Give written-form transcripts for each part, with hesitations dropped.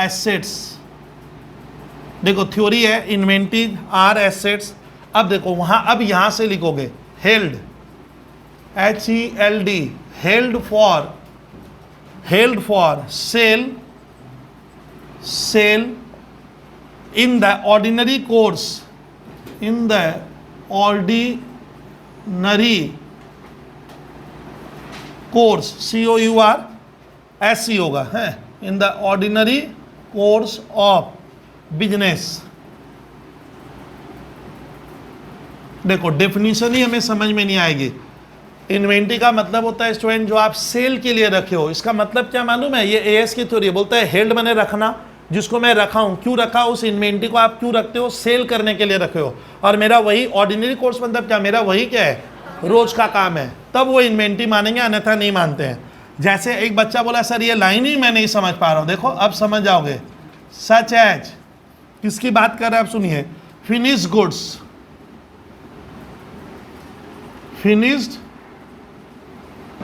Assets. देखो theory है inventories are assets. अब देखो वहां, अब यहां से लिखोगे held, HELD, held for sale in the ordinary course, in the ordinary course, COURSE होगा है, in the ordinary course of business। देखो डेफिनेशन ही हमें समझ में नहीं आएगी। इन्वेंटरी का मतलब होता है स्टूडेंट जो आप सेल के लिए रखे हो। इसका मतलब क्या मालूम है? ये एएस की थ्योरी बोलता है हेल्ड मैंने रखना, जिसको मैं रखा हूं, क्यों रखा? उस इन्वेंटरी को आप क्यों रखते हो? सेल करने के लिए रखे हो। और मेरा वही ऑर्डिनरी कोर्स मतलब क्या? मेरा वही क्या है? रोज का काम है। तब वो इन्वेंटरी मानेंगे, अन्यथा नहीं मानते हैं। जैसे एक बच्चा बोला सर ये लाइन ही मैं नहीं समझ पा रहा हूं। देखो अब समझ जाओगे। सच एज, किसकी बात कर रहे हैं आप सुनिए। Finished goods, finished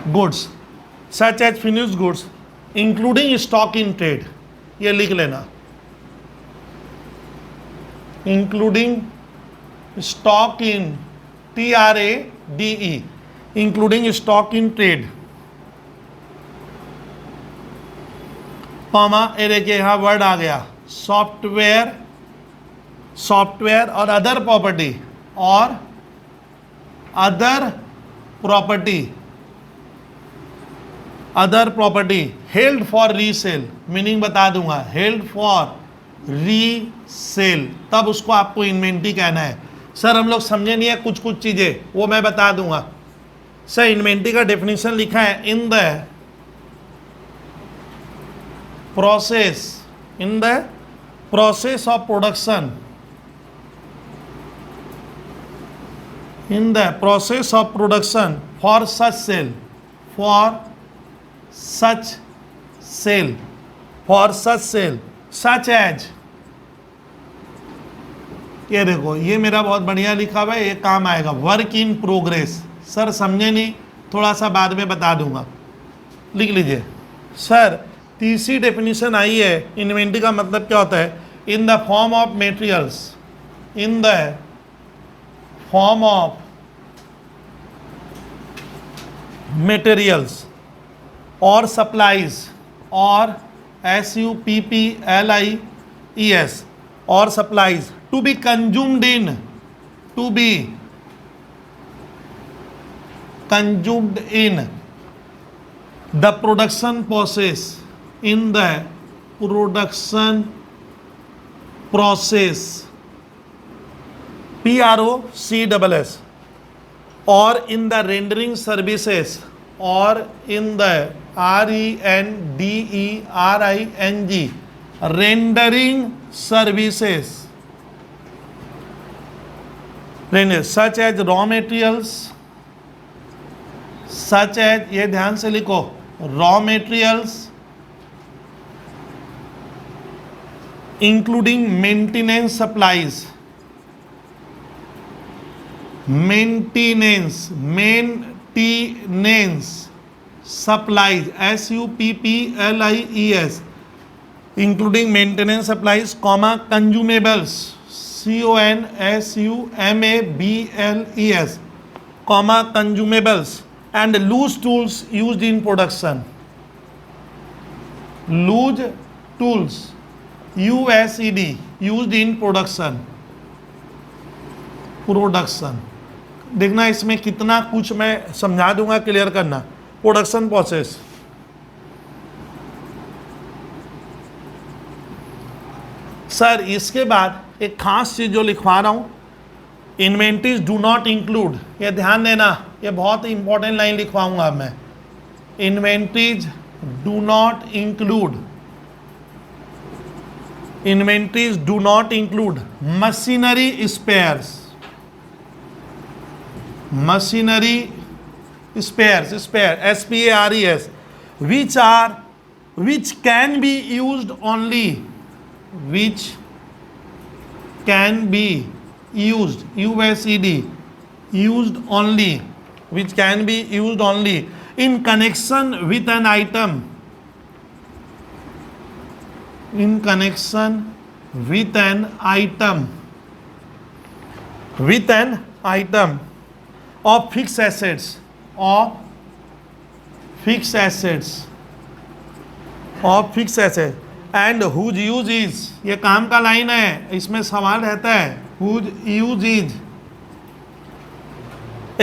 goods, such as finished goods including stock in trade. ये लिख लेना, including stock in, TRADE, including stock in trade, comma A देखिए यहां वर्ड आ गया सॉफ्टवेयर, सॉफ्टवेयर और अदर प्रॉपर्टी, और other property, other property held for resale. Meaning बता दूंगा, हेल्ड फॉर रीसेल, तब उसको आपको इन्वेंटरी कहना है। सर हम लोग समझे नहीं है कुछ कुछ चीजें, वो मैं बता दूंगा। सर इन्वेंटरी का डेफिनेशन लिखा है in the process, in the process of production, in the process of production for such sale, for such sale, for such sale, such as, ये देखो ये मेरा बहुत बढ़िया लिखा हुआ है, ये काम आएगा। वर्क इन प्रोग्रेस, सर समझे नहीं, थोड़ा सा बाद में बता दूंगा, लिख लीजिए। सर तीसरी डेफिनेशन आई है इन्वेंटरी का मतलब क्या होता है? In the form of materials, in the form of materials और सप्लाईज, और SUPPLIES, और supplies to be consumed in, to be consumed in the production process, in the production process, PROCSS, और इन द रेंडरिंग सर्विसेस, और in the RENDERING rendering services, such as raw materials, such as, ये ध्यान से लिखो, raw materials including maintenance supplies, maintenance supplies, SUPPLIES, including maintenance supplies, comma consumables, CONSUMABLES, comma consumables, and loose tools used in production, loose tools, USED, used in production, देखना इसमें कितना कुछ मैं समझा दूंगा, क्लियर करना। प्रोडक्शन प्रोसेस, सर इसके बाद एक खास चीज जो लिखवा रहा हूं, इन्वेंटरीज डू नॉट इंक्लूड, ये ध्यान देना, ये बहुत इंपॉर्टेंट लाइन लिखवाऊंगा मैं। Inventories do not include, inventories do not include machinery spares, machinery spares, SPARES, which can be used only, which can be used, USED, used only, which can be used only in connection with an item, in connection with an item, with an item of fixed assets, of fixed assets, of fixed assets and whose use is, ये काम का line है, इसमें सवाल रहता है, whose use is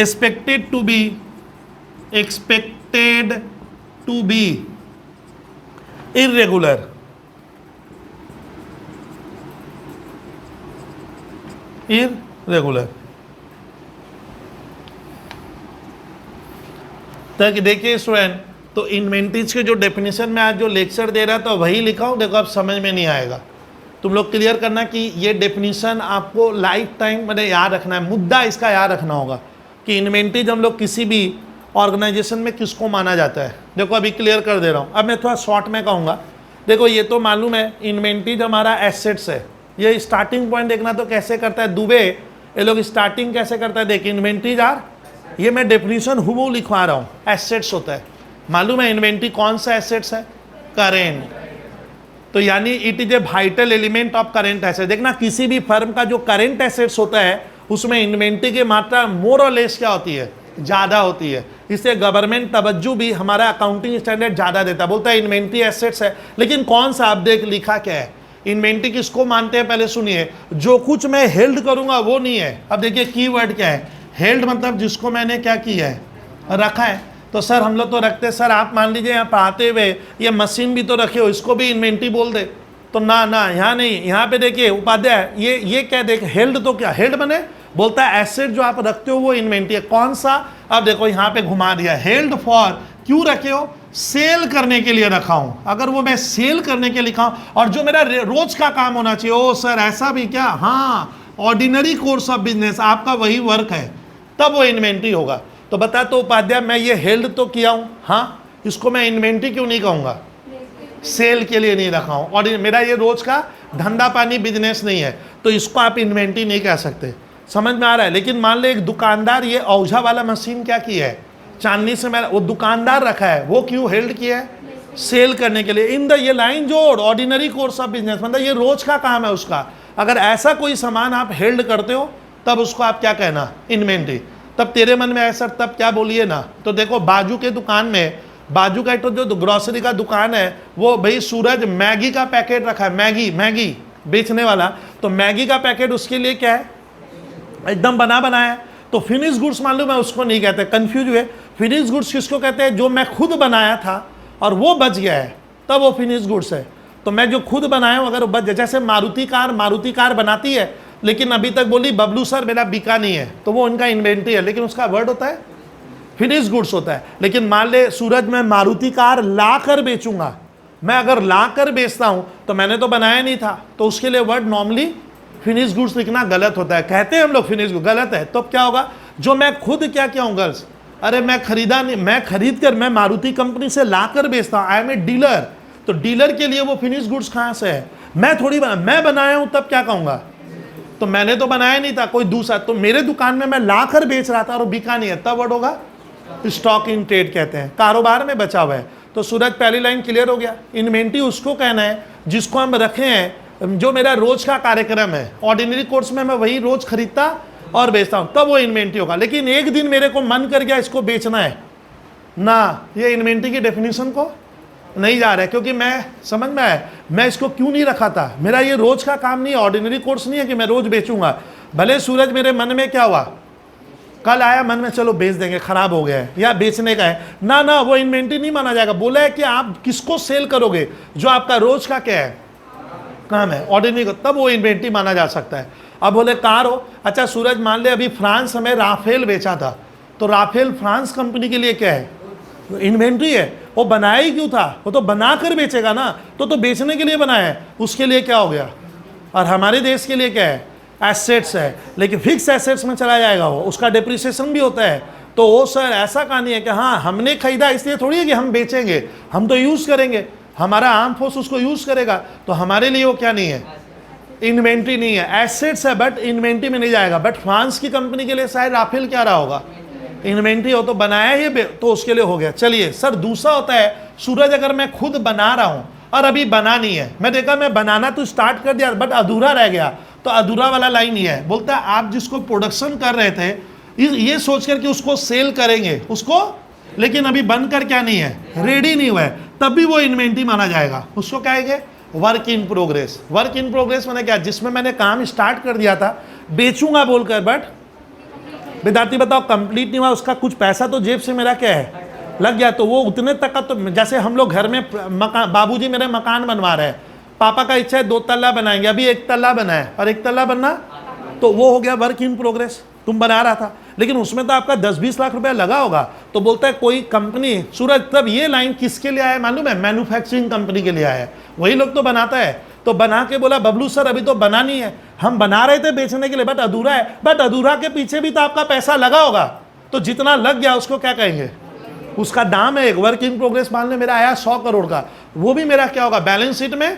expected to be irregular, regular. तो देखिए स्टूडेंट, तो इन्वेंटरीज के जो डेफिनेशन में आज जो लेक्चर दे रहा था वही लिखा हूँ, देखो अब समझ में नहीं आएगा। तुम लोग क्लियर करना कि ये डेफिनेशन आपको लाइफ टाइम मतलब याद रखना है, मुद्दा इसका याद रखना होगा कि इन्वेंटरीज हम लोग किसी भी ऑर्गेनाइजेशन में किसको माना जाता है। देखो अभी क्लियर कर दे रहा हूँ, अब मैं थोड़ा शॉर्ट में कहूँगा। देखो ये तो मालूम है इन्वेंटरीज हमारा एसेट्स है, ये स्टार्टिंग पॉइंट देखना तो कैसे करता है दुबे, ये लोग स्टार्टिंग कैसे करता है, देखिए इन्वेंटरीज आर, ये मैं डेफिनेशन हुबहू लिखवा रहा हूँ, एसेट्स होता है। मालूम है इन्वेंटरी कौन सा एसेट्स है, करेंट, तो यानी it is a vital element of current asset. देखना किसी भी फर्म का जो करेंट एसेट्स होता है उसमें इन्वेंटरी की मात्रा मोर और लेस क्या होती है, ज़्यादा होती है। इससे गवर्नमेंट तवज्जो भी हमारा अकाउंटिंग स्टैंडर्ड ज़्यादा देता है, बोलता है इन्वेंटरी एसेट्स है। लेकिन कौन सा, आप देख लिखा क्या है, इन्वेंटरी किसको मानते हैं पहले सुनिए, जो कुछ मैं हेल्ड करूंगा वो नहीं है। अब देखिए कीवर्ड क्या है, हेल्ड मतलब जिसको मैंने क्या किया है, रखा है। तो सर हम लोग तो रखते, सर आप मान लीजिए यहाँ पढ़ाते हुए ये मशीन भी तो रखे हो, इसको भी इन्वेंटरी बोल दे, तो ना ना यहाँ नहीं, यहाँ पे देखिए उपाध्याय ये क्या देख, हेल्ड तो क्या, हेल्ड बने बोलता है एसेट जो आप रखते हो वो इन्वेंटरी है। कौन सा, अब देखो यहाँ पे घुमा दिया, हेल्ड फॉर, क्यों रखे हो, सेल करने के लिए रखा हूं। अगर वो मैं सेल करने के लिए लिखा हूं और जो मेरा रोज का काम होना चाहिए, ओ सर ऐसा भी क्या, हाँ ऑर्डिनरी कोर्स ऑफ बिजनेस आपका वही वर्क है, तब वो इन्वेंटरी होगा। तो बता तो उपाध्याय मैं ये हेल्ड तो किया हूं, हाँ इसको मैं इन्वेंटरी क्यों नहीं कहूंगा, सेल के लिए नहीं रखा हूं, और मेरा ये रोज का धंधा पानी बिजनेस नहीं है, तो इसको आप इन्वेंटरी नहीं कह सकते। समझ में आ रहा है। लेकिन मान ले एक दुकानदार ये औझा वाला मशीन क्या किया है, चांदनी से मेरा वो दुकानदार रखा है, वो क्यों हेल्ड किया है, सेल करने के लिए। इन द ये लाइन जोड़, ऑर्डिनरी कोर्स ऑफ बिजनेस मतलब ये रोज का काम है उसका। अगर ऐसा कोई सामान आप हेल्ड करते हो तब उसको आप क्या कहना, इन्वेंटरी। तब तेरे मन में आए सर तब क्या बोलिए ना, तो देखो बाजू के दुकान में, बाजू का तो जो ग्रोसरी का दुकान है वो भाई सूरज मैगी का पैकेट रखा है, मैगी बेचने वाला, तो मैगी का पैकेट उसके लिए क्या है, एकदम बना बनाया। तो फिनिश गुड्स मालूम है उसको नहीं कहते, कंफ्यूज हुए। फिनिश गुड्स किसको कहते हैं, जो मैं खुद बनाया था और वो बच गया है तब वो फिनिश गुड्स है। तो मैं जो खुद बनाया हूँ अगर वो बच जाए, जैसे मारुति कार बनाती है लेकिन अभी तक बोली बबलू सर मेरा बिका नहीं है, तो वो उनका इन्वेंटरी है, लेकिन उसका वर्ड होता है फिनिश गुड्स होता है। लेकिन मान ले सूरज मैं मारुति कार ला कर बेचूंगा, मैं अगर ला कर बेचता हूँ तो मैंने तो बनाया नहीं था, तो उसके लिए वर्ड नॉर्मली फिनिश गुड्स लिखना गलत होता है। कहते हैं हम लोग फिनिश गुड्स, गलत है। तो क्या होगा, जो मैं खुद क्या हूँ गर्ल्स, अरे मैं खरीदा नहीं, मैं खरीद कर मैं मारुति कंपनी से ला कर बेचता हूँ, आई एम ए डीलर। तो डीलर के लिए वो फिनिश गुड्स कहाँ से है, मैं थोड़ी मैं बनाया हूँ तब क्या कहूँगा, तो मैंने तो बनाया नहीं था कोई दूसरा, तो मेरे दुकान में मैं ला कर बेच रहा था और बिका नहीं है, तब वर्ड होगा स्टॉक इन ट्रेड कहते हैं, कारोबार में बचा हुआ है। तो सूरज पहली लाइन क्लियर हो गया। इन्वेंटरी उसको कहना है जिसको हम रखे हैं, जो मेरा रोज का कार्यक्रम है, ऑर्डिनरी कोर्स में मैं वही रोज खरीदता और बेचता हूँ, तब वो इन्वेंटरी होगा। लेकिन एक दिन मेरे को मन कर गया इसको बेचना है ना, ये इन्वेंटरी की डेफिनेशन को नहीं जा रहा है, क्योंकि मैं समझ में आया मैं इसको क्यों नहीं रखा था, मेरा ये रोज का काम नहीं है, ऑर्डिनरी कोर्स नहीं है कि मैं रोज बेचूंगा। भले सूरज मेरे मन में क्या हुआ, कल आया मन में चलो बेच देंगे, खराब हो गया है या बेचने का है, ना ना वो इन्वेंटरी नहीं माना जाएगा। बोला है कि आप किसको सेल करोगे, जो आपका रोज का क्या है काम है, ऑर्डिनरी को, तब वो इन्वेंटरी माना जा सकता है। अब बोले कार हो, अच्छा सूरज मान ले अभी फ्रांस हमें राफेल बेचा था, तो राफेल फ्रांस कंपनी के लिए क्या है, इन्वेंट्री है। वो बनाया ही क्यों था, वो तो बना कर बेचेगा ना, तो बेचने के लिए बनाया है, उसके लिए क्या हो गया। और हमारे देश के लिए क्या है, एसेट्स है, लेकिन फिक्स एसेट्स में चला जाएगा वो, उसका डिप्रिसिएशन भी होता है। तो वो सर ऐसा कहानी है कि हाँ हमने खरीदा इसलिए थोड़ी है कि हम बेचेंगे, हम तो यूज़ करेंगे, हमारा आर्म फोर्स उसको यूज़ करेगा, तो हमारे लिए वो क्या नहीं है, इन्वेंट्री नहीं है, एसेट्स है बट इन्वेंट्री में नहीं जाएगा। बट फ्रांस की कंपनी के लिए शायद राफेल क्या रहा होगा, इन्वेंट्री हो, तो बनाया ही तो उसके लिए हो गया। चलिए सर दूसरा होता है सूरज अगर मैं खुद बना रहा हूं और अभी बना नहीं है। मैं देखा मैं बनाना तो स्टार्ट कर दिया बट अधूरा रह गया, तो अधूरा वाला लाइन ही है। बोलता है आप जिसको प्रोडक्शन कर रहे थे ये सोच कर कि उसको सेल करेंगे उसको, लेकिन अभी बनकर क्या नहीं है, रेडी नहीं हुआ है, तब भी वो इन्वेंट्री माना जाएगा। उसको क्या है, work in progress. Work in progress मैंने क्या, जिसमें मैंने काम स्टार्ट कर दिया था बेचूंगा बोलकर, बट विद्यार्थी बताओ कंप्लीट नहीं हुआ, उसका कुछ पैसा तो जेब से मेरा क्या है लग गया, तो वो उतने तक का, तो जैसे हम लोग घर में मकान, बाबूजी मेरे मकान बनवा रहे हैं, पापा का इच्छा है 2 तल्ला बनाएंगे, अभी 1 तल्ला बना है और 1 तल्ला बनना, तो वो हो गया वर्क इन प्रोग्रेस। तुम बना रहा था लेकिन उसमें तो आपका 10-20 लाख रुपया लगा होगा। तो बोलता है कोई कंपनी, सूरज तब ये लाइन किसके लिए आया मालूम है, मैन्युफैक्चरिंग कंपनी के लिए आया है, वही लोग तो बनाता है। तो बना के बोला बबलू सर अभी तो बना नहीं है, हम बना रहे थे बेचने के लिए बट अधूरा है, बट अधूरा के पीछे भी तो आपका पैसा लगा होगा, तो जितना लग गया उसको क्या कहेंगे, उसका दाम है। एक वर्क इन प्रोग्रेस मान ले मेरा आया 100 करोड़ का, वो भी मेरा क्या होगा बैलेंस शीट में,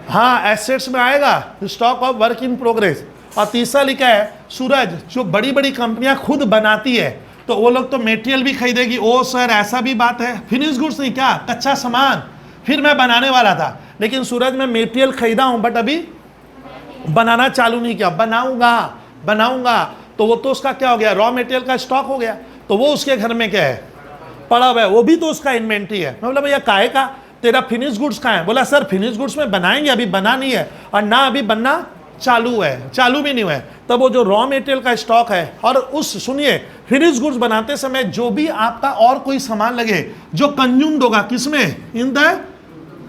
हाँ एसेट्स में आएगा, stock of work in progress. और तीसरा लिखा है सूरज जो बड़ी बड़ी कंपनियां खुद बनाती है तो वो लोग तो मटेरियल भी खरीदेगी। ओ सर ऐसा भी बात है, फिनिश गुड्स नहीं क्या, कच्चा सामान, फिर मैं बनाने वाला था लेकिन सूरज मैं मटेरियल खरीदा हूं बट अभी बनाना चालू नहीं किया, बनाऊंगा तो वो तो उसका क्या हो गया, रॉ मटेरियल का स्टॉक हो गया, तो वो उसके घर में क्या है पड़ा हुआ है, वो भी तो उसका इन्वेंट्री है। मैं बोला भैया काहे का, तेरा फिनिश गुड्स कहाँ है, बोला सर फिनिश गुड्स में बनाएंगे अभी बना नहीं है, और ना अभी बनना चालू है, चालू भी नहीं हुआ है। तब वो जो रॉ मटेरियल का स्टॉक है और उस सुनिए फिनिश गुड्स बनाते समय जो भी आपका और कोई सामान लगे जो कंज्यूम्ड होगा किसमें, इन द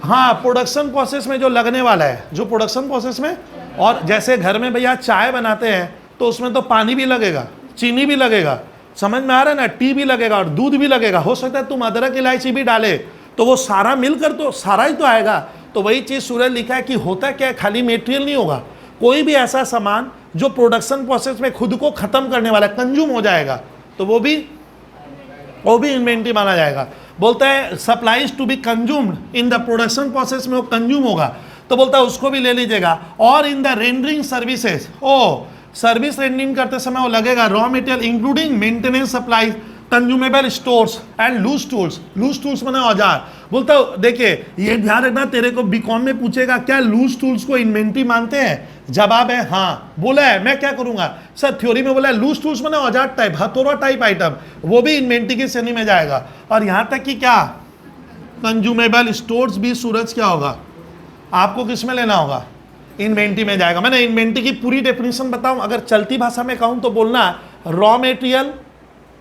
हाँ प्रोडक्शन प्रोसेस में जो लगने वाला है, जो प्रोडक्शन प्रोसेस में। और जैसे घर में भैया चाय बनाते हैं तो उसमें तो पानी भी लगेगा, चीनी भी लगेगा, समझ में आ रहा है ना, टी भी लगेगा और दूध भी लगेगा, हो सकता है तुम अदरक इलायची भी डाले, तो वो सारा मिलकर तो सारा ही तो आएगा। तो वही चीज़ सूरज लिखा है कि होता क्या है, खाली मटेरियल नहीं होगा, कोई भी ऐसा सामान जो प्रोडक्शन प्रोसेस में खुद को खत्म करने वाला कंज्यूम हो जाएगा तो वो भी इन्वेंट्री माना जाएगा। बोलता है supplies to be consumed in the production process में वो कंज्यूम होगा, तो बोलता है उसको भी ले लीजिएगा। और इन द रेंडरिंग सर्विसेज, ओ सर्विस रेंडरिंग करते समय वो लगेगा raw material including maintenance supply consumable stores and loose tools माने औजार। बोलता है देखिए ये ध्यान रखना, तेरे को बीकॉम में पूछेगा क्या लूज टूल्स को इन्वेंट्री मानते हैं, जवाब है हाँ। बोला है मैं क्या करूंगा सर, थ्योरी में बोला है लूज टूल्स माने औजार टाइप, हथौड़ा टाइप आइटम, वो भी इन्वेंट्री की श्रेणी में जाएगा। और यहां तक कि क्या कंज्यूमेबल स्टोर्स भी सूरज क्या होगा, आपको किस में लेना होगा, इन्वेंट्री में जाएगा। मैंने इन्वेंट्री की पूरी डेफिनेशन बताऊं, अगर चलती भाषा में कहूं तो बोलना रॉ मटेरियल,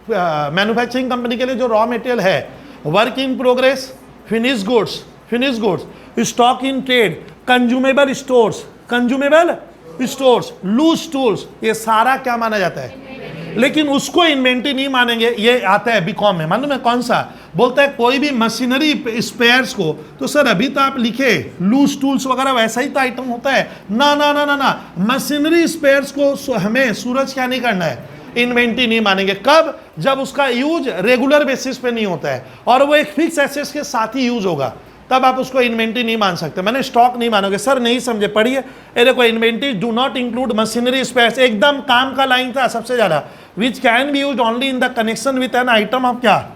मैन्युफैक्चरिंग कंपनी के लिए जो रॉ मटेरियल है, work in progress, finish goods, stock in trade, consumable stores, loose tools, ये सारा क्या माना जाता है, लेकिन उसको इन्वेंट्री नहीं मानेंगे। ये आता है बीकॉम में, मालूम है कौन सा, बोलता है कोई भी मशीनरी स्पेयर्स को, तो सर अभी तो आप लिखे लूज टूल्स वगैरह वैसा ही तो आइटम होता है ना ना ना ना ना, मशीनरी स्पेयर्स को हमें सूरज क्या नहीं करना है, इन्वेंट्री नहीं मानेंगे। कब, जब उसका यूज रेगुलर बेसिस पे नहीं होता है और वो एक फिक्स एसेट्स के साथ ही यूज होगा, तब आप उसको इन्वेंट्री नहीं मान सकते। मैंने स्टॉक नहीं मानोगे सर, नहीं समझे, पढ़िए। देखो inventory do not include machinery spares, एकदम काम का लाइन था सबसे ज्यादा, which can be used only in the connection with an item of क्या,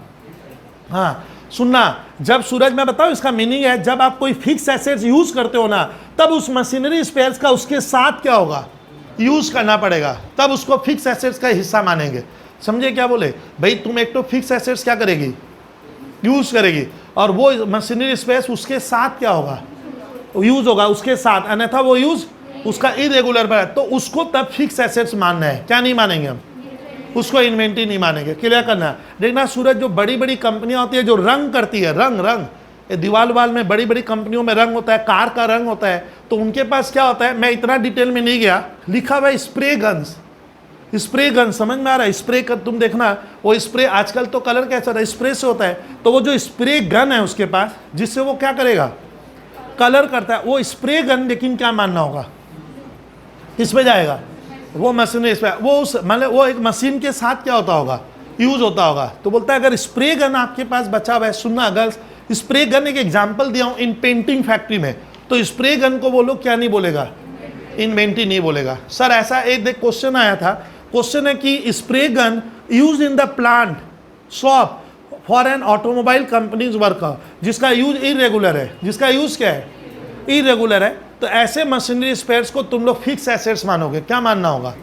हाँ सुनना, जब सूरज में बताओ इसका मीनिंग है जब आप कोई फिक्स एसेट्स यूज करते हो ना, तब उस मशीनरी स्पेयर्स का उसके साथ क्या होगा, यूज करना पड़ेगा, तब उसको फिक्स एसेट्स का हिस्सा मानेंगे। समझे क्या बोले भाई, तुम एक तो फिक्स एसेट्स क्या करेगी, यूज करेगी, और वो मशीनरी स्पेस उसके साथ क्या होगा, यूज होगा उसके साथ, अन्यथा वो यूज उसका इरेगुलर पर है, तो उसको तब फिक्स एसेट्स मानना है, क्या नहीं मानेंगे हम, उसको इन्वेंट्री नहीं मानेंगे। क्लियर करना है। देखना सूरज जो बड़ी बड़ी कंपनियां होती है जो रंग करती है, रंग दीवार वाल में बड़ी बड़ी कंपनियों में रंग होता है, कार का रंग होता है, तो उनके पास क्या होता है, मैं इतना डिटेल में नहीं गया, लिखा हुआ है स्प्रे गन, समझ में आ रहा है, स्प्रे कर, तुम देखना वो स्प्रे, आजकल तो कलर कैसा होता है, स्प्रे से होता है, तो वो जो स्प्रे गन है उसके पास जिससे वो क्या करेगा, कलर करता है, वो स्प्रे गन, लेकिन क्या मानना होगा, किस पे जाएगा, वो मशीनरी स्प्रे, वो उस मतलब वो एक मशीन के साथ क्या होता होगा, यूज होता होगा। तो बोलता है अगर स्प्रे गन आपके पास बचा हुआ है, सुनना गर्ल्स, स्प्रे गन एक एग्जांपल दिया हूं इन पेंटिंग फैक्ट्री में, तो स्प्रे गन को वो लोग क्या नहीं बोलेगा, इन्वेंट्री नहीं बोलेगा। सर ऐसा एक देख क्वेश्चन आया था, क्वेश्चन है कि spray gun use in the plant shop for an automobile companies worker, जिसका यूज इरेगुलर है, जिसका यूज क्या है, इरेगुलर है, तो ऐसे मशीनरी स्पेयर्स को तुम लोग फिक्स एसेट्स मानोगे। क्या मानना होगा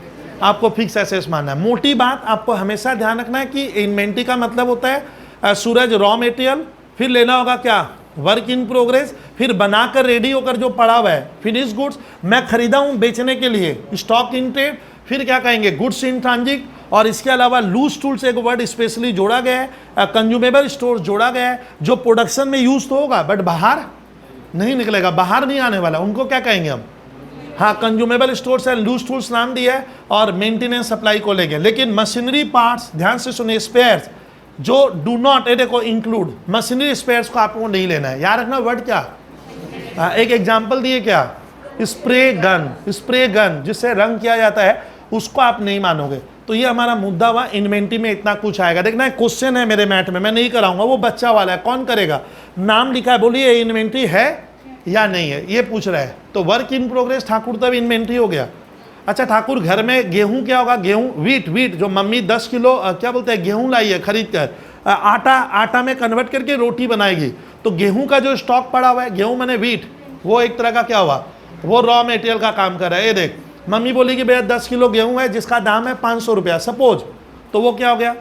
आपको? फिक्स एसेट्स मानना है। मोटी बात आपको हमेशा ध्यान रखना है कि इन्वेंट्री का मतलब होता है सूरज रॉ मटेरियल, फिर लेना होगा क्या, वर्क इन प्रोग्रेस, फिर बनाकर रेडी होकर जो पड़ा हुआ है फिनिश गुड्स, मैं खरीदा हूँ बेचने के लिए, स्टॉक इन ट्रेड, फिर क्या कहेंगे, गुड्स इन ट्रांजिट, और इसके अलावा लूज टूल्स एक वर्ड स्पेशली जोड़ा गया है, कंज्यूमेबल स्टोर जोड़ा गया है, जो प्रोडक्शन में यूज तो होगा बट बाहर नहीं निकलेगा, बाहर नहीं आने वाला, उनको क्या कहेंगे हम, हाँ consumable stores and loose tools नाम दिया है, और मेंटेनेंस सप्लाई को लेके। लेकिन मशीनरी पार्ट्स, ध्यान से सुनिए, स्पेयर्स जो डू नॉट, ये देखो इंक्लूड, मशीनरी स्पेयर्स को आपको नहीं लेना है। याद रखना वर्ड क्या, एक एग्जांपल दिए क्या, स्प्रे गन, स्प्रे गन जिससे रंग किया जाता है, उसको आप नहीं मानोगे। तो ये हमारा मुद्दा हुआ, इन्वेंट्री में इतना कुछ आएगा। देखना क्वेश्चन है मेरे मैथ में, मैं नहीं कराऊंगा, वो बच्चा वाला है, कौन करेगा, नाम लिखा है, बोलिए इन्वेंट्री है या नहीं है, ये पूछ रहा है। तो वर्क इन प्रोग्रेस ठाकुर तब इन्वेंट्री हो गया। अच्छा ठाकुर घर में गेहूं क्या होगा, गेहूं वीट जो मम्मी 10 किलो क्या बोलते हैं गेहूं लाई है खरीद कर, आटा में कन्वर्ट करके रोटी बनाएगी, तो गेहूं का जो स्टॉक पड़ा हुआ है, गेहूं मैंने वीट, वो एक तरह का क्या हुआ, वो रॉ मटेरियल का काम कर रहा है। ये देख मम्मी बोली कि भैया 10 किलो गेहूं है जिसका दाम है 500 रुपया सपोज, तो वो क्या हो गया,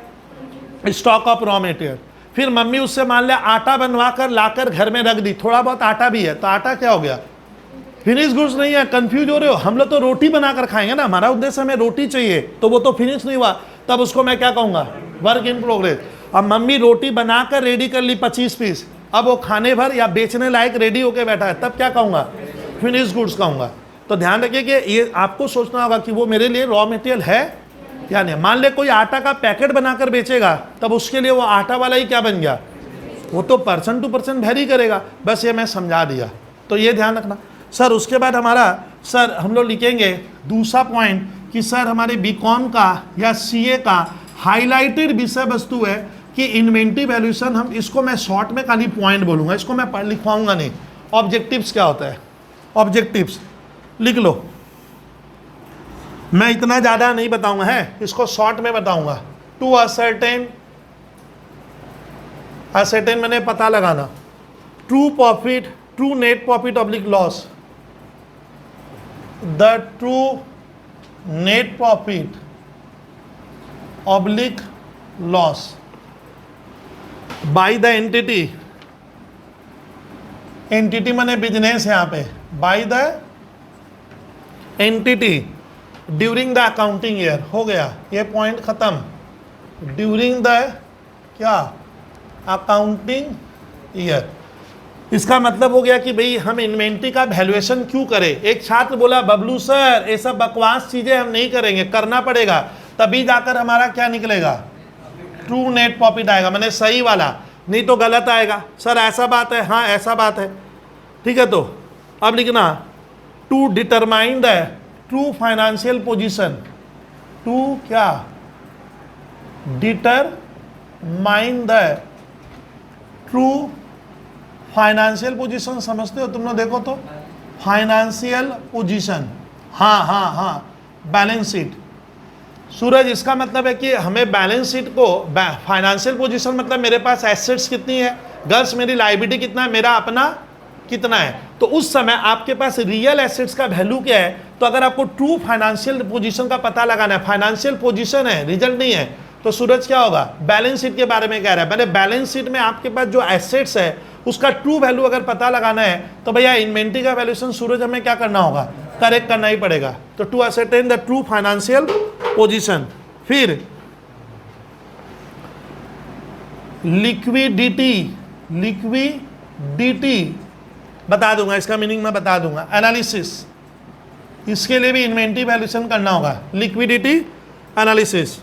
स्टॉक ऑफ रॉ मटेरियल। फिर मम्मी उससे मान लिया आटा बनवा कर लाकर घर में रख दी, थोड़ा बहुत आटा भी है, तो आटा क्या हो गया, फिनिश गुड्स नहीं है। कंफ्यूज हो रहे हो, हम लोग तो रोटी बनाकर खाएंगे ना, हमारा उद्देश्य हमें रोटी चाहिए, तो वो तो फिनिश नहीं हुआ, तब उसको मैं क्या कहूँगा, वर्क इन प्रोग्रेस। अब मम्मी रोटी बनाकर रेडी कर ली 25 पीस, अब वो खाने भर या बेचने लायक रेडी होकर बैठा है, तब क्या कहूँगा, फिनिश गुड्स कहूँगा। तो ध्यान रखिए कि ये आपको सोचना होगा कि वो मेरे लिए रॉ मटेरियल है या नहीं। मान ले कोई आटा का पैकेट बनाकर बेचेगा, तब उसके लिए वो आटा वाला ही क्या बन गया, वो तो पर्सन टू पर्सन वेरी करेगा। बस ये मैं समझा दिया, तो ये ध्यान रखना। सर उसके बाद हमारा सर हम लोग लिखेंगे दूसरा पॉइंट कि सर हमारे बीकॉम का या सीए का हाईलाइटेड विषय वस्तु है कि इन्वेंट्री वैल्यूएशन, हम इसको मैं शॉर्ट में खाली पॉइंट बोलूँगा, इसको मैं लिखवाऊंगा नहीं। ऑब्जेक्टिव्स क्या होता है, ऑब्जेक्टिव्स लिख लो, मैं इतना ज़्यादा नहीं बताऊंगा, है इसको शॉर्ट में बताऊंगा। टू असर्टेन, असर्टेन मैंने पता लगाना, true profit, true net profit oblique loss, the true net profit oblique loss by the entity, entity माने बिजनेस यहाँ पे, by the entity during the accounting year, हो गया ये पॉइंट खत्म। ड्यूरिंग द क्या, अकाउंटिंग ईयर, इसका मतलब हो गया कि भाई हम इन्वेंट्री का वैल्यूएशन क्यों करें। एक छात्र बोला बबलू सर ये सब बकवास चीजें हम नहीं करेंगे, करना पड़ेगा, तभी जाकर हमारा क्या निकलेगा, ट्रू नेट प्रॉफिट आएगा, मैंने सही वाला, नहीं तो गलत आएगा। सर ऐसा बात है, हाँ ऐसा बात है, ठीक है। तो अब लिखना to determine the true financial position, to क्या, determine the true financial position, समझते हो तुम लोग, देखो तो फाइनेंशियल पोजीशन, हाँ बैलेंस शीट। सूरज इसका मतलब है कि हमें बैलेंस शीट को, फाइनेंशियल पोजीशन मतलब मेरे पास एसेट्स कितनी है, गर्ल्स मेरी लायबिलिटी कितना है, मेरा अपना कितना है, तो उस समय आपके पास रियल एसेट्स का वैल्यू क्या है। तो अगर आपको ट्रू फाइनेंशियल पोजीशन का पता लगाना है, फाइनेंशियल पोजीशन है रिजल्ट नहीं है, तो सूरज क्या होगा, बैलेंस शीट के बारे में कह रहा है। मैंने बैलेंस शीट में आपके पास जो एसेट्स है उसका ट्रू वैल्यू अगर पता लगाना है, तो भैया इन्वेंट्री का वैल्यूएशन सूरज हमें क्या करना होगा, करेक्ट करना ही पड़ेगा। तो to ascertain the true financial position. फिर लिक्विडिटी, लिक्विडिटी बता दूंगा, इसका मीनिंग मैं बता दूंगा। एनालिसिस, इसके लिए भी इन्वेंट्री वैल्यूएशन करना होगा, लिक्विडिटी एनालिसिस,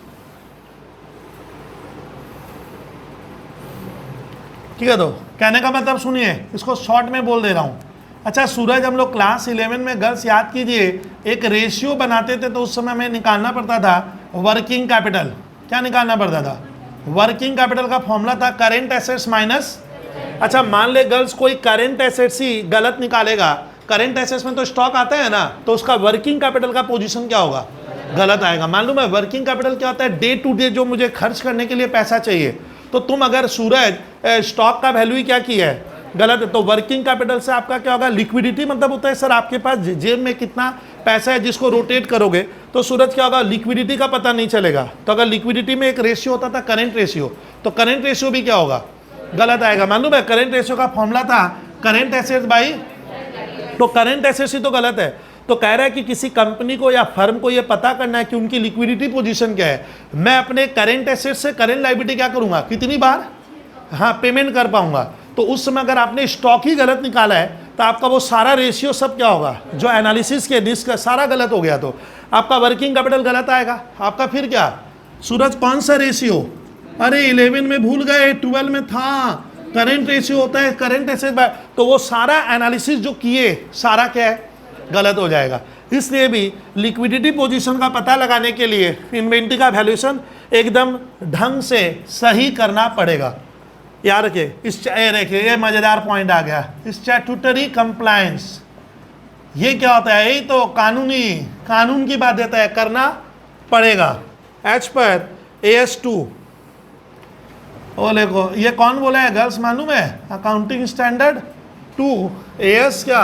ठीक है। तो कहने का मतलब सुनिए, इसको शॉर्ट में बोल दे रहा हूँ। अच्छा सूरज, हम लोग क्लास 11 में गर्ल्स याद कीजिए, एक रेशियो बनाते थे, तो उस समय हमें निकालना पड़ता था वर्किंग कैपिटल। क्या निकालना पड़ता था, वर्किंग कैपिटल का फॉर्मूला था करेंट एसेट्स माइनस। अच्छा मान ले गर्ल्स कोई करेंट एसेट्स ही गलत निकालेगा, करेंट एसेट्स में तो स्टॉक आता है ना, तो उसका वर्किंग कैपिटल का पोजीशन क्या होगा, गलत आएगा। मान लो मैं वर्किंग कैपिटल क्या होता है, डे टू डे जो मुझे खर्च करने के लिए पैसा चाहिए, तो तुम अगर सूरज स्टॉक का वैल्यू ही क्या किया है, गलत है, तो वर्किंग कैपिटल से आपका क्या होगा, लिक्विडिटी मतलब होता है सर आपके पास जेब में कितना पैसा है जिसको रोटेट करोगे, तो सूरज क्या होगा, लिक्विडिटी का पता नहीं चलेगा। तो अगर लिक्विडिटी में एक रेशियो होता था करंट रेशियो, तो करंट रेशियो भी क्या होगा, गलत आएगा। मालूम है करंट रेशियो का फॉर्मूला था करंट एसेट्स बाई, तो करंट एसेट्स ही तो गलत है। तो कह रहा है कि किसी कंपनी को या फर्म को यह पता करना है कि उनकी लिक्विडिटी पोजीशन क्या है, मैं अपने करंट एसेट्स से करंट लायबिलिटी क्या करूंगा, कितनी बार हाँ पेमेंट कर पाऊंगा। तो उस समय अगर आपने स्टॉक ही गलत निकाला है तो आपका वो सारा रेशियो सब क्या होगा, जो एनालिसिस के रिस्क सारा गलत हो गया, तो आपका वर्किंग कैपिटल गलत आएगा। आपका फिर क्या सूरज, कौन सा रेशियो, अरे 11 में भूल गए, 12 में था, करंट रेशियो होता है करंट एसेट, तो वो सारा एनालिसिस जो किए सारा क्या है, गलत हो जाएगा। इसलिए भी लिक्विडिटी पोजीशन का पता लगाने के लिए इन्वेंट्री का वैल्यूएशन एकदम ढंग से सही करना पड़ेगा। याद रखिए, रखिए ये मजेदार पॉइंट आ गया, स्टैट्यूटरी कंप्लायंस, ये क्या होता है, यही तो कानून की बाध्यता है, करना पड़ेगा एज पर AS2। ओ देखो ये कौन बोला है गर्ल्स, मालूम है, अकाउंटिंग स्टैंडर्ड 2 AS क्या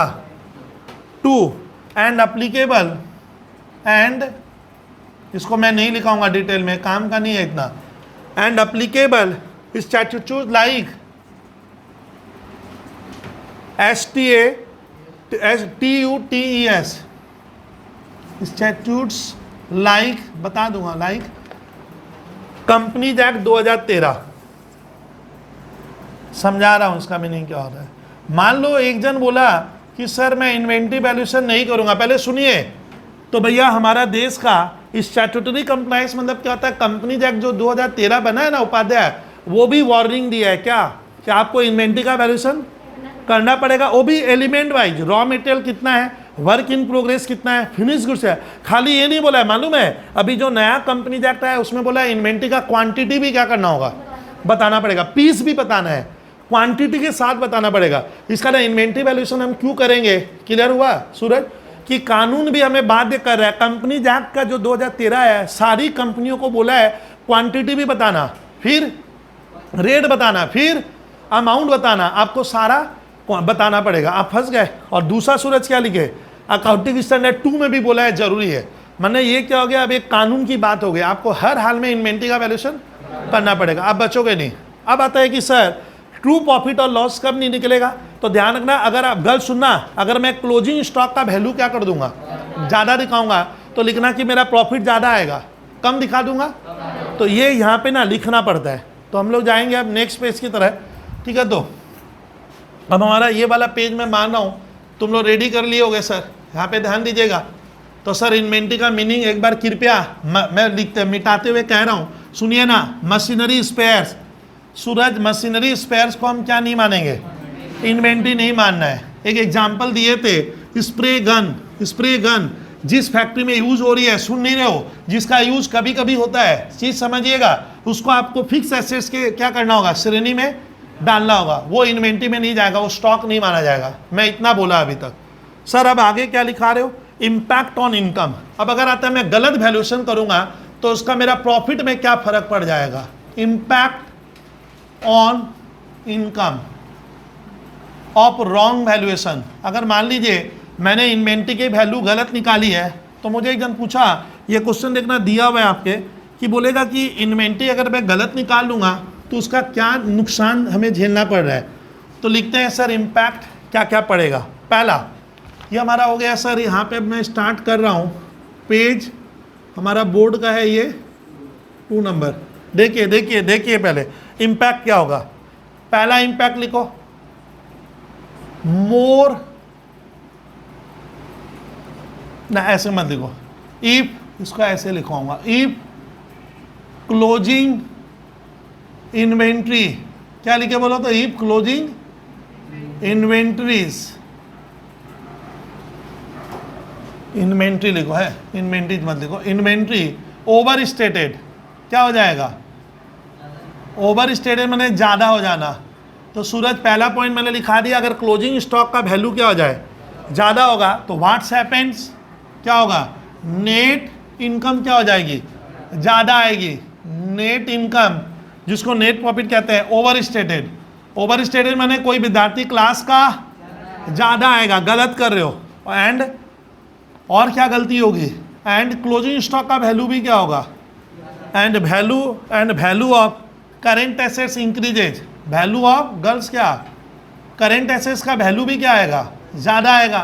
2 एंड अप्लीकेबल, एंड इसको मैं नहीं लिखाऊंगा डिटेल में, काम का नहीं है इतना, and applicable statutes like STUTES, statutes like, बता दूंगा लाइक कंपनीज एक्ट 2013, समझा रहा हूं इसका मीनिंग क्या होता है। मान लो एक जन बोला कि सर मैं इन्वेंट्री वैल्यूएशन नहीं करूंगा, पहले सुनिए, तो भैया हमारा देश का स्टैट्यूटरी कंप्लायंस मतलब क्या होता है, कंपनीज एक्ट जो 2013 बना है ना उपाध्याय, वो भी वार्निंग दिया है क्या कि आपको इन्वेंट्री का वैल्यूएशन करना पड़ेगा, वो भी एलिमेंट वाइज, रॉ मटेरियल कितना है, वर्क इन प्रोग्रेस कितना है, फिनिश गुड्स है। खाली ये नहीं बोला है, मालूम है अभी जो नया कंपनीज एक्ट है उसमें बोला है इन्वेंट्री का क्वांटिटी भी क्या करना होगा, बताना पड़ेगा, पीस भी बताना है, क्वांटिटी के साथ बताना पड़ेगा। इसका ना इन्वेंट्री वैल्यूएशन हम क्यों करेंगे, क्लियर हुआ सूरज, कि कानून भी हमें बाध्य कर रहा है। कंपनीज एक्ट का जो 2013 है, सारी कंपनियों को बोला है क्वांटिटी भी बताना, फिर रेट बताना, फिर अमाउंट बताना, आपको सारा बताना पड़ेगा। आप फंस गए। और दूसरा सूरज क्या लिखे, अकाउंटिंग स्टैंडर्ड 2 में भी बोला है जरूरी है। मैंने ये क्या हो गया, अब एक कानून की बात हो गई, आपको हर हाल में इन्वेंट्री का वैल्यूएशन करना पड़ेगा, आप बचोगे नहीं। अब आता है कि सर ट्रू प्रॉफिट और लॉस कब नहीं निकलेगा, तो ध्यान रखना, अगर आप गलत सुनना, अगर मैं क्लोजिंग स्टॉक का वैल्यू क्या कर दूंगा, ज़्यादा दिखाऊंगा, तो लिखना कि मेरा प्रॉफिट ज़्यादा आएगा, कम दिखा दूंगा, तो ये यहाँ पे ना लिखना पड़ता है। तो हम लोग जाएंगे अब नेक्स्ट पेज की तरह, ठीक है। तो अब हमारा ये वाला पेज मैं मान रहा हूँ तुम लोग रेडी कर लिए होगे सर, यहाँ पे ध्यान दीजिएगा। तो सर इन्वेंट्री का मीनिंग एक बार कृपया मैं लिखते मिटाते हुए कह रहा हूँ, सुनिए ना, मशीनरी स्पेयर्स, सूरज मशीनरी स्पेयर्स को हम क्या नहीं मानेंगे, इन्वेंट्री नहीं मानना है। एक एग्जांपल दिए थे, स्प्रे गन जिस फैक्ट्री में यूज हो रही है, सुन नहीं रहे हो, जिसका यूज कभी कभी होता है, चीज समझिएगा, उसको आपको फिक्स एसेट्स के क्या करना होगा, श्रेणी में डालना होगा, वो इन्वेंट्री में नहीं जाएगा, वो स्टॉक नहीं माना जाएगा। मैं इतना बोला अभी तक। सर अब आगे क्या लिखा रहे हो, इम्पैक्ट ऑन इनकम। अब अगर आता है मैं गलत वैल्यूएशन करूंगा तो उसका मेरा प्रॉफिट में क्या फर्क पड़ जाएगा, impact on income of wrong valuation. अगर मान लीजिए मैंने इन्वेंट्री की वैल्यू गलत निकाली है, तो मुझे एक जन पूछा, ये क्वेश्चन देखना दिया हुआ है आपके, कि बोलेगा कि इन्वेंट्री अगर मैं गलत निकाल लूँगा तो उसका क्या नुकसान हमें झेलना पड़ रहा है। तो लिखते हैं सर इम्पैक्ट क्या क्या पड़ेगा। पहला ये हमारा हो गया सर, यहाँ पे मैं स्टार्ट कर रहा हूँ, पेज हमारा बोर्ड का है ये 2 नंबर। देखिए देखिए देखिए, पहले इम्पैक्ट क्या होगा, पहला इम्पैक्ट लिखो, मोर ना, ऐसे मत लिखो, इफ, इसको ऐसे लिखवाऊंगा, इफ क्लोजिंग इन्वेंट्री, क्या लिखे बोलो तो, इफ क्लोजिंग इन्वेंट्रीज, इन्वेंट्री लिखो, है इन्वेंट्रीज मत लिखो, इन्वेंट्री ओवर स्टेटेड, क्या हो जाएगा, ओवर स्टेटेड मैंने ज़्यादा हो जाना। तो सूरज पहला पॉइंट मैंने लिखा दिया, अगर क्लोजिंग स्टॉक का वैल्यू क्या हो जाए, ज़्यादा होगा, तो व्हाट्स हैपेंस, क्या होगा, नेट इनकम क्या हो जाएगी, ज़्यादा आएगी, नेट इनकम जिसको नेट प्रॉफिट कहते हैं। ओवर स्टेटेड, ओवर स्टेटेड मैंने कोई विद्यार्थी क्लास का ज़्यादा आएगा, गलत कर रहे हो। एंड और क्या गलती होगी, एंड क्लोजिंग स्टॉक का वैल्यू भी क्या होगा, and value of current assets increases, value of girls क्या, करेंट एसेट्स का वैल्यू भी क्या आएगा, ज़्यादा आएगा।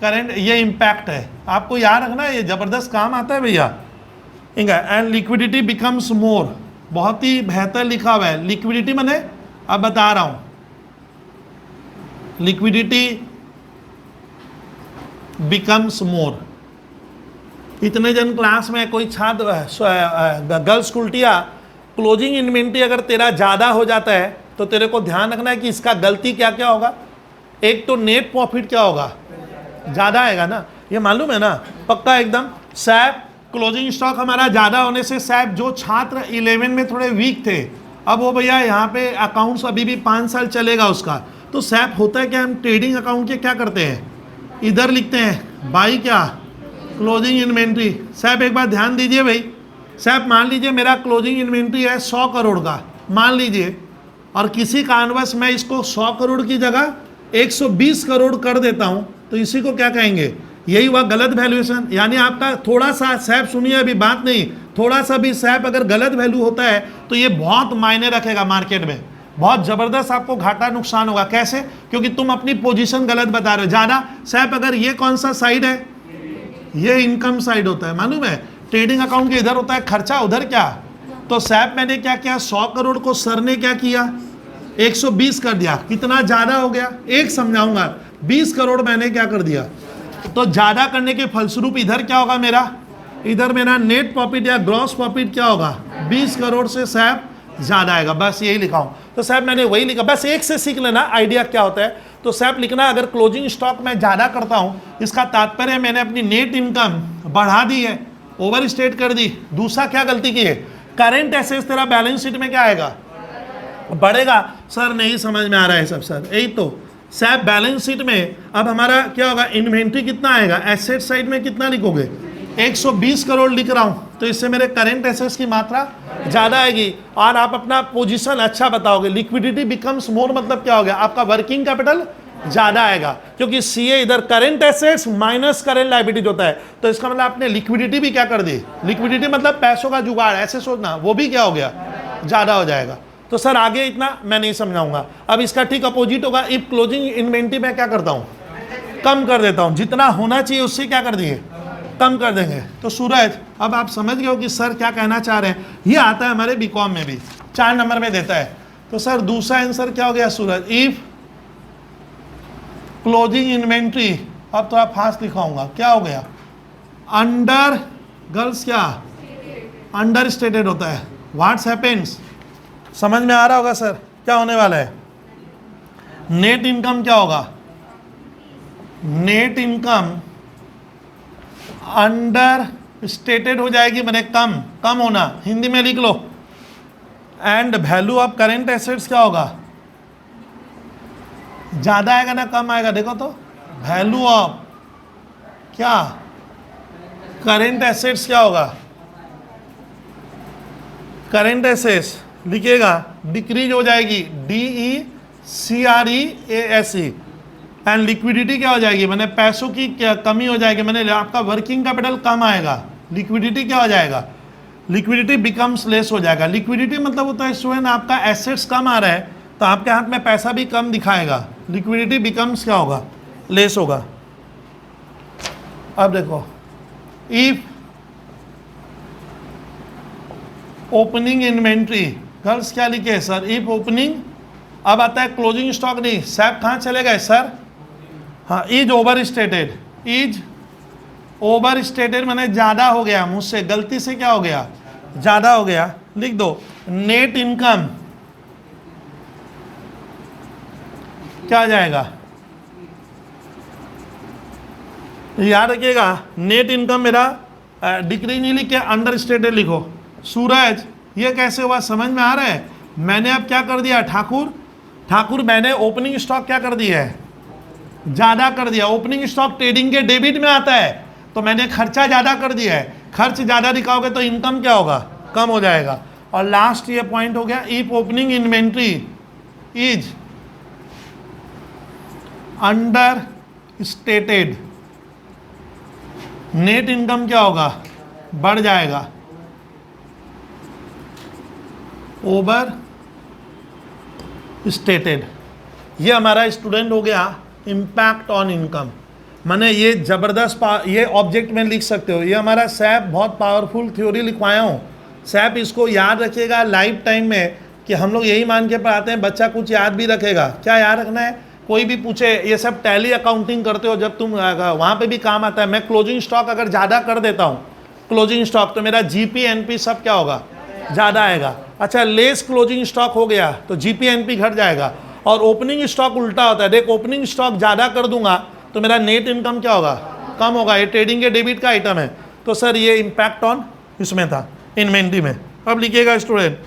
करेंट, ये इम्पैक्ट है, आपको याद रखना, ये ज़बरदस्त काम आता है भैया। ठीक है। एंड लिक्विडिटी बिकम्स मोर, बहुत ही बेहतर लिखा हुआ है। लिक्विडिटी मैंने अब बता रहा हूँ, लिक्विडिटी बिकम्स मोर। इतने जन क्लास में कोई छात्र गर्ल्स उल्टिया, क्लोजिंग इन्वेंट्री अगर तेरा ज़्यादा हो जाता है तो तेरे को ध्यान रखना है कि इसका गलती क्या क्या होगा। एक तो नेट प्रॉफिट क्या होगा, ज़्यादा आएगा ना, ये मालूम है ना पक्का एकदम। सैप क्लोजिंग स्टॉक हमारा ज़्यादा होने से सैप जो छात्र 11 में थोड़े वीक थे, अब वो भैया यहाँ पे अकाउंट्स अभी भी 5 साल चलेगा उसका, तो सैप होता है क्या, हम ट्रेडिंग अकाउंट के क्या करते हैं, इधर लिखते हैं बाई क्या, क्लोजिंग इन्वेंट्री। सैप एक बार ध्यान दीजिए भाई, सैप मान लीजिए मेरा क्लोजिंग इन्वेंट्री है 100 करोड़ का, मान लीजिए, और किसी कारणवश मैं इसको 100 करोड़ की जगह 120 करोड़ कर देता हूँ, तो इसी को क्या कहेंगे, यही हुआ गलत वैल्यूएशन। यानी आपका थोड़ा सा सैप, सुनिए अभी बात नहीं, थोड़ा सा भी सैप अगर गलत वैल्यू होता है तो ये बहुत मायने रखेगा मार्केट में, बहुत ज़बरदस्त आपको घाटा नुकसान होगा। कैसे, क्योंकि तुम अपनी पोजीशन गलत बता रहे हो। ज़्यादा सैप अगर ये कौन सा साइड है, ये इनकम साइड होता है, मालूम है, ट्रेडिंग अकाउंट के इधर होता है खर्चा, उधर क्या, तो सैप मैंने क्या किया, 100 करोड़ को सर ने क्या किया, 120 कर दिया, कितना ज़्यादा हो गया, एक समझाऊंगा, 20 करोड़ मैंने क्या कर दिया, तो ज़्यादा करने के फलस्वरूप इधर क्या होगा मेरा, इधर मेरा नेट प्रॉफिट या ग्रॉस प्रॉफिट क्या होगा, 20 करोड़ से सैप ज़्यादा आएगा। बस यही लिखा हूँ, तो सैप मैंने वही लिखा, बस एक से सीख लेना आइडिया क्या होता है। तो सैप लिखना, अगर क्लोजिंग स्टॉक में ज़्यादा करता हूँ, इसका तात्पर्य मैंने अपनी नेट इनकम बढ़ा दी है, ओवर स्टेट कर दी। दूसरा क्या गलती की है, करेंट एसेट्स तेरा बैलेंस शीट में क्या आएगा, बढ़ेगा। सर नहीं समझ में आ रहा है सब, सर यही तो सैप बैलेंस शीट में अब हमारा क्या होगा, इन्वेंट्री कितना आएगा, एसेट साइड में कितना लिखोगे, 120 करोड़ लिख रहा हूँ, तो इससे मेरे करेंट एसेट्स की मात्रा ज़्यादा आएगी और आप अपना पोजीशन अच्छा बताओगे। लिक्विडिटी बिकम्स मोर मतलब क्या हो गया, आपका वर्किंग कैपिटल ज़्यादा आएगा, क्योंकि सीए इधर current assets minus current liabilities होता है, तो इसका मतलब आपने लिक्विडिटी भी क्या कर दी, लिक्विडिटी मतलब पैसों का जुगाड़, ऐसे सोचना, वो भी क्या हो गया, ज़्यादा हो जाएगा। तो सर आगे इतना मैं नहीं समझाऊंगा। अब इसका ठीक अपोजिट होगा, इफ क्लोजिंग इन्वेंट्री में क्या करता हूँ, कम कर देता हूँ, जितना होना चाहिए उससे क्या कर दिए, कम कर देंगे। तो सूरज अब आप समझ गए हो कि सर क्या कहना चाह रहे हैं। ये आता है हमारे बीकॉम में भी, 4 नंबर में देता है। तो सर दूसरा आंसर क्या हो गया सूरज, इफ क्लोजिंग इन्वेंट्री, अब थोड़ा फास्ट लिखाऊंगा, क्या हो गया, अंडर, गर्ल्स क्या, अंडर स्टेटेड होता है। व्हाट्स हैपेंस, समझ में आ रहा होगा सर क्या होने वाला है, नेट इनकम क्या होगा, नेट इनकम अंडर स्टेटेड हो जाएगी, मैंने कम, कम होना, हिंदी में लिख लो। And value of current assets क्या होगा, ज़्यादा आएगा ना कम आएगा, देखो तो, वैल्यू ऑफ क्या, करेंट एसेट्स क्या होगा, करेंट एसेट्स लिखिएगा, डिक्रीज हो जाएगी, DECREASE। एंड लिक्विडिटी क्या हो जाएगी, मैंने पैसों की क्या कमी हो जाएगी, मैंने आपका वर्किंग कैपिटल कम आएगा, लिक्विडिटी क्या हो जाएगा, लिक्विडिटी बिकम्स लेस हो जाएगा। लिक्विडिटी मतलब होता है स्टूडेंट आपका एसेट्स कम आ रहा है तो आपके हाथ में पैसा भी कम दिखाएगा, लिक्विडिटी बिकम्स क्या होगा, लेस होगा। अब देखो, इफ ओपनिंग इन्वेंट्री, गर्ल्स क्या लिखे सर, इफ ओपनिंग, अब आता है क्लोजिंग स्टॉक, नहीं सैप कहाँ चले गए सर, हाँ, is over stated, is over stated मैंने ज़्यादा हो गया, मुझसे गलती से क्या हो गया, ज़्यादा हो गया, लिख दो। नेट इनकम क्या आ जाएगा, याद रखिएगा, नेट इनकम मेरा डिक्रीज नहीं लिख के अंडर स्टेटेड लिखो। सूरज ये कैसे हुआ, समझ में आ रहा है। मैंने अब क्या कर दिया, ठाकुर मैंने ओपनिंग स्टॉक क्या कर दिया है, ज़्यादा कर दिया। ओपनिंग स्टॉक ट्रेडिंग के डेबिट में आता है, तो मैंने खर्चा ज़्यादा कर दिया है, खर्च ज़्यादा दिखाओगे तो इनकम क्या होगा, कम हो जाएगा। और लास्ट ये पॉइंट हो गया, if opening inventory is under stated, net income क्या होगा, बढ़ जाएगा, ओवर स्टेटेड। ये हमारा स्टूडेंट हो गया इम्पैक्ट ऑन इनकम। मैंने ये ज़बरदस्त ये ऑब्जेक्ट में लिख सकते हो, ये हमारा सैप बहुत पावरफुल थ्योरी लिखवाया हूँ। सैप इसको याद रखिएगा लाइफ टाइम में, कि हम लोग यही मान के पढ़ाते हैं बच्चा कुछ याद भी रखेगा। क्या याद रखना है, कोई भी पूछे ये सब टैली अकाउंटिंग करते हो जब तुम वहाँ पे भी काम आता है। मैं क्लोजिंग स्टॉक अगर ज़्यादा कर देता हूँ क्लोजिंग स्टॉक, तो मेरा जीपी एनपी सब क्या होगा, ज़्यादा आएगा। अच्छा, लेस क्लोजिंग स्टॉक हो गया तो जीपी एनपी घट जाएगा। और ओपनिंग स्टॉक उल्टा होता है, देख ओपनिंग स्टॉक ज़्यादा कर दूंगा तो मेरा नेट इनकम क्या होगा, कम होगा। ये ट्रेडिंग के डेबिट का आइटम है। तो सर ये इम्पैक्ट ऑन इसमें था, इन्वेंट्री में। अब लिखिएगा स्टूडेंट,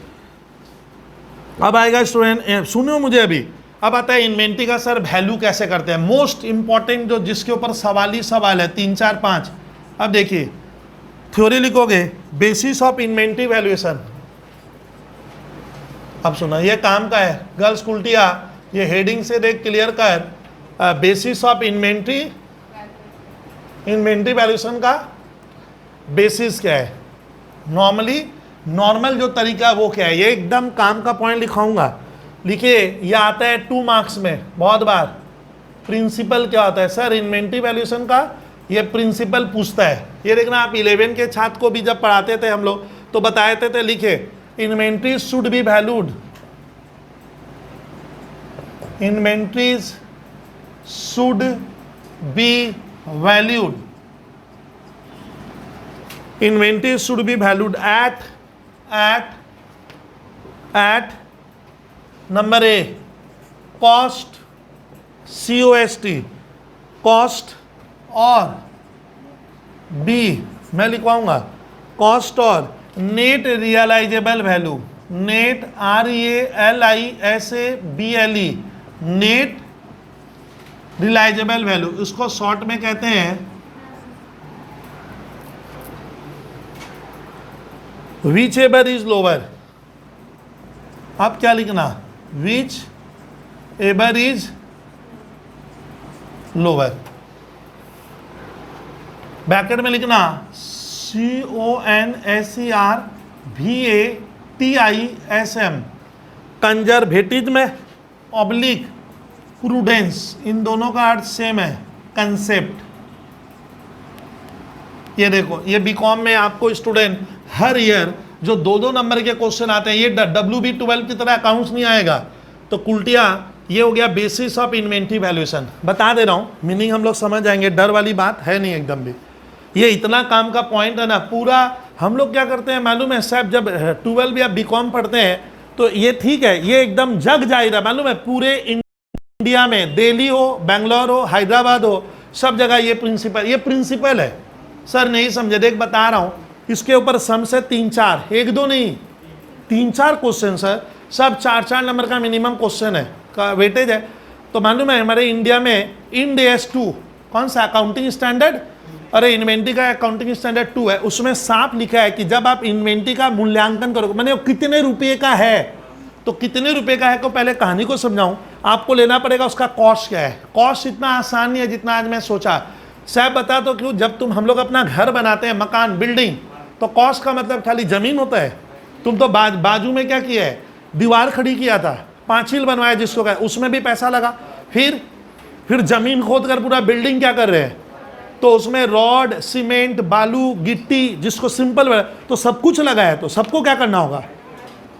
अब आएगा स्टूडेंट, सुनो मुझे अभी। अब आता है इन्वेंट्री का सर वैल्यू कैसे करते हैं, मोस्ट इंपॉर्टेंट जो जिसके ऊपर सवाल ही सवाल है, 3 4 5। अब देखिए थ्योरी लिखोगे, बेसिस ऑफ इन्वेंट्री वैल्यूएशन। अब सुना, ये काम का है गर्ल्स कुल्टिया, ये हेडिंग से देख क्लियर कर। Basis of inventory, inventory valuation का बेसिस क्या है, नॉर्मल जो तरीका है वो क्या है, ये एकदम काम का पॉइंट लिखाऊंगा। लिखिए, ये आता है 2 मार्क्स में बहुत बार। प्रिंसिपल क्या होता है सर, इन्वेंट्री वैल्यूएशन का ये प्रिंसिपल पूछता है। ये देखना, आप 11 के छात्र को भी जब पढ़ाते थे हम लोग तो बताए थे लिखे inventory should be valued, inventories should be valued, inventories should be valued at number a cost, COST cost, और बी मैं लिखवाऊंगा कॉस्ट और net realisable value, net RELISABLE, net realisable value. इसको शॉर्ट में कहते हैं विच एवर इज लोअर। अब क्या लिखना, विच एवर इज लोअर, ब्रैकेट में लिखना CONSERVATISM, कंजर्वेटिव में ऑब्लिक प्रूडेंस, इन दोनों का अर्थ सेम है, कंसेप्ट। ये देखो, ये बीकॉम में आपको स्टूडेंट हर ईयर जो 2-2 नंबर के क्वेश्चन आते हैं, ये WB12 की तरह अकाउंट्स नहीं आएगा। तो कुल्टिया ये हो गया बेसिस ऑफ इन्वेंट्री वैल्यूएशन। बता दे रहा हूँ, मीनिंग हम लोग समझ जाएंगे, डर वाली बात है नहीं एकदम भी। ये इतना काम का पॉइंट है ना पूरा। हम लोग क्या करते हैं मालूम है साहब, जब 12 या बीकॉम पढ़ते हैं तो ये ठीक है, ये एकदम जग जाहिर मालूम है, पूरे इंडिया में, दिल्ली हो, बेंगलोर हो, हैदराबाद हो, सब जगह ये प्रिंसिपल है। सर नहीं समझे, देख बता रहा हूँ, इसके ऊपर सम से 3-4, 1-2 नहीं 3-4 क्वेश्चन सर, सब 4-4 नंबर का मिनिमम क्वेश्चन है, का वेटेज है। तो मालूम है हमारे इंडिया में इंड AS 2 कौन सा अकाउंटिंग स्टैंडर्ड, अरे इन्वेंट्री का अकाउंटिंग स्टैंडर्ड 2 है, उसमें साफ लिखा है कि जब आप इन्वेंट्री का मूल्यांकन करोगे, मैंने कितने रुपये का है, तो कितने रुपए का है को पहले कहानी को समझाऊं। आपको लेना पड़ेगा उसका कॉस्ट क्या है। कॉस्ट इतना आसान नहीं है जितना आज मैं सोचा। साहब बता तो क्यों, जब तुम हम लोग अपना घर बनाते हैं, मकान, बिल्डिंग, तो कॉस्ट का मतलब खाली जमीन होता है। तुम तो बाजू में क्या किया है, दीवार खड़ी किया था, पांचिल बनवाया जिसको कहा, उसमें भी पैसा लगा। फिर जमीन खोद कर पूरा बिल्डिंग क्या कर रहे हैं, तो उसमें रॉड, सीमेंट, बालू, गिट्टी, जिसको सिंपल, तो सब कुछ लगा है, तो सबको क्या करना होगा।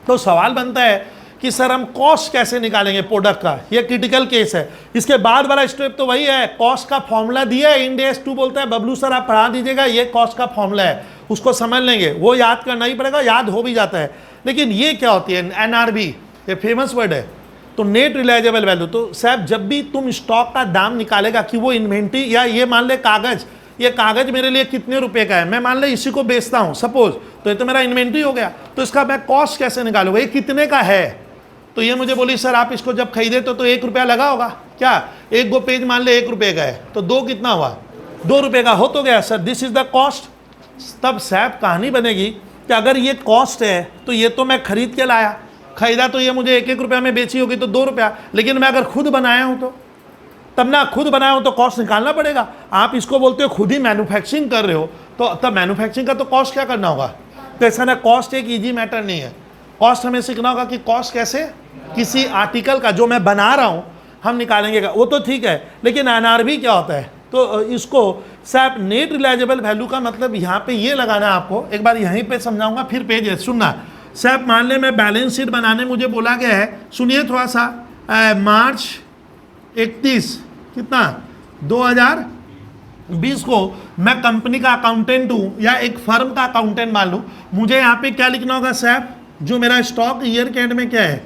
तो सवाल बनता है कि सर हम कॉस्ट कैसे निकालेंगे प्रोडक्ट का, ये क्रिटिकल केस है। इसके बाद वाला स्टेप तो वही है, कॉस्ट का फॉर्मूला दिया है, इंड AS 2 बोलता है बबलू सर आप पढ़ा दीजिएगा, ये कॉस्ट का फॉर्मूला है, उसको समझ लेंगे, वो याद करना ही पड़ेगा, याद हो भी जाता है। लेकिन ये क्या होती है, NRV, ये फेमस वर्ड है। तो नेट रिलायजेबल वैल्यू, तो साहब जब भी तुम स्टॉक का दाम निकालेगा कि वो इन्वेंट्री, या ये मान ले कागज, ये कागज मेरे लिए कितने रुपए का है, मैं मान ले इसी को बेचता हूं सपोज, तो ये तो मेरा इन्वेंट्री हो गया, तो इसका मैं कॉस्ट कैसे निकालूंगा, ये कितने का है। तो ये मुझे बोली सर आप इसको जब खरीदे तो 1 रुपया लगा होगा क्या, एक गो पेज मान ले 1 रुपये का है, तो 2 कितना हुआ, 2 रुपये का हो तो गया sir, this is the cost. तब साहब कहानी बनेगी कि अगर ये कॉस्ट है तो ये तो मैं खरीद के लाया, खरीदा तो ये मुझे 1-1 रुपया में बेची होगी तो 2 रुपया, लेकिन मैं अगर खुद बनाया हूं तो तब ना, खुद बनाया हूं तो कॉस्ट निकालना पड़ेगा। आप इसको बोलते हो खुद ही मैन्युफैक्चरिंग कर रहे हो, तो तब मैन्युफैक्चरिंग का तो कॉस्ट क्या करना होगा। तो ऐसा ना, कॉस्ट एक इजी मैटर नहीं है। कॉस्ट हमें सीखना होगा कि कॉस्ट कैसे किसी आर्टिकल का जो मैं बना रहा हूं हम निकालेंगे, वो तो ठीक है, लेकिन एनआरवी क्या होता है। तो इसको सैप नेट रिलायजेबल वैल्यू का मतलब यहाँ पे ये लगाना है आपको, एक बार यहीं पे समझाऊंगा फिर पेज है सुनना। सैप मान ले मैं बैलेंस शीट बनाने मुझे बोला गया है, सुनिए थोड़ा सा, मार्च 31 कितना 2020 को मैं कंपनी का अकाउंटेंट हूँ या एक फर्म का अकाउंटेंट मान लूँ, मुझे यहाँ पे क्या लिखना होगा सैप, जो मेरा स्टॉक ईयर के एंड में क्या है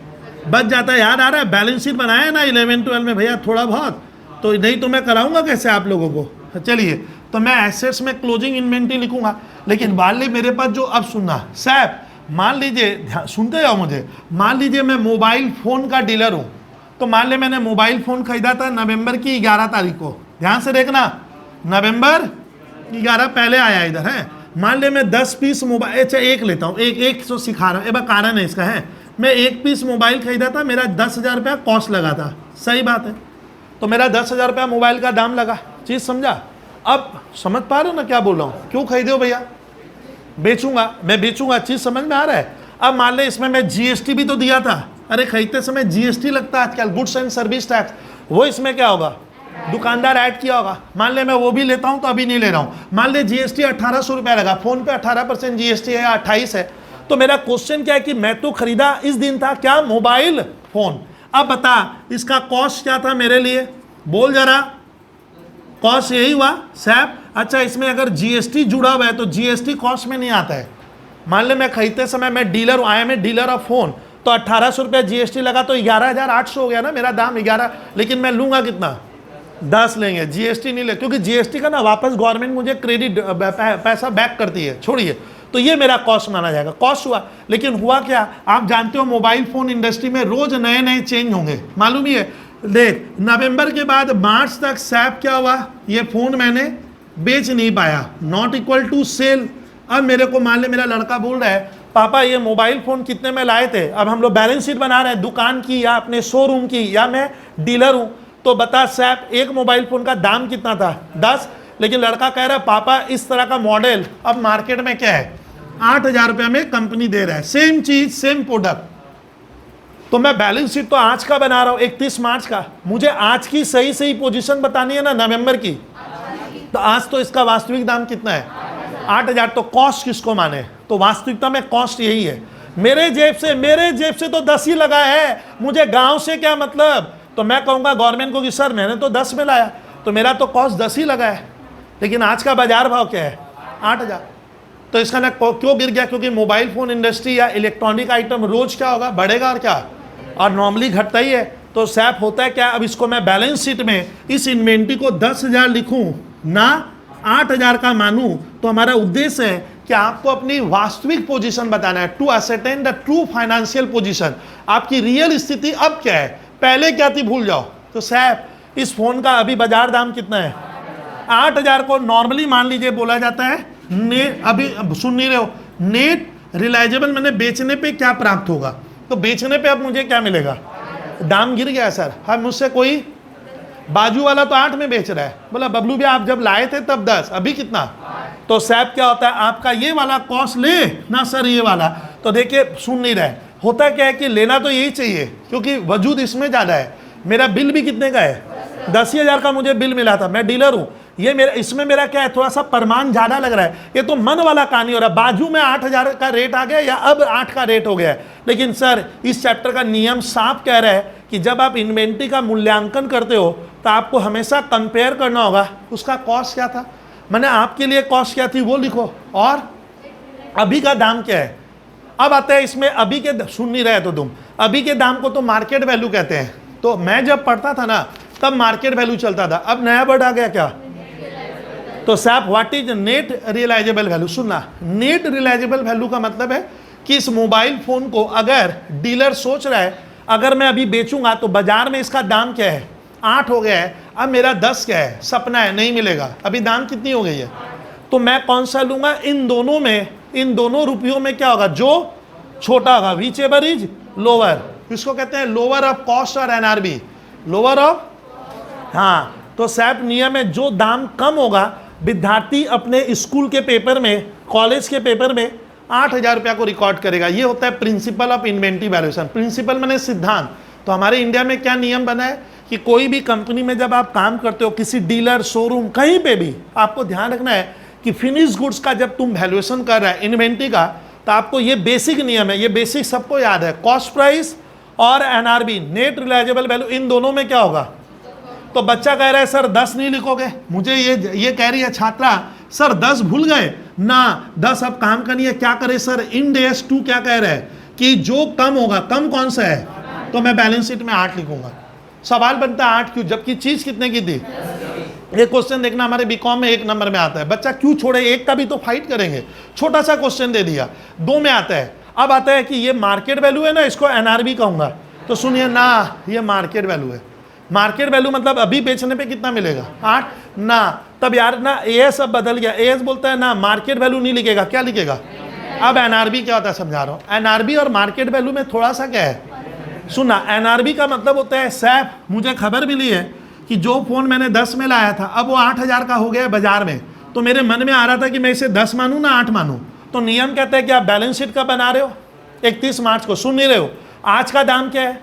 बच जाता है। याद आ रहा है, बैलेंस शीट बनाया है ना 11-12 में भैया थोड़ा बहुत, तो नहीं तो मैं कराऊंगा कैसे आप लोगों को। चलिए, तो मैं एसेट्स में क्लोजिंग इन्वेंट्री लिखूंगा, लेकिन मान ली मेरे पास जो, अब सुनना सैप, मान लीजिए सुनते जाओ मुझे, मान लीजिए मैं मोबाइल फ़ोन का डीलर हूँ, तो मान ले मैंने मोबाइल फ़ोन खरीदा था नवंबर की 11 तारीख को, ध्यान से देखना, नवंबर 11 पहले आया इधर है। मान ले मैं 10 पीस मोबाइल, अच्छा एक लेता हूँ, एक तो सिखा रहा हूँ, कारण है इसका है, मैं 1 पीस मोबाइल खरीदा था, मेरा 10,000 रुपया कॉस्ट लगा था, सही बात है, तो मेरा 10,000 रुपया मोबाइल का दाम लगा, चीज़ समझा। अब समझ पा रहे हो ना क्या बोल रहा हूँ, क्यों खरीदे हो भैया, बेचूंगा, मैं बेचूंगा, चीज़ समझ में आ रहा है। अब मान ले इसमें मैं जीएसटी भी तो दिया था, अरे खरीदते समय जीएसटी लगता है आजकल, गुड्स एंड सर्विस टैक्स, वो इसमें क्या होगा, दुकानदार ऐड किया होगा। मान ले मैं वो भी लेता हूँ तो अभी नहीं ले रहा हूँ, मान ले जीएसटी 1800 रुपया लगा, फ़ोन पे 18% जीएसटी है या 28 है, तो मेरा क्वेश्चन क्या है कि मैं तो खरीदा इस दिन था क्या, मोबाइल फ़ोन। अब बता इसका कॉस्ट क्या था मेरे लिए, बोल जरा, कॉस्ट यही हुआ सैप। अच्छा, इसमें अगर जीएसटी जुड़ा हुआ है तो जीएसटी कॉस्ट में नहीं आता है। मान ले मैं खरीदते समय मैं डीलर हूँ, I am a dealer of phone, तो 1800 रुपया जीएसटी लगा तो 11,800 हो गया ना मेरा दाम 11, लेकिन मैं लूँगा कितना, 10 लेंगे, जीएसटी नहीं ले, क्योंकि जीएसटी का ना वापस गवर्नमेंट मुझे क्रेडिट पैसा बैक करती है, छोड़िए, तो ये मेरा कॉस्ट माना जाएगा, कॉस्ट हुआ। लेकिन हुआ क्या, आप जानते हो मोबाइल फ़ोन इंडस्ट्री में रोज नए नए चेंज होंगे, मालूम ही है। देख नवंबर के बाद मार्च तक सैप क्या हुआ, ये फ़ोन मैंने बेच नहीं पाया, नॉट इक्वल टू सेल। अब मेरे को मान ले मेरा लड़का बोल रहा है पापा ये मोबाइल फ़ोन कितने में लाए थे, अब हम लोग बैलेंस शीट बना रहे हैं दुकान की या अपने शोरूम की, या मैं डीलर हूँ, तो बता सैप एक मोबाइल फ़ोन का दाम कितना था, 10, लेकिन लड़का कह रहा है पापा इस तरह का मॉडल अब मार्केट में क्या है, 8,000 रुपये में कंपनी दे रहा है, सेम चीज़ सेम प्रोडक्ट। तो मैं बैलेंस शीट तो आज का बना रहा हूँ 31 मार्च का, मुझे आज की सही सही पोजीशन बतानी है ना नवंबर की, तो आज तो इसका वास्तविक दाम कितना है, 8,000, तो कॉस्ट किसको माने, तो वास्तविकता में कॉस्ट यही है। मेरे जेब से तो 10 ही लगा है, मुझे गांव से क्या मतलब, तो मैं कहूँगा गवर्नमेंट को कि सर मैंने तो 10 में लाया, तो मेरा तो कॉस्ट 10 ही लगा है, लेकिन आज का बाजार भाव क्या है, 8,000। तो इसका ना क्यों गिर गया, क्योंकि मोबाइल फ़ोन इंडस्ट्री या इलेक्ट्रॉनिक आइटम रोज क्या होगा, बढ़ेगा और क्या, और नॉर्मली घटता ही है। तो सैप होता है क्या, अब इसको मैं बैलेंस शीट में इस इन्वेंट्री को 10,000 लिखूं ना 8,000 का मानूं, तो हमारा उद्देश्य है कि आपको अपनी वास्तविक पोजीशन बताना है, to ascertain the true financial position, आपकी रियल स्थिति अब क्या है, पहले क्या थी भूल जाओ। तो सैप इस फोन का अभी बाजार दाम कितना है, 8,000 को नॉर्मली मान लीजिए बोला जाता है नेट, अभी सुन नहीं रहे हो, नेट रिलायजेबल मैंने बेचने पे क्या प्राप्त होगा, तो बेचने पे अब मुझे क्या मिलेगा, दाम गिर गया सर। हाँ मुझसे कोई बाजू वाला तो 8 में बेच रहा है, बोला बबलू भैया आप जब लाए थे तब 10, अभी कितना, तो सैप क्या होता है, आपका ये वाला कॉस्ट ले ना सर ये वाला, तो देखिए सुन नहीं रहे, होता क्या है कि लेना तो यही चाहिए क्योंकि वजूद इसमें ज़्यादा है। मेरा बिल भी कितने का है, 10,000 का मुझे बिल मिला था, मैं डीलर हूँ, ये मेरा इसमें मेरा क्या है, थोड़ा सा परमान ज़्यादा लग रहा है, ये तो मन वाला कहानी हो रहा है, बाजू में 8,000 का रेट आ गया या अब 8 का रेट हो गया है। लेकिन सर इस चैप्टर का नियम साफ कह रहा है कि जब आप इन्वेंट्री का मूल्यांकन करते हो तो आपको हमेशा कंपेयर करना होगा उसका कॉस्ट क्या था, मैंने आपके लिए कॉस्ट क्या थी वो लिखो, और अभी का दाम क्या है। अब आता है इसमें अभी के, सुन नहीं रहे तो तुम, अभी के दाम को तो मार्केट वैल्यू कहते हैं, तो मैं जब पढ़ता था ना तब मार्केट वैल्यू चलता था, अब नया वर्ड आ गया क्या, तो सैप what is net realisable value. सुनना, नेट रियलाइजेबल वैल्यू का मतलब है कि इस मोबाइल फोन को अगर डीलर सोच रहा है अगर मैं अभी बेचूंगा तो बाजार में इसका दाम क्या है, 8 हो गया है, अब मेरा 10 क्या है, सपना है नहीं मिलेगा, अभी दाम कितनी हो गई है, तो मैं कौन सा लूंगा, इन दोनों में इन दोनों रुपयों में क्या होगा, जो छोटा होगा, विच एवर इज लोअर, इसको कहते हैं लोअर ऑफ कॉस्ट और एनआरबी, लोअर ऑफ, हाँ। तो सैप नियम में जो दाम कम होगा, विद्यार्थी अपने स्कूल के पेपर में, कॉलेज के पेपर में 8,000 रुपया को रिकॉर्ड करेगा। ये होता है principle of inventive valuation. Principle माने सिद्धांत। तो हमारे इंडिया में क्या नियम बना है कि कोई भी कंपनी में जब आप काम करते हो, किसी डीलर, शोरूम, कहीं पे भी, आपको ध्यान रखना है कि फिनिश गुड्स का जब तुम वैल्यूएशन कर रहा है इन्वेंट्री का, तो आपको ये बेसिक नियम है, ये बेसिक सबको याद है, कॉस्ट प्राइस और एनआरबी, नेट रिलायजेबल वैल्यू, इन दोनों में क्या होगा। तो बच्चा कह रहा है सर 10 नहीं लिखोगे, मुझे ये कह रही है छात्रा सर 10 भूल गए ना, 10 अब काम करनी है, क्या करे सर। इंड AS 2 क्या कह रहा है कि जो कम होगा, कम कौन सा है, तो मैं बैलेंस शीट में 8 लिखूंगा। सवाल बनता है 8 क्यों, जबकि चीज कितने की थी। एक क्वेश्चन देखना हमारे बीकॉम में 1 नंबर में आता है, बच्चा क्यों छोड़े, 1 का भी तो फाइट करेंगे, छोटा सा क्वेश्चन दे दिया, 2 में आता है। अब आता है कि ये मार्केट वैल्यू है ना, इसको एनआरबी कहूंगा, तो सुनिए ना, ये मार्केट वैल्यू है। मार्केट वैल्यू मतलब अभी बेचने पे कितना मिलेगा, 8 ना। तब यार ना एएस अब बदल गया, एएस बोलता है ना मार्केट वैल्यू नहीं लिखेगा, क्या लिखेगा। अब एनआरबी क्या होता है समझा रहा हूं। एनआरबी और मार्केट वैल्यू में थोड़ा सा क्या है, सुना। एनआरबी का मतलब होता है सैप, मुझे खबर मिली है कि जो फोन मैंने 10 में लाया था, अब वो 8,000 का हो गया बाजार में, तो मेरे मन में आ रहा था कि मैं इसे 10 मानूं ना 8 मानूं। तो नियम कहता है कि आप बैलेंस शीट कब बना रहे हो, 31 मार्च को, सुन नहीं रहे हो। आज का दाम क्या है,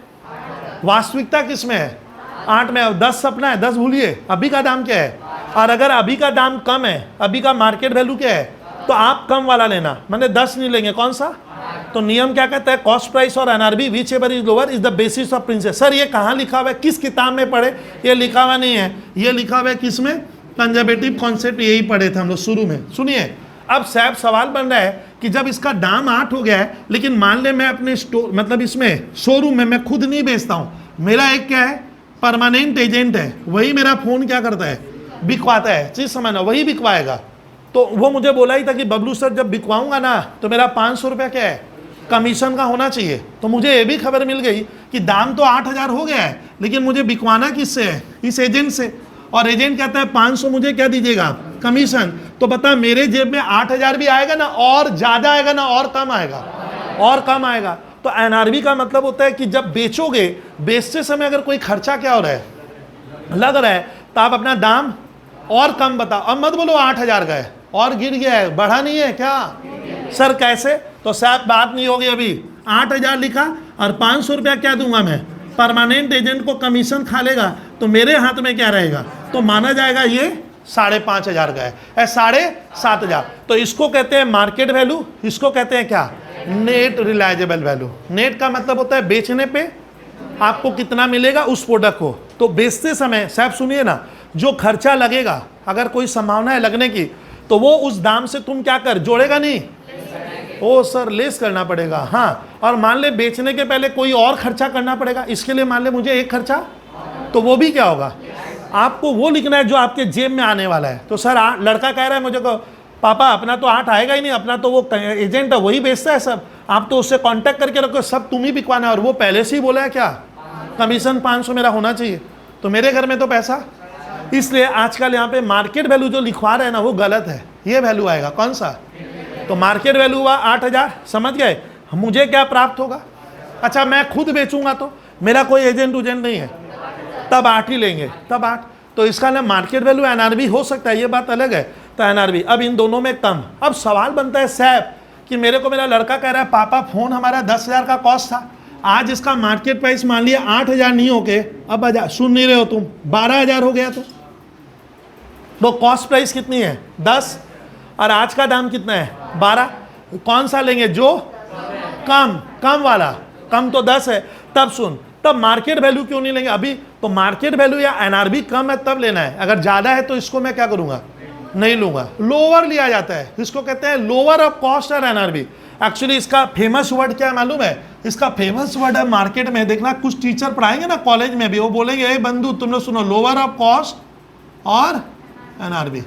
वास्तविकता किस में है, 8 में। 10 सपना है, 10 भूलिए, अभी का दाम क्या है। और अगर अभी का दाम कम है, अभी का मार्केट वैल्यू क्या है, तो आप कम वाला लेना, मैंने 10 नहीं लेंगे, कौन सा। तो नियम क्या कहता है, कॉस्ट प्राइस और NRV which ever is lower is the basis of principle. Sir ये कहाँ लिखा हुआ है, किस किताब में पढ़े, ये लिखा हुआ नहीं है, ये लिखा हुआ है किस में, कंजर्वेटिव कॉन्सेप्ट, यही पढ़े थे हम लोग शुरू में। सुनिए, अब सैप सवाल बन रहा है कि जब इसका दाम 8 हो गया है, लेकिन मान ले मैं अपने स्टोर, मतलब इसमें शोरूम में मैं खुद नहीं बेचता हूँ, मेरा एक क्या है, परमानेंट एजेंट है, वही मेरा फोन क्या करता है, बिकवाता है। चीज समझना, वही बिकवाएगा। तो वो मुझे बोला ही था कि बबलू सर जब बिकवाऊंगा ना, तो मेरा 500 रुपया क्या है, कमीशन का होना चाहिए। तो मुझे ये भी खबर मिल गई कि दाम तो 8,000 हो गया है, लेकिन मुझे बिकवाना किससे है, इस एजेंट से। और एजेंट कहता है 500 मुझे क्या दीजिएगा, कमीशन। तो बता मेरे जेब में 8,000 भी आएगा ना, और ज्यादा आएगा ना, और कम आएगा, और कम आएगा। तो एनआरबी का मतलब होता है कि जब बेचोगे, बेचते समय अगर कोई खर्चा क्या हो रहा है, लग रहा है, तो आप अपना दाम और कम बताओ। अब मत बोलो 8,000 का है और गिर गया है, बढ़ा नहीं है क्या। सर कैसे, तो शायद बात नहीं होगी। अभी 8,000 लिखा और 500 रुपया क्या दूंगा मैं, परमानेंट एजेंट को कमीशन खा लेगा, तो मेरे हाथ में क्या रहेगा, तो माना जाएगा ये 5,500 का है, 7,500। तो इसको कहते हैं मार्केट वैल्यू, इसको कहते हैं क्या, नेट रिलायजेबल वैल्यू। नेट का मतलब होता है बेचने पे आपको कितना मिलेगा उस प्रोडक्ट को। तो बेचते समय साहब सुनिए ना, जो खर्चा लगेगा, अगर कोई संभावना है लगने की, तो वो उस दाम से तुम क्या कर, जोड़ेगा नहीं, ओ सर लेस करना पड़ेगा। हाँ, और मान ले बेचने के पहले कोई और खर्चा करना पड़ेगा, इसके लिए मान ले मुझे एक खर्चा, तो वो भी क्या होगा, आपको वो लिखना है जो आपके जेब में आने वाला है। तो सर लड़का कह रहा है मुझे को, पापा अपना तो 8 आएगा ही नहीं, अपना तो वो एजेंट है वही बेचता है सब, आप तो उससे कांटेक्ट करके रखो, सब तुम ही बिकवाना है। और वो पहले से ही बोला है क्या, कमीशन 500 मेरा होना चाहिए, तो मेरे घर में तो पैसा। इसलिए आजकल यहाँ पे मार्केट वैल्यू जो लिखवा रहे हैं ना, वो गलत है। ये वैल्यू आएगा कौन सा, तो मार्केट वैल्यू हुआ 8,000, समझ गए। मुझे क्या प्राप्त होगा, अच्छा मैं खुद बेचूंगा तो मेरा कोई एजेंट उजेंट नहीं है, तब 8 ही लेंगे, तब 8। तो इसका ना मार्केट वैल्यू एनआरबी हो सकता है, ये बात अलग है। तो एनआरबी अब इन दोनों में कम। अब सवाल बनता है सैप कि मेरे को मेरा लड़का कह रहा है पापा फोन हमारा 10,000 का कॉस्ट था, आज इसका मार्केट प्राइस मान लिया 8,000 नहीं होके अब सुन नहीं रहे हो तुम, 12,000 हो गया। तो कॉस्ट प्राइस कितनी है 10 और आज का दाम कितना है 12, कौन सा लेंगे, जो कम वाला, कम तो 10 है। तब सुन, तब मार्केट वैल्यू क्यों नहीं लेंगे अभी, तो मार्केट वैल्यू या एनआरबी कम है तब लेना है, अगर ज्यादा है तो इसको मैं क्या करूंगा, नहीं लूंगा, लोअर लिया जाता है। इसको कहते हैं लोअर ऑफ कॉस्ट और एनआरबी। एक्चुअली इसका फेमस वर्ड क्या है मालूम है, इसका फेमस वर्ड है मार्केट में, देखना कुछ टीचर पढ़ाएंगे ना कॉलेज में भी, वो बोलेंगे ए बंधु तुम लोग सुनो, लोअर ऑफ कॉस्ट और एनआरबी,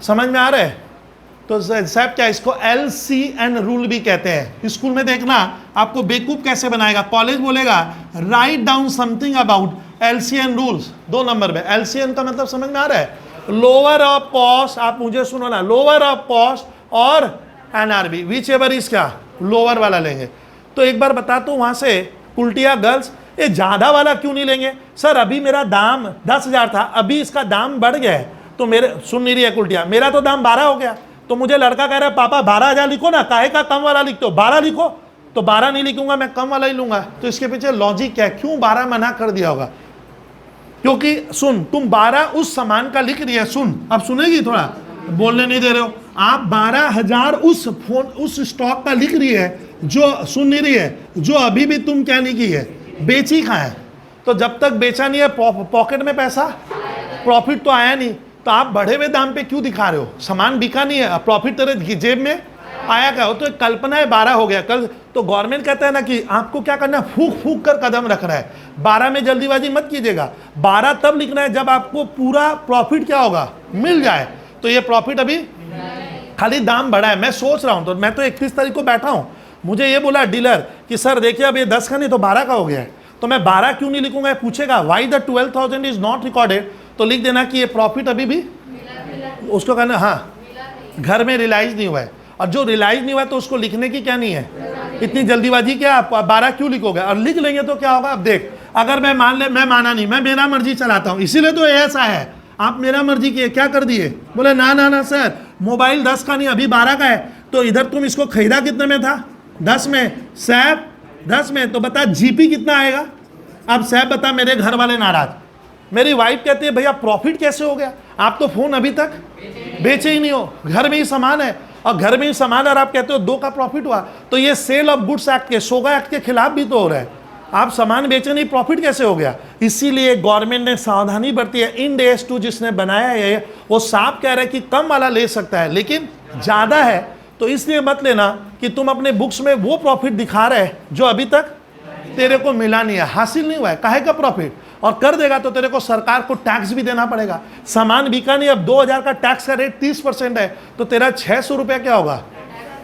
समझ में आ रहा है। तो साहब क्या, इसको LCN रूल भी कहते हैं। स्कूल में देखना आपको बेवकूफ कैसे बनाएगा, कॉलेज बोलेगा write down something about LCN rules, 2 number में। LCN का मतलब समझ में आ रहा है, लोअर ऑफ कॉस्ट, आप मुझे सुनो ना, लोअर ऑफ कॉस्ट और एनआरबी, विच एवर इज क्या, लोअर वाला लेंगे। तो एक बार बताता हूँ वहाँ से उल्टिया गर्ल्स, ये ज़्यादा वाला क्यों नहीं लेंगे? सर अभी मेरा दाम 10,000 था, अभी इसका दाम बढ़ गया है, तो मेरे सुन नहीं रही है उल्टिया, मेरा तो दाम 12 हो गया, तो मुझे लड़का कह रहा है पापा 12,000 लिखो ना, काहे का कम वाला लिख दो, 12 लिखो, तो 12 नहीं लिखूंगा, मैं कम वाला ही लूंगा। तो इसके पीछे लॉजिक क्या है, क्यों 12 मना कर दिया होगा? क्योंकि सुन, तुम 12 उस सामान का लिख रही है, सुन अब सुनेगी, थोड़ा बोलने नहीं दे रहे हो आप, 12,000 उस फोन उस स्टॉक का लिख रही है जो सुन नहीं रही है, जो अभी भी तुम क्या नहीं की है, बेची कहाँ है? तो जब तक बेचा नहीं है पॉकेट में पैसा, प्रॉफिट तो आया नहीं, तो आप बढ़े हुए दाम पे क्यों दिखा रहे हो? सामान बिका नहीं है, प्रॉफिट तेरे जेब में आया क्या हो? तो एक कल्पना है 12 हो गया कल, तो गवर्नमेंट कहता है ना कि आपको क्या करना है, फूक फूक कर कदम रखना है, 12 में जल्दीबाजी मत कीजिएगा, 12 तब लिखना है जब आपको पूरा प्रॉफिट क्या होगा, मिल जाए। तो ये प्रॉफिट अभी खाली दाम बढ़ा है। मैं सोच रहा हूं, तो मैं तो 31 तारीख को बैठा हूं, मुझे ये बोला डीलर कि सर देखिए अब ये 10 का नहीं तो 12 का हो गया है, तो मैं 12 क्यों नहीं लिखूंगा? पूछेगा why the 12,000 is not recorded, तो लिख देना कि ये प्रॉफिट अभी भी उसको कहना, हाँ घर में रियलाइज नहीं हुआ है, और जो रियलाइज नहीं हुआ है तो उसको लिखने की क्या नहीं है, इतनी जल्दीबाजी क्या आपको? 12 क्यों लिखोगे? और लिख लेंगे तो क्या होगा? अब देख, अगर मैं मान ले, मैं माना नहीं, मैं मेरा मर्जी चलाता हूँ, इसीलिए तो ऐसा है, आप मेरा मर्जी किए, क्या कर दिए? बोले ना ना ना सर मोबाइल 10 का नहीं अभी 12 का है, तो इधर तुम इसको खरीदा कितने में था? 10 में, सैप 10 में, तो बता जीपी कितना आएगा? अब सैप बता, मेरे घर वाले नाराज, मेरी वाइफ कहती है भैया प्रॉफिट कैसे हो गया, आप तो फोन अभी तक बेचे ही नहीं हो, घर में ही सामान है, और घर में ही सामान और आप कहते हो 2 का प्रॉफिट हुआ, तो ये सेल ऑफ गुड्स एक्ट के, सोगा एक्ट के खिलाफ भी तो हो रहा है, आप सामान बेचे नहीं, प्रॉफिट कैसे हो गया? इसीलिए गवर्नमेंट ने सावधानी बरती है। इंड AS 2 जिसने बनाया है वो साफ कह रहा है कि कम वाला ले सकता है, लेकिन ज़्यादा है तो इसलिए मत लेना कि तुम अपने बुक्स में वो प्रॉफिट दिखा रहे हैं जो अभी तक तेरे को मिला नहीं है, हासिल नहीं हुआ है, काहे का प्रॉफिट? और कर देगा तो तेरे को सरकार को टैक्स भी देना पड़ेगा। सामान बिका नहीं, अब 2,000 का टैक्स का रेट 30% है, तो तेरा 600 रुपया क्या होगा?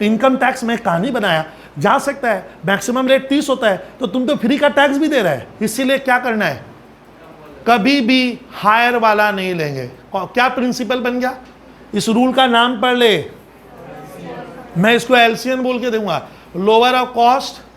इनकम टैक्स में कहानी बनाया जा सकता है, मैक्सिमम रेट 30 होता है, तो तुम तो फ्री का टैक्स भी दे रहा है। इसीलिए क्या करना है, कभी भी हायर वाला नहीं लेंगे। क्या प्रिंसिपल बन गया? इस रूल का नाम पढ़ ले, मैं इसको LCN बोल के दूंगा, लोअर ऑफ कॉस्ट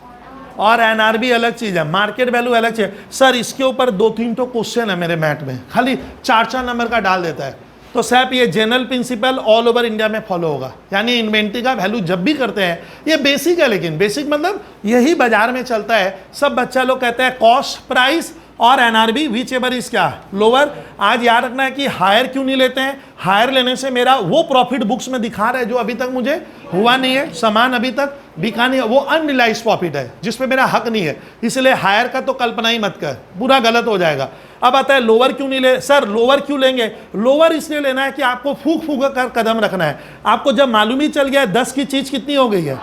और NRB अलग चीज है, मार्केट वैल्यू अलग चीज है। सर इसके ऊपर 2-3 तो क्वेश्चन है मेरे मैथ में, खाली 4-4 नंबर का डाल देता है। तो साहब ये general principle all over India में फॉलो होगा, यानी इन्वेंट्री का वैल्यू जब भी करते हैं, ये बेसिक है, लेकिन बेसिक मतलब यही बाजार में चलता है। सब बच्चा लोग कहते हैं कॉस्ट प्राइस और NRB विच एवर इज क्या, लोअर। आज याद रखना है कि हायर क्यों नहीं लेते हैं, हायर लेने से मेरा वो प्रॉफिट बुक्स में दिखा रहा है जो अभी तक मुझे हुआ नहीं है, सामान अभी तक बिका नहीं है, वो अनरियलाइज प्रॉफिट है जिसपे मेरा हक नहीं है, इसलिए हायर का तो कल्पना ही मत कर, पूरा गलत हो जाएगा। अब आता है लोअर क्यों नहीं ले? सर लोअर क्यों लेंगे? लोअर इसलिए लेना है कि आपको फूक फूक कर कदम रखना है। आपको जब मालूम ही चल गया 10 की चीज कितनी हो गई है,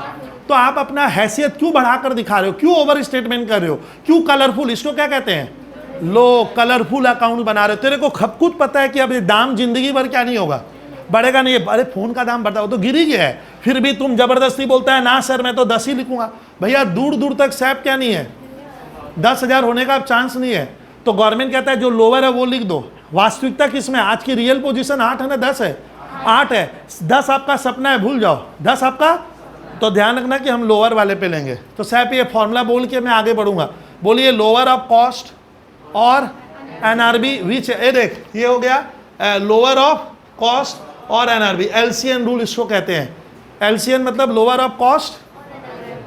तो आप अपना हैसियत क्यों बढ़ाकर दिखा रहे हो, क्यों ओवर स्टेटमेंट कर रहे हो, क्यों कलरफुल, इसको क्या कहते हैं, लो कलरफुल अकाउंट बना रहे हो। तेरे को खुद पता है कि अब ये दाम जिंदगी भर क्या नहीं होगा, बढ़ेगा नहीं। अरे फोन का दाम बढ़ता, वो तो गिर ही गया है, फिर भी तुम जबरदस्ती बोलता है ना सर मैं तो 10 ही लिखूंगा। भैया दूर दूर तक सैप क्या नहीं है, 10,000 होने का अब चांस नहीं है। तो गवर्नमेंट कहता है जो लोअर है वो लिख दो। वास्तविकता किसमें, आज की रियल पोजीशन 8 है ना 10 है, 8 है। 10 आपका सपना है, भूल जाओ 10 आपका, तो ध्यान रखना कि हम लोअर वाले पे लेंगे। तो सैप ये फॉर्मूला बोल के मैं आगे बढ़ूंगा। बोलिए लोअर ऑफ कॉस्ट और NRB विच, ये देख ये हो गया लोअर ऑफ कॉस्ट और NRB, LCN रूल इसको कहते हैं। LCN मतलब लोअर ऑफ कॉस्ट,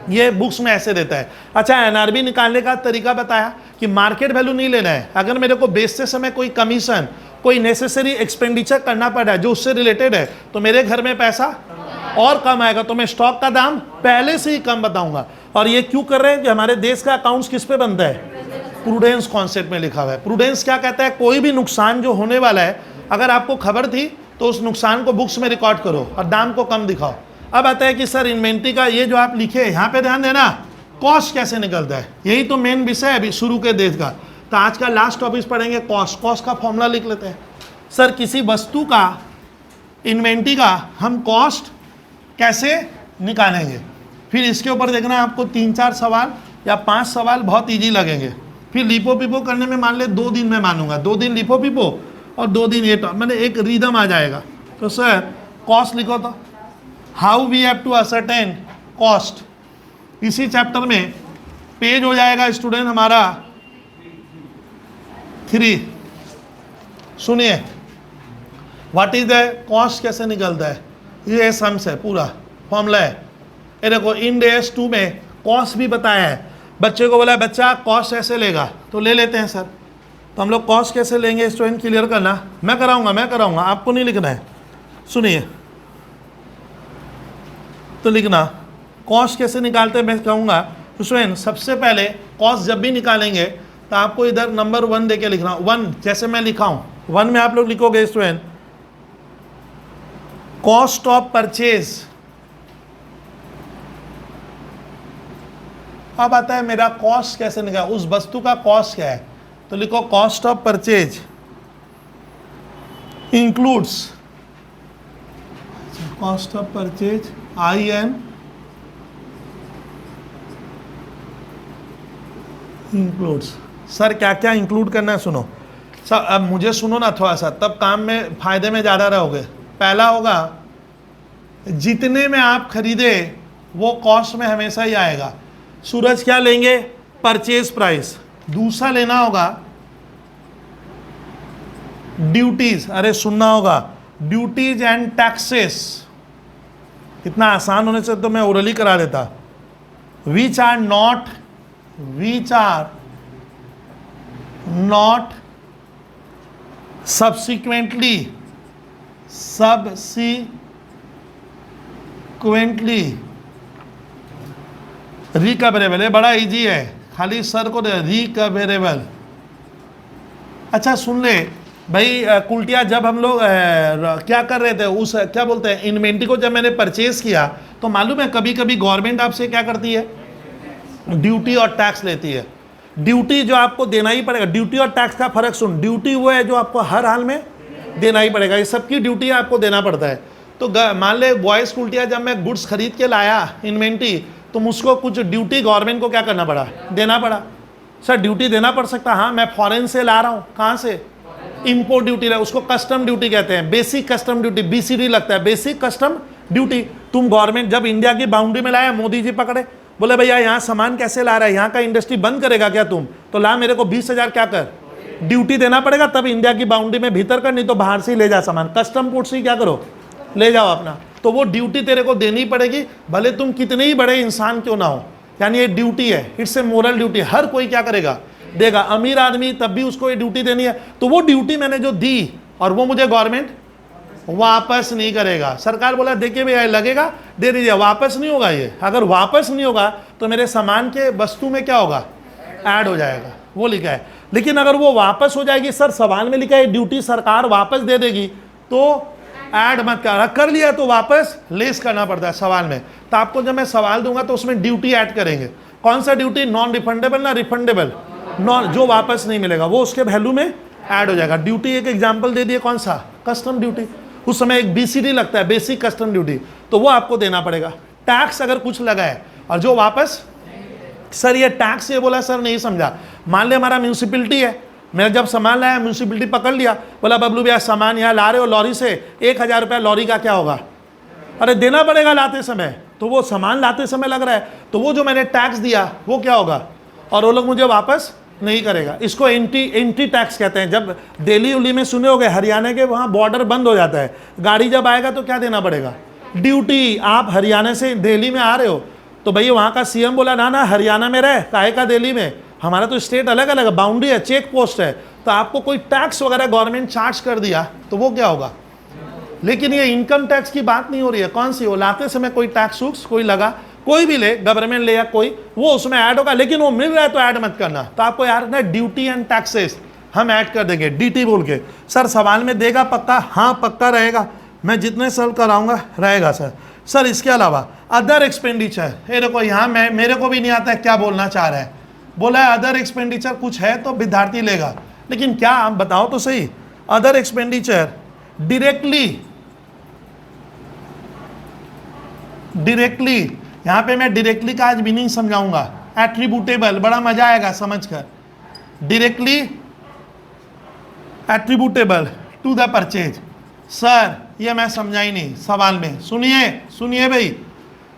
ये बुक्स में ऐसे देता है। अच्छा NRB निकालने का तरीका बताया कि मार्केट वैल्यू नहीं लेना है। अगर मेरे को बेचते समय कोई कमीशन, कोई नेसेसरी एक्सपेंडिचर करना पड़ रहा है जो उससे रिलेटेड है, तो मेरे घर में पैसा और कम आएगा, तो मैं स्टॉक का दाम पहले से ही कम बताऊंगा। और ये क्यों कर रहे हैं कि हमारे देश का अकाउंट्स किस पे बनता है, प्रूडेंस कॉन्सेप्ट में लिखा हुआ है। प्रूडेंस क्या कहता है, कोई भी नुकसान जो होने वाला है अगर आपको खबर थी तो उस नुकसान को बुक्स में रिकॉर्ड करो और दाम को कम दिखाओ। अब आता है कि सर इन्वेंट्री का ये जो आप लिखे, यहाँ पे ध्यान देना, कॉस्ट कैसे निकलता है, यही तो मेन विषय है अभी शुरू के देश का। तो आज का लास्ट टॉपिक पढ़ेंगे कॉस्ट। कॉस्ट का फॉर्मूला लिख लेते हैं। सर किसी वस्तु का, इन्वेंट्री का हम कॉस्ट कैसे निकालेंगे, फिर इसके ऊपर देखना आपको 3-4 सवाल या 5 सवाल बहुत ईजी लगेंगे। फिर लिपो पिपो करने में मान ले 2 दिन में मानूंगा, 2 दिन लिपो पिपो और 2 दिन ये, मैंने एक रिदम आ जाएगा। तो सर कॉस्ट लिखो, तो how we have to ascertain cost. इसी चैप्टर में पेज हो जाएगा स्टूडेंट हमारा 3। सुनिए, व्हाट इज द कॉस्ट कैसे निकलता है, ये सम्स है, पूरा फॉर्मूला है। ये देखो इंड एस 2 में कॉस्ट भी बताया है। बच्चे को बोला बच्चा कॉस्ट ऐसे लेगा, तो ले लेते हैं सर। तो हम लोग कॉस्ट कैसे लेंगे स्टूडेंट क्लियर करना, मैं कराऊंगा, आपको नहीं लिखना है। सुनिए, तो लिखना कॉस्ट कैसे निकालते हैं मैं कहूँगा। तो स्टूडेंट सबसे पहले कॉस्ट जब भी निकालेंगे तो आपको इधर नंबर 1 दे के लिखना। 1 जैसे मैं लिखा हूँ, 1 में आप लोग लिखोगे स्टूडेंट कॉस्ट ऑफ परचेज। अब आता है मेरा कॉस्ट कैसे निकाल, उस वस्तु का कॉस्ट क्या है, तो लिखो cost of purchase includes, cost of purchase IN includes. Sir क्या क्या इंक्लूड करना है, सुनो सर, अब मुझे सुनो ना थोड़ा सा, तब काम में फायदे में ज़्यादा रहोगे। पहला होगा जितने में आप खरीदे वो कॉस्ट में हमेशा ही आएगा। सूरज क्या लेंगे, परचेज प्राइस। दूसरा लेना होगा ड्यूटीज, अरे सुनना होगा, ड्यूटीज एंड टैक्सेस। इतना आसान होने से तो मैं ओरली करा देता। Which are not subsequently recoverable. है बड़ा इजी है, खाली सर को रिकवरेबल। अच्छा सुन ले भाई कुल्टिया, जब हम लोग क्या कर रहे थे उस क्या बोलते हैं इन्वेंट्री को, जब मैंने परचेज किया तो मालूम है कभी कभी गवर्नमेंट आपसे क्या करती है, ड्यूटी और टैक्स लेती है। ड्यूटी जो आपको देना ही पड़ेगा। ड्यूटी और टैक्स का फर्क सुन, ड्यूटी वो है जो आपको हर हाल में देना ही पड़ेगा, ये सबकी ड्यूटी आपको देना पड़ता है। तो मान ले बॉयज कुल्टिया, जब मैं गुड्स खरीद के लाया इन्वेंट्री, तो मुझको कुछ ड्यूटी गवर्नमेंट को क्या करना पड़ा, देना पड़ा। सर ड्यूटी देना पड़ सकता, हाँ मैं फॉरेन से ला रहा हूँ, कहाँ से, इंपोर्ट ड्यूटी है, उसको कस्टम ड्यूटी कहते हैं, बेसिक कस्टम ड्यूटी, BCD लगता है, बेसिक कस्टम ड्यूटी। तुम गवर्नमेंट जब इंडिया की बाउंड्री में लाया, मोदी जी पकड़े, बोले भैया यहाँ सामान कैसे ला रहा है, यहाँ का इंडस्ट्री बंद करेगा क्या तुम, तो ला मेरे को 20,000 क्या कर ड्यूटी देना पड़ेगा, तब इंडिया की बाउंड्री में भीतर कर, नहीं तो बाहर से ही ले जा सामान, कस्टम पोर्ट से ही क्या करो ले जाओ अपना। तो वो ड्यूटी तेरे को देनी पड़ेगी, भले तुम कितने ही बड़े इंसान क्यों ना हो। यानी ये ड्यूटी है, इट्स ए मोरल ड्यूटी, हर कोई क्या करेगा, देगा। अमीर आदमी तब भी उसको ये ड्यूटी देनी है। तो वो ड्यूटी मैंने जो दी और वो मुझे गवर्नमेंट वापस नहीं करेगा। सरकार बोला देखिए भैया लगेगा दे दीजिए, वापस नहीं होगा ये। अगर वापस नहीं होगा तो मेरे सामान के वस्तु में क्या होगा, ऐड हो जाएगा, वो लिखा है। लेकिन अगर वो वापस हो जाएगी, सर सवाल में लिखा है ड्यूटी सरकार वापस दे देगी, तो ऐड मत कर लिया तो वापस लेस करना पड़ता है सवाल में। तो आपको जब मैं सवाल दूंगा तो उसमें ड्यूटी ऐड करेंगे। कौन सा ड्यूटी, नॉन रिफंडेबल ना रिफंडेबल, नॉन जो वापस नहीं मिलेगा वो उसके वैल्यू में ऐड हो जाएगा। ड्यूटी एक एग्जांपल दे दिए, कौन सा, कस्टम ड्यूटी। उस समय एक BCD लगता है, बेसिक कस्टम ड्यूटी, तो वो आपको देना पड़ेगा। टैक्स अगर कुछ लगा है और जो वापस, सर ये टैक्स ये बोला, सर नहीं समझा। मान ले हमारा म्यूनसिपलिटी है, मैं जब सामान लाया म्यूनसिपलिटी पकड़ लिया, बोला बबलू भैया सामान यहाँ ला रहे हो लॉरी से, 1,000 रुपया लॉरी का क्या होगा, अरे देना पड़ेगा लाते समय। तो वो सामान लाते समय लग रहा है, तो वो जो मैंने टैक्स दिया वो क्या होगा, और वो लोग मुझे वापस नहीं करेगा। इसको एंट्री टैक्स कहते हैं। जब दिल्ली उली में सुने होगे, हरियाणा के वहाँ बॉर्डर बंद हो जाता है, गाड़ी जब आएगा तो क्या देना पड़ेगा, ड्यूटी। आप हरियाणा से दिल्ली में आ रहे हो तो भैया वहाँ का CM बोला ना ना हरियाणा में रहे, काहे का दिल्ली में, हमारा तो स्टेट अलग अलग है, बाउंड्री है, चेक पोस्ट है, तो आपको कोई टैक्स वगैरह गवर्नमेंट चार्ज कर दिया तो वो क्या होगा। लेकिन ये इनकम टैक्स की बात नहीं हो रही है, कौन सी, वो लाते समय कोई टैक्स कोई लगा, कोई भी ले, गवर्नमेंट ले या कोई, वो उसमें ऐड होगा। लेकिन वो मिल रहा है तो ऐड मत करना। तो आपको यार ना ड्यूटी एंड टैक्सेस हम ऐड कर देंगे, DT बोल के। सर सवाल में देगा पक्का, हाँ पक्का रहेगा, मैं जितने साल कराऊंगा रहेगा सर। सर इसके अलावा अदर एक्सपेंडिचर, ये देखो यहाँ मैं, मेरे को भी नहीं आता है क्या बोलना चाह रहा है। बोला है अदर एक्सपेंडिचर कुछ है तो विद्यार्थी लेगा, लेकिन क्या आप बताओ तो सही। अदर एक्सपेंडिचर डायरेक्टली, यहाँ पे मैं डायरेक्टली का आज मीनिंग समझाऊंगा। एट्रीब्यूटेबल, बड़ा मजा आएगा समझकर। Directly attributable to the purchase. Sir ये मैं समझा ही नहीं सवाल में, सुनिए सुनिए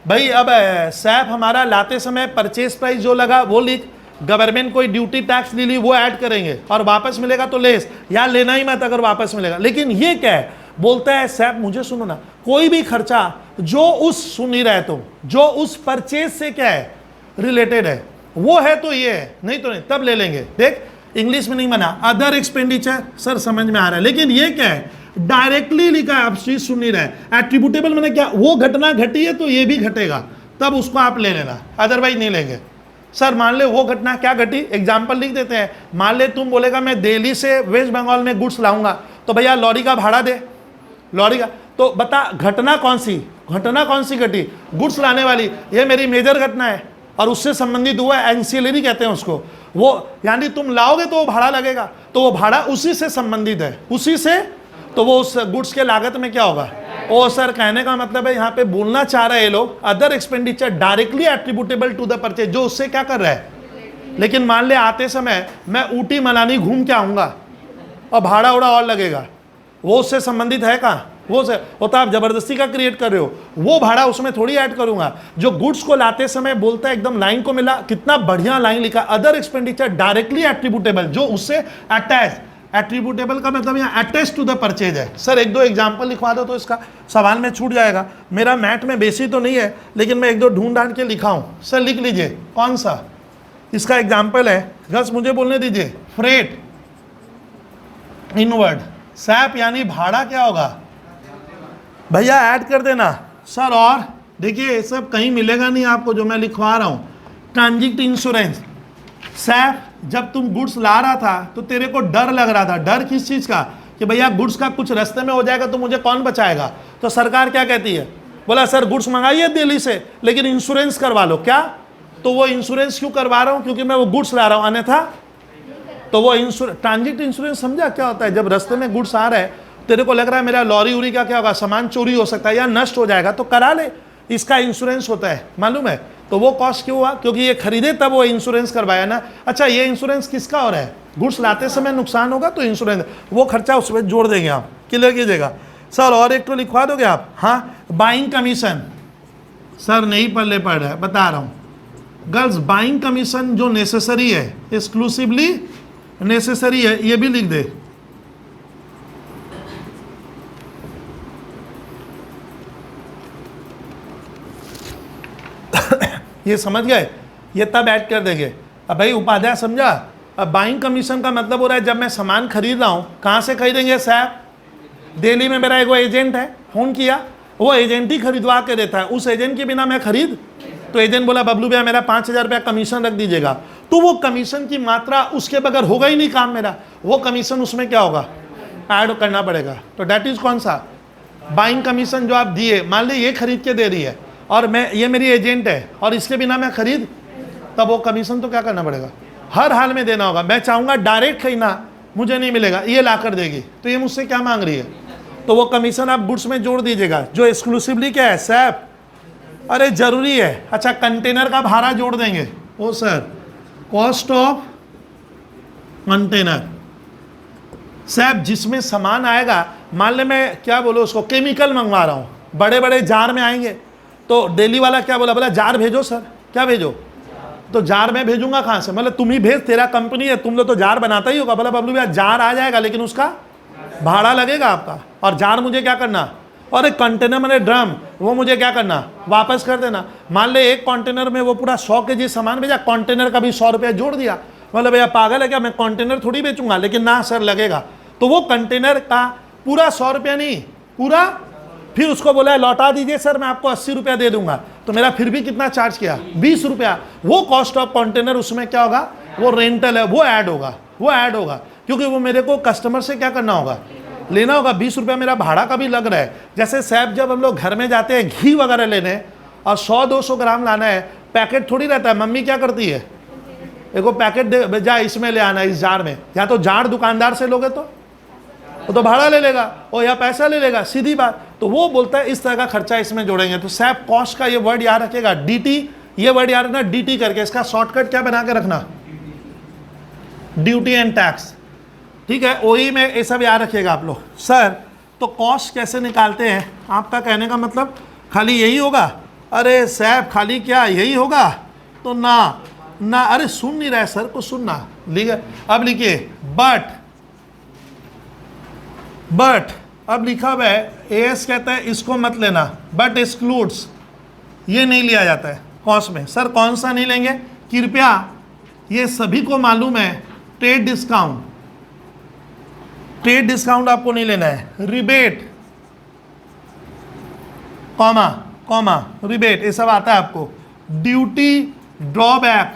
भाई अब सैप हमारा लाते समय परचेज प्राइस जो लगा वो लिख, गवर्नमेंट कोई ड्यूटी टैक्स ले ली वो ऐड करेंगे और वापस मिलेगा तो लेस, यार लेना ही मत अगर वापस मिलेगा। लेकिन ये क्या है, बोलता है सैप, मुझे सुनो ना, कोई भी खर्चा जो उस, सुन ही रहे तुम, जो उस परचेज से क्या है रिलेटेड है वो है तो ये है, नहीं तो नहीं, तब ले लेंगे। देख इंग्लिश में नहीं बना, अदर एक्सपेंडिचर, सर समझ में आ रहा है, लेकिन ये क्या है डायरेक्टली लिखा है, आप चीज सुन नहीं रहे। एट्रीब्यूटेबल मैंने क्या, वो घटना घटी है तो ये भी घटेगा, तब उसको आप ले लेना, अदरवाइज नहीं लेंगे। सर मान ले वो घटना क्या घटी, एग्जाम्पल लिख देते हैं। मान ले तुम बोलेगा मैं दिल्ली से वेस्ट बंगाल में गुड्स लाऊंगा, तो भैया लॉरी का भाड़ा दे, लॉरी का, तो बता घटना कौन सी, घटना कौन सी घटी, गुड्स लाने वाली, ये मेरी मेजर घटना है और उससे संबंधित हुआ है, एंसिलरी कहते हैं उसको, वो यानी तुम लाओगे तो वो भाड़ा लगेगा, तो वो भाड़ा उसी से संबंधित है, उसी से, तो वो उस गुड्स के लागत में क्या होगा। ओ सर कहने का मतलब है यहाँ पे बोलना चाह रहे हैं ये लोग, other expenditure directly attributable to the purchase, जो उससे क्या कर रहा है। लेकिन मान ले आते समय मैं ऊटी मनाली घूम के आऊंगा और भाड़ा उड़ा और लगेगा, वो उससे संबंधित है कहाँ, वो से होता, आप जबरदस्ती का क्रिएट कर रहे हो, वो भाड़ा उसमें थोड़ी ऐड करूंगा। जो गुड्स को लाते समय बोलता है, एकदम लाइन को मिला, कितना बढ़िया लाइन लिखा, अदर एक्सपेंडिचर डायरेक्टली एट्रीब्यूटेबल, जो उससे अटैच, एट्रीब्यूटेबल का मतलब यहाँ अटैच टू द परचेज है। सर एक दो एग्जांपल लिखवा दो तो इसका सवाल में छूट जाएगा। मेरा मैथ में बेसी तो नहीं है, लेकिन मैं एक दो ढूंढ ढांड के लिखा हूँ। सर लिख लीजिए कौन सा इसका एग्जाम्पल है, बस मुझे बोलने दीजिए। फ्रेट इनवर्ड, सैप यानी भाड़ा क्या होगा भैया ऐड कर देना। सर और देखिए ये सब कहीं मिलेगा नहीं आपको जो मैं लिखवा रहा हूँ। ट्रांजिट इंश्योरेंस, सैप जब तुम गुड्स ला रहा था तो तेरे को डर लग रहा था, डर किस चीज़ का, कि भैया गुड्स का कुछ रास्ते में हो जाएगा तो मुझे कौन बचाएगा। तो सरकार क्या कहती है, बोला सर गुड्स मंगाइए दिल्ली से लेकिन इंश्योरेंस करवा लो। क्या, तो वो इंश्योरेंस क्यों करवा रहा हूँ, क्योंकि मैं वो गुड्स ला रहा हूँ, अन्यथा तो वो ट्रांजिट इंश्योरेंस समझा क्या होता है। जब रास्ते में गुड्स आ रहा है, तेरे को लग रहा है मेरा लॉरी उरी का क्या होगा, सामान चोरी हो सकता है या नष्ट हो जाएगा, तो करा ले, इसका इंश्योरेंस होता है, मालूम है। तो वो कॉस्ट क्यों हुआ, क्योंकि ये खरीदे तब वो इंश्योरेंस करवाया ना। अच्छा ये इंश्योरेंस किसका हो रहा है, गुड्स लाते समय नुकसान होगा तो इंश्योरेंस, वो खर्चा उसमें जोड़ देंगे आप, क्लियर कीजिएगा। सर और एक तो लिखवा दोगे आप। हाँ बाइंग कमीशन, सर नहीं पल्ले पड़ रहा है, बता रहा हूँ गर्ल्स, बाइंग कमीशन जो नेसेसरी है, एक्सक्लूसिवली नेसेसरी है, ये भी लिख दे। ये समझ गए, ये तब ऐड कर देंगे। अब भाई उपाध्याय समझा, अब बाइंग कमीशन का मतलब हो रहा है जब मैं सामान खरीद रहा हूँ, कहाँ से खरीदेंगे साहब, दिल्ली में मेरा एक एजेंट है, फोन किया, वो एजेंट ही खरीदवा के देता है, उस एजेंट के बिना मैं खरीद, तो एजेंट बोला बबलू भैया मेरा 5,000 रुपया कमीशन रख दीजिएगा, तो वो कमीशन की मात्रा उसके बगैर होगा ही नहीं काम मेरा, वो कमीशन उसमें क्या होगा ऐड करना पड़ेगा। तो डैट इज कौन सा बाइंग कमीशन जो आप दिए, मान ली ये खरीद के दे रही है और मैं, ये मेरी एजेंट है और इसके बिना मैं खरीद, तब वो कमीशन तो क्या करना पड़ेगा, हर हाल में देना होगा। मैं चाहूँगा डायरेक्ट खरीदना, मुझे नहीं मिलेगा, ये ला कर देगी, तो ये मुझसे क्या मांग रही है, तो वो कमीशन आप गुड्स में जोड़ दीजिएगा, जो एक्सक्लूसिवली क्या है सैप, अरे जरूरी है। अच्छा कंटेनर का भाड़ा जोड़ देंगे, ओ सर कॉस्ट ऑफ कंटेनर, सैप जिसमें सामान आएगा, मान ले मैं क्या बोलो उसको केमिकल मंगवा रहा हूँ, बड़े बड़े जार में आएंगे, तो दिल्ली वाला क्या बोला, बोला जार भेजो सर, क्या भेजो, तो जार में भेजूंगा कहाँ से, मतलब तुम ही भेज, तेरा कंपनी है, तुम लोग तो जार बनाता ही होगा। बोला बबलू भैया जार आ जाएगा लेकिन उसका भाड़ा लगेगा आपका, और जार मुझे क्या करना, और एक कंटेनर मैंने ड्रम, वो मुझे क्या करना वापस कर देना। मान ले एक कंटेनर में वो पूरा 100 kg सामान भेजा, कंटेनर का भी 100 रुपया जोड़ दिया, मतलब भैया पागल है क्या, मैं कंटेनर थोड़ी बेचूंगा, लेकिन ना सर लगेगा, तो वो कंटेनर का पूरा 100 रुपया नहीं, पूरा, फिर उसको बोला लौटा दीजिए सर मैं आपको 80 रुपया दे दूंगा, तो मेरा फिर भी कितना चार्ज किया 20 रुपया, वो कॉस्ट ऑफ कंटेनर उसमें क्या होगा, वो रेंटल है, वो ऐड होगा, वो ऐड होगा, क्योंकि वो मेरे को कस्टमर से क्या करना होगा, लेना होगा। 20 रुपया मेरा भाड़ा का भी लग रहा है। जैसे सैप जब हम लोग घर में जाते हैं घी वगैरह लेने और 100-200 ग्राम लाना है, पैकेट थोड़ी रहता है, मम्मी क्या करती है, देखो पैकेट दे जा, इसमें ले आना इस जार में, या तो जार दुकानदार से लोगे तो वो तो भाड़ा ले लेगा और या पैसा ले लेगा, सीधी बात। तो वो बोलता है इस तरह का खर्चा इसमें जोड़ेंगे। तो सैप कॉस्ट का ये वर्ड याद रखेगा, डीटी, ये वर्ड याद रखना डीटी करके, इसका शॉर्टकट क्या बना के रखना, ड्यूटी एंड टैक्स, ठीक है, ओई में ये सब याद रखिएगा आप लोग। सर तो कॉस्ट कैसे निकालते हैं? आपका कहने का मतलब खाली यही होगा? अरे साहब खाली क्या यही होगा? तो ना ना, अरे सुन नहीं रहा है सर को सुनना। लिखिए, अब लिखिए बट अब लिखा हुआ है एएस कहता है इसको मत लेना, बट एक्सक्लूड्स, ये नहीं लिया जाता है कॉस्ट में। सर कौन सा नहीं लेंगे? कृपया, ये सभी को मालूम है, ट्रेड डिस्काउंट आपको नहीं लेना है। रिबेट कॉमा रिबेट, ये सब आता है आपको। ड्यूटी ड्रॉबैक,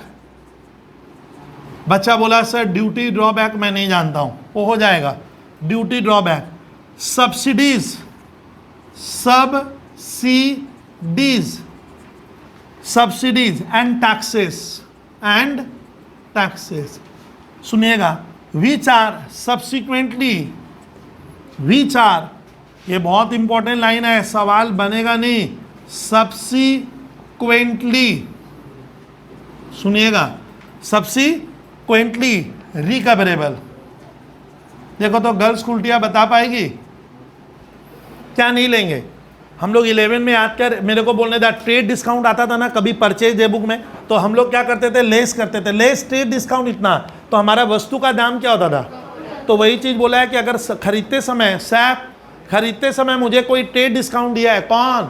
बच्चा बोला सर ड्यूटी ड्रॉबैक मैं नहीं जानता हूं, वो हो जाएगा duty drawback. Subsidies and taxes सुनिएगा। विच आर सब्सिक्वेंटली, ये बहुत इंपॉर्टेंट लाइन है, सवाल बनेगा नहीं। सब्सिक्वेंटली सुनिएगा, सब्सिक्वेंटली रिकवरेबल। देखो तो गर्ल्स उल्टियाँ बता पाएगी क्या? नहीं लेंगे। हम लोग 11 में याद कर, मेरे को बोलने था ट्रेड डिस्काउंट आता था ना कभी परचेज डे बुक में, तो हम लोग क्या करते थे? लेस करते थे, लेस ट्रेड डिस्काउंट इतना, तो हमारा वस्तु का दाम क्या होता था? तो वही चीज़ बोला है कि अगर खरीदते समय मुझे कोई ट्रेड डिस्काउंट दिया है, कौन?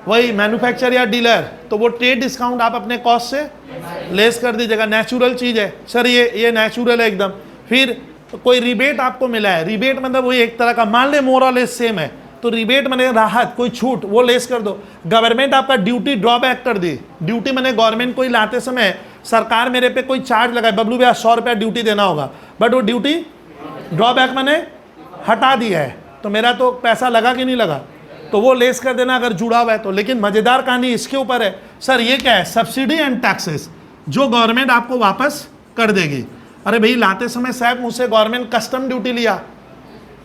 वही मैन्युफैक्चरर या डीलर, तो वो ट्रेड डिस्काउंट आप अपने कॉस्ट से लेस कर दीजिएगा। नेचुरल चीज़ है सर, ये नेचुरल है एकदम। फिर कोई रिबेट आपको मिला है, रिबेट मतलब वही एक तरह का, मान ले मोर और लेस सेम है, तो रिबेट मैंने राहत, कोई छूट, वो लेस कर दो। गवर्नमेंट आपका ड्यूटी ड्रॉबैक कर दी। ड्यूटी मैंने गवर्नमेंट को ही लाते समय सरकार मेरे पे कोई चार्ज लगाए, बबलू भैया 100 रुपया ड्यूटी देना होगा, बट वो ड्यूटी ड्रॉबैक मैंने हटा दिया है, तो मेरा तो पैसा लगा कि नहीं लगा, तो वो लेस कर देना अगर जुड़ा हुआ है तो। लेकिन मज़ेदार कहानी इसके ऊपर है सर, ये क्या है? सब्सिडी एंड टैक्सेस, जो गवर्नमेंट आपको वापस कर देगी। अरे भाई लाते समय साहब मुझसे गवर्नमेंट कस्टम ड्यूटी लिया,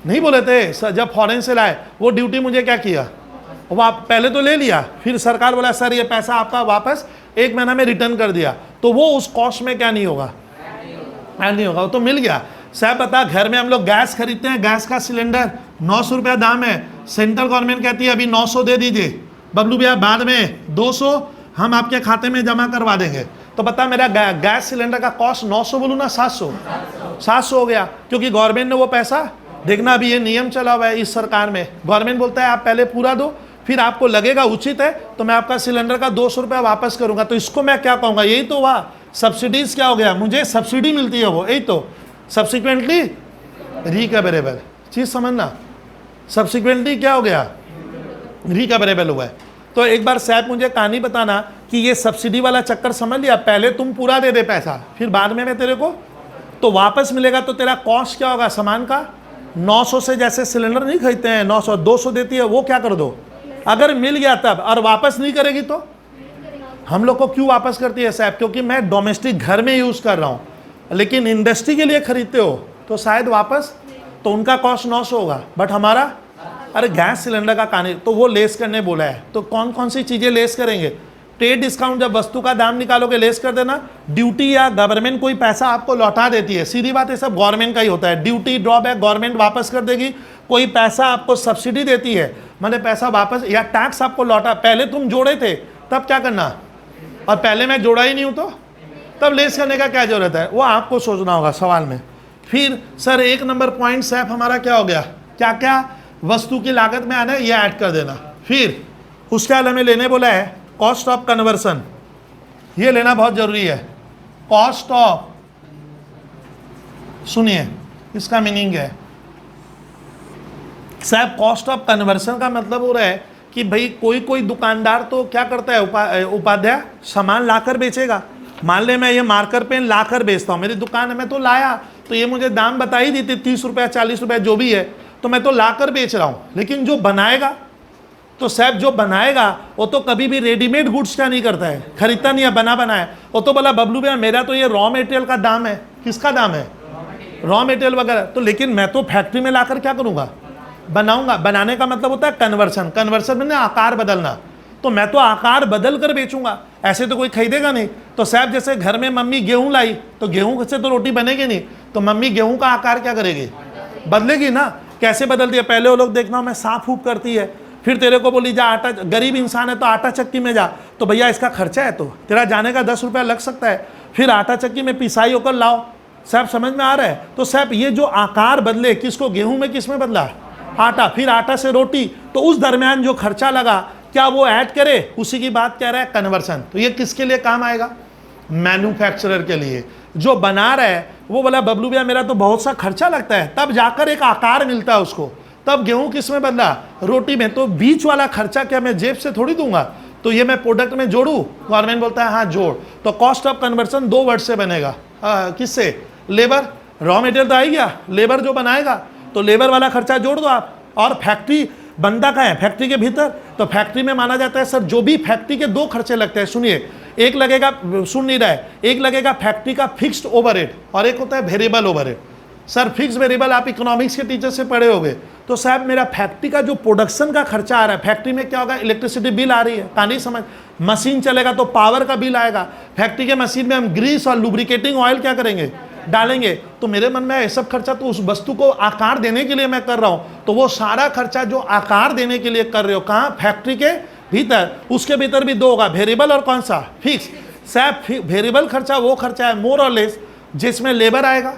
नहीं बोले थे सर, जब फॉरेन से लाए वो ड्यूटी मुझे क्या किया? वो पहले तो ले लिया, फिर सरकार बोला सर ये पैसा आपका वापस 1 महीना में रिटर्न कर दिया, तो वो उस कॉस्ट में क्या नहीं होगा? ऐड नहीं होगा, वो तो मिल गया। साहब बता, घर में हम लोग गैस खरीदते हैं, गैस का सिलेंडर 900 रुपया दाम है, सेंट्रल गवर्नमेंट कहती है अभी 900 दे दीजिए, बबलू भैया बाद में 200 हम आपके खाते में जमा करवा देंगे। तो बता मेरा गैस सिलेंडर का कॉस्ट 900 बोलूँ ना 700 हो गया, क्योंकि गवर्नमेंट ने वो पैसा, देखना अभी ये नियम चला हुआ है इस सरकार में, गवर्नमेंट बोलता है आप पहले पूरा दो, फिर आपको लगेगा उचित है तो मैं आपका सिलेंडर का 200 रुपया वापस करूंगा। तो इसको मैं क्या कहूँगा? यही तो हुआ सब्सिडीज। क्या हो गया? मुझे सब्सिडी मिलती है, वो यही तो सब्सिक्वेंटली रिकवरेबल चीज़ समझना। सब्सिक्वेंटली क्या हो गया? रिकवरेबल हुआ है। तो एक बार साहब मुझे कहानी बताना कि ये सब्सिडी वाला चक्कर समझ लिया, पहले तुम पूरा दे दे पैसा, फिर बाद में मैं तेरे को तो वापस मिलेगा, तो तेरा कॉस्ट क्या होगा सामान का? 900 से जैसे सिलेंडर नहीं खरीदते हैं 900 200 देती है, वो क्या कर दो अगर मिल गया तब, और वापस नहीं करेगी तो हम लोग को क्यों वापस करती है साहब? क्योंकि मैं डोमेस्टिक घर में यूज़ कर रहा हूँ, लेकिन इंडस्ट्री के लिए खरीदते हो तो शायद वापस, तो उनका कॉस्ट 900 होगा, बट हमारा अरे गैस सिलेंडर का कहानी, तो वो लेस करने बोला है। तो कौन कौन सी चीज़ें लेस करेंगे? ट्रेड डिस्काउंट, जब वस्तु का दाम निकालोगे लेस कर देना। ड्यूटी या गवर्नमेंट कोई पैसा आपको लौटा देती है, सीधी बात है, सब गवर्नमेंट का ही होता है। ड्यूटी ड्रॉबैक गवर्नमेंट वापस कर देगी। कोई पैसा आपको सब्सिडी देती है, मैंने पैसा वापस, या टैक्स आपको लौटा, पहले तुम जोड़े थे तब क्या करना, और पहले मैं जोड़ा ही नहीं हूँ तो तब लेस करने का क्या जरूरत है? वो आपको सोचना होगा सवाल में। फिर सर 1 नंबर पॉइंट सैफ हमारा क्या हो गया? क्या क्या वस्तु की लागत में आना है ये ऐड कर देना। फिर उसके बाद हमें लेने बोला है कॉस्ट ऑफ कन्वर्सन, ये लेना बहुत जरूरी है। कॉस्ट ऑफ, सुनिए इसका मीनिंग है साहब, कॉस्ट ऑफ कन्वर्सन का मतलब हो रहा है कि भाई कोई दुकानदार तो क्या करता है, उपाध्याय सामान लाकर बेचेगा। मान ले मैं ये मार्कर पेन लाकर बेचता हूँ, मेरी दुकान में तो लाया, तो ये मुझे दाम बता ही दी थी 30 रुपया 40 रुपया जो भी है, तो मैं तो लाकर बेच रहा हूँ। लेकिन जो बनाएगा, तो साहब जो बनाएगा वो तो कभी भी रेडीमेड गुड्स क्या नहीं करता है, खरीदता नहीं है बना बनाया। वो तो बोला बबलू भैया मेरा तो ये रॉ मटेरियल का दाम है। किसका दाम है? रॉ मटेरियल वगैरह। तो लेकिन मैं तो फैक्ट्री में लाकर क्या करूँगा? बनाऊंगा। बनाने का मतलब होता है कन्वर्सन। कन्वर्सन में आकार बदलना, तो मैं तो आकार बदल कर बेचूंगा, ऐसे तो कोई खरीदेगा नहीं। तो साहब जैसे घर में मम्मी गेहूं लाई, तो गेहूं से तो रोटी बनेगी नहीं, तो मम्मी गेहूं का आकार क्या करेगी? बदलेगी ना। कैसे बदलती है? पहले वो लोग देखना मैं साफ फूक करती है, फिर तेरे को बोली जा आटा, गरीब इंसान है तो आटा चक्की में जा, तो भैया इसका खर्चा है तो तेरा जाने का 10 रुपया लग सकता है, फिर आटा चक्की में पिसाई होकर लाओ। साहब समझ में आ रहा है? तो साहब ये जो आकार बदले, किसको, गेहूं में किस में बदला? आटा, फिर आटा से रोटी, तो उस दरमियान जो खर्चा लगा क्या वो ऐड करे? उसी की बात कह रहा है कन्वर्सन। तो ये किसके लिए काम आएगा? मैन्युफैक्चरर के लिए। जो बना रहा है वो बोला बबलू भैया मेरा तो बहुत सा खर्चा लगता है, तब जाकर एक आकार मिलता है उसको, तब गेहूं किस में बदला? रोटी में। तो बीच वाला खर्चा क्या मैं जेब से थोड़ी दूंगा, तो ये मैं प्रोडक्ट में जोड़ू? गवर्नमेंट बोलता है हाँ जोड़। तो कॉस्ट ऑफ कन्वर्सन 2 वर्ड से बनेगा। किससे? लेबर, रॉ मटेरियल तो आई गया, लेबर जो बनाएगा, तो लेबर वाला खर्चा जोड़ दो आप। और फैक्ट्री बंदा का है फैक्ट्री के भीतर, तो फैक्ट्री में माना जाता है सर जो भी फैक्ट्री के 2 खर्चे लगते हैं, सुनिए, एक लगेगा, सुन नहीं रहा है, एक लगेगा फैक्ट्री का फिक्स्ड ओवरहेड और एक होता है variable overhead. Sir fix variable आप इकोनॉमिक्स के टीचर से पढ़े होंगे। तो साहब मेरा फैक्ट्री का जो प्रोडक्शन का खर्चा आ रहा है, फैक्ट्री में क्या होगा? इलेक्ट्रिसिटी बिल आ रही है, कहानी समझ, मशीन चलेगा तो पावर का बिल आएगा, फैक्ट्री के मशीन में हम ग्रीस और लुब्रिकेटिंग ऑयल क्या करेंगे? डालेंगे। तो मेरे मन में ये सब खर्चा तो उस वस्तु को आकार देने के लिए मैं कर रहा हूं, तो वो सारा खर्चा जो आकार देने के लिए कर रहे हो, कहाँ? फैक्ट्री के भीतर। उसके भीतर भी 2 होगा, वेरिएबल और कौन सा? फिक्स। साहब वेरिएबल खर्चा वो खर्चा है मोर और लेस जिसमें लेबर आएगा।